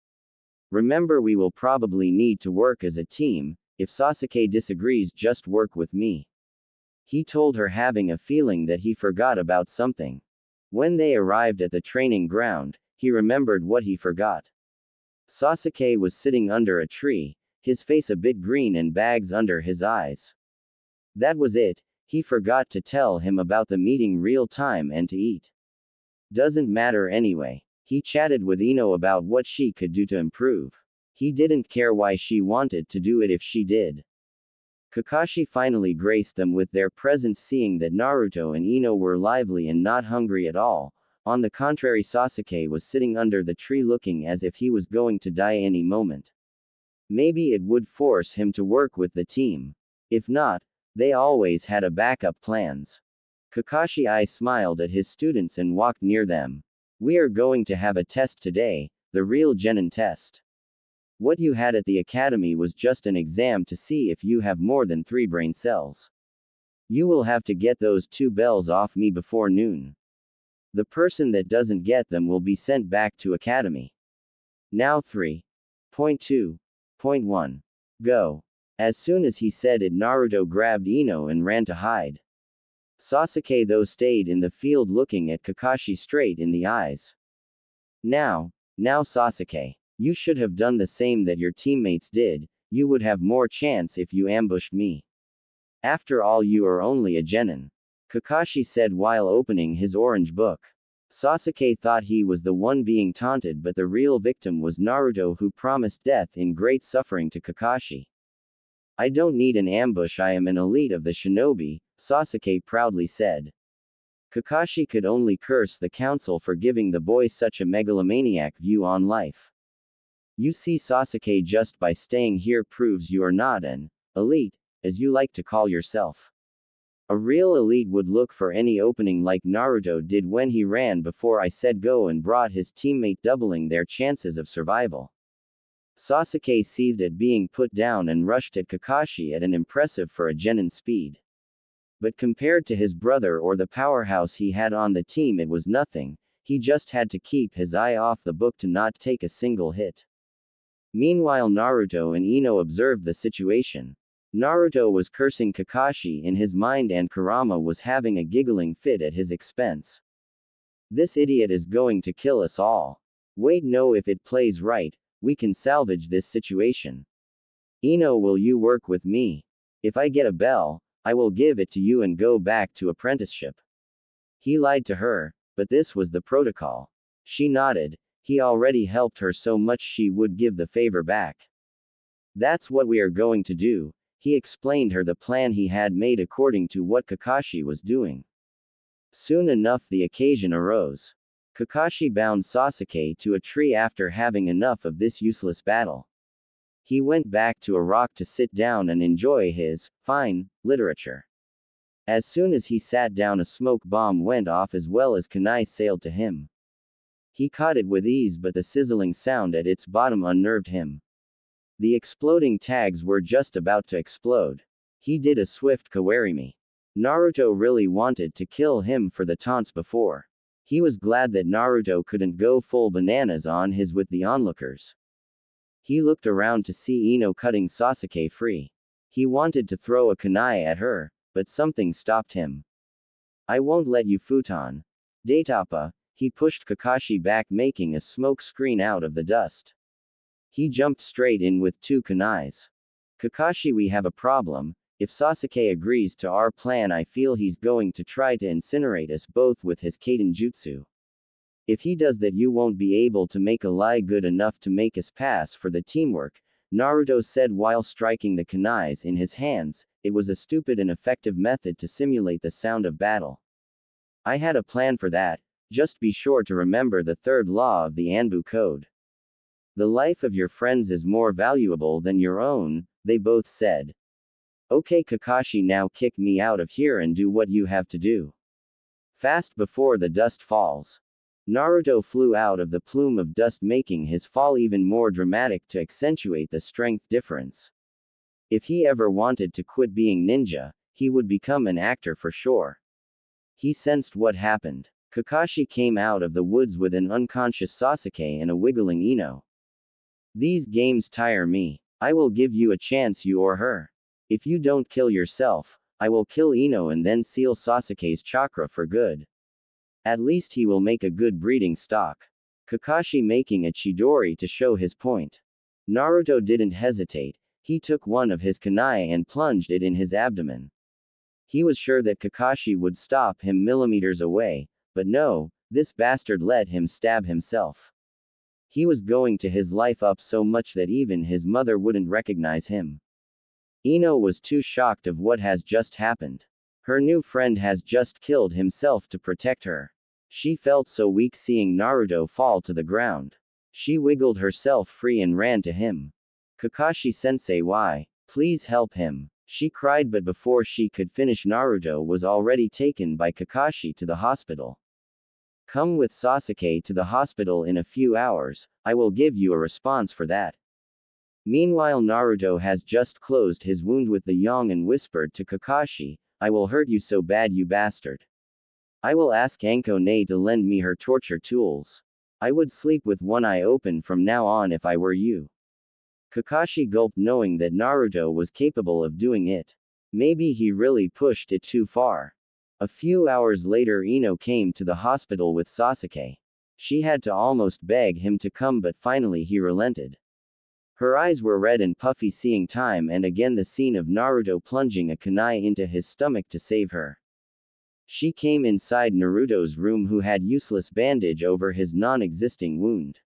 Remember, we will probably need to work as a team. If Sasuke disagrees, just work with me. He told her, having a feeling that he forgot about something. When they arrived at the training ground, he remembered what he forgot. Sasuke was sitting under a tree, his face a bit green and bags under his eyes. That was it, he forgot to tell him about the meeting real time and to eat. Doesn't matter anyway. He chatted with Ino about what she could do to improve. He didn't care why she wanted to do it if she did. Kakashi finally graced them with their presence, seeing that Naruto and Ino were lively and not hungry at all. On the contrary, Sasuke was sitting under the tree looking as if he was going to die any moment. Maybe it would force him to work with the team. If not, they always had a backup plans. Kakashi smiled at his students and walked near them. We are going to have a test today, the real genin test. What you had at the academy was just an exam to see if you have more than 3 brain cells. You will have to get those 2 bells off me before noon. The person that doesn't get them will be sent back to academy. Now 3.2.1. Go. As soon as he said it, Naruto grabbed Ino and ran to hide. Sasuke, though, stayed in the field looking at Kakashi straight in the eyes. Now Sasuke. You should have done the same that your teammates did. You would have more chance if you ambushed me. After all, you are only a genin. Kakashi said while opening his orange book. Sasuke thought he was the one being taunted, but the real victim was Naruto, who promised death in great suffering to Kakashi. I don't need an ambush, I am an elite of the shinobi, Sasuke proudly said. Kakashi could only curse the council for giving the boy such a megalomaniac view on life. You see, Sasuke, just by staying here proves you are not an elite, as you like to call yourself. A real elite would look for any opening like Naruto did when he ran before I said go and brought his teammate, doubling their chances of survival. Sasuke seethed at being put down and rushed at Kakashi at an impressive for a genin speed. But compared to his brother or the powerhouse he had on the team, it was nothing. He just had to keep his eye off the book to not take a single hit. Meanwhile, Naruto and Ino observed the situation. Naruto was cursing Kakashi in his mind and Kurama was having a giggling fit at his expense. This idiot is going to kill us all. Wait, no, if it plays right, we can salvage this situation. Ino, will you work with me? If I get a bell, I will give it to you and go back to apprenticeship. He lied to her, but this was the protocol. She nodded. He already helped her so much she would give the favor back. That's what we are going to do. He explained her the plan he had made according to what Kakashi was doing. Soon enough the occasion arose. Kakashi bound Sasuke to a tree after having enough of this useless battle. He went back to a rock to sit down and enjoy his fine literature. As soon as he sat down, a smoke bomb went off as well as kunai sailed to him. He caught it with ease, but the sizzling sound at its bottom unnerved him. The exploding tags were just about to explode. He did a swift kawarimi. Naruto really wanted to kill him for the taunts before. He was glad that Naruto couldn't go full bananas on his with the onlookers. He looked around to see Ino cutting Sasuke free. He wanted to throw a kunai at her, but something stopped him. I won't let you, futon. Daitapa. He pushed Kakashi back, making a smoke screen out of the dust. He jumped straight in with two kunais. Kakashi, we have a problem. If Sasuke agrees to our plan, I feel he's going to try to incinerate us both with his Kaden Jutsu. If he does that, you won't be able to make a lie good enough to make us pass for the teamwork, Naruto said while striking the kunais in his hands. It was a stupid and effective method to simulate the sound of battle. I had a plan for that. Just be sure to remember the third law of the Anbu code. The life of your friends is more valuable than your own, they both said. Okay, Kakashi, now kick me out of here and do what you have to do. Fast before the dust falls. Naruto flew out of the plume of dust, making his fall even more dramatic to accentuate the strength difference. If he ever wanted to quit being ninja, he would become an actor for sure. He sensed what happened. Kakashi came out of the woods with an unconscious Sasuke and a wiggling Ino. These games tire me. I will give you a chance, you or her. If you don't kill yourself, I will kill Ino and then seal Sasuke's chakra for good. At least he will make a good breeding stock. Kakashi making a chidori to show his point. Naruto didn't hesitate. He took one of his kunai and plunged it in his abdomen. He was sure that Kakashi would stop him millimeters away, but no, this bastard let him stab himself. He was going to his life up so much that even his mother wouldn't recognize him. Ino was too shocked of what has just happened. Her new friend has just killed himself to protect her. She felt so weak seeing Naruto fall to the ground. She wiggled herself free and ran to him. Kakashi-sensei, why? Please help him. She cried, but before she could finish, Naruto was already taken by Kakashi to the hospital. Come with Sasuke to the hospital in a few hours, I will give you a response for that. Meanwhile, Naruto has just closed his wound with the yang and whispered to Kakashi, I will hurt you so bad, you bastard. I will ask Anko to lend me her torture tools. I would sleep with one eye open from now on if I were you. Kakashi gulped, knowing that Naruto was capable of doing it. Maybe he really pushed it too far. A few hours later, Ino came to the hospital with Sasuke. She had to almost beg him to come, but finally he relented. Her eyes were red and puffy, seeing time and again the scene of Naruto plunging a kunai into his stomach to save her. She came inside Naruto's room, who had useless bandage over his non-existing wound.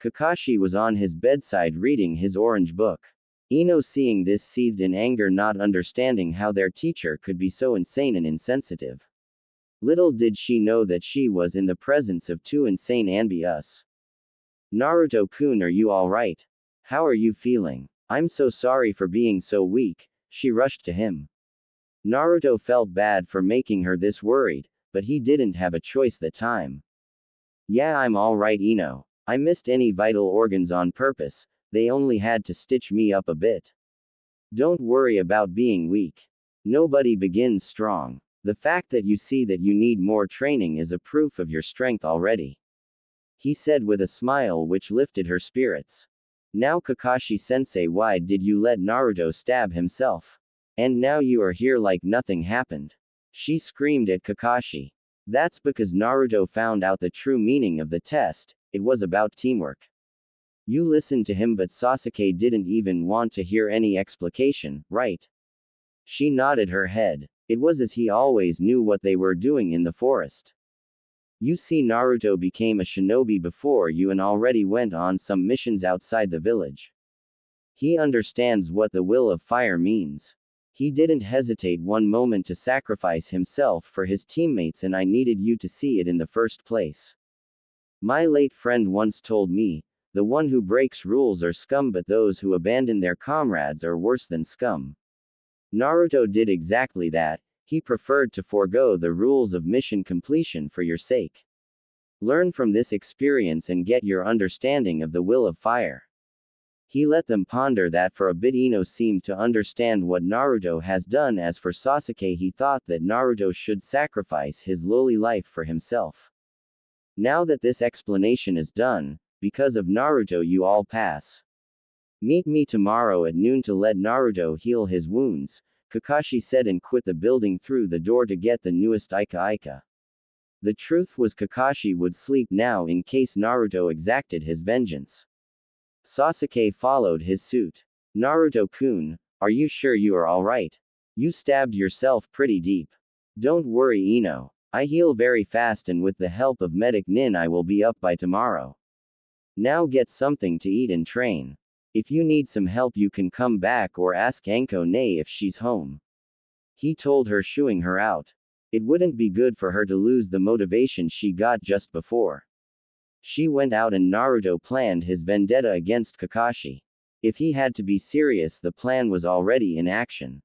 Kakashi was on his bedside reading his orange book. Ino, seeing this, seethed in anger, not understanding how their teacher could be so insane and insensitive. Little did she know that she was in the presence of two insane Anbu. Naruto-kun, are you alright? How are you feeling? I'm so sorry for being so weak, she rushed to him. Naruto felt bad for making her this worried, but he didn't have a choice that time. Yeah, I'm alright, Ino. I missed any vital organs on purpose, they only had to stitch me up a bit. Don't worry about being weak. Nobody begins strong. The fact that you see that you need more training is a proof of your strength already, he said with a smile which lifted her spirits. Now Kakashi-sensei, why did you let Naruto stab himself? And now you are here like nothing happened. She screamed at Kakashi. That's because Naruto found out the true meaning of the test, it was about teamwork. You listened to him, but Sasuke didn't even want to hear any explication, right? She nodded her head. It was as he always knew what they were doing in the forest. You see, Naruto became a shinobi before you and already went on some missions outside the village. He understands what the will of fire means. He didn't hesitate one moment to sacrifice himself for his teammates, and I needed you to see it in the first place. My late friend once told me, the one who breaks rules are scum, but those who abandon their comrades are worse than scum. Naruto did exactly that. He preferred to forego the rules of mission completion for your sake. Learn from this experience and get your understanding of the will of fire. He let them ponder that for a bit. Ino seemed to understand what Naruto has done. As for Sasuke, he thought that Naruto should sacrifice his lowly life for himself. Now that this explanation is done, because of Naruto you all pass. Meet me tomorrow at noon to let Naruto heal his wounds, Kakashi said, and quit the building through the door to get the newest Ika. The truth was, Kakashi would sleep now in case Naruto exacted his vengeance. Sasuke followed his suit. Naruto-kun, are you sure you are alright? You stabbed yourself pretty deep. Don't worry, Ino. I heal very fast, and with the help of Medic Nin I will be up by tomorrow. Now get something to eat and train. If you need some help you can come back or ask Anko if she's home. He told her, shooing her out. It wouldn't be good for her to lose the motivation she got just before. She went out and Naruto planned his vendetta against Kakashi. If he had to be serious, the plan was already in action.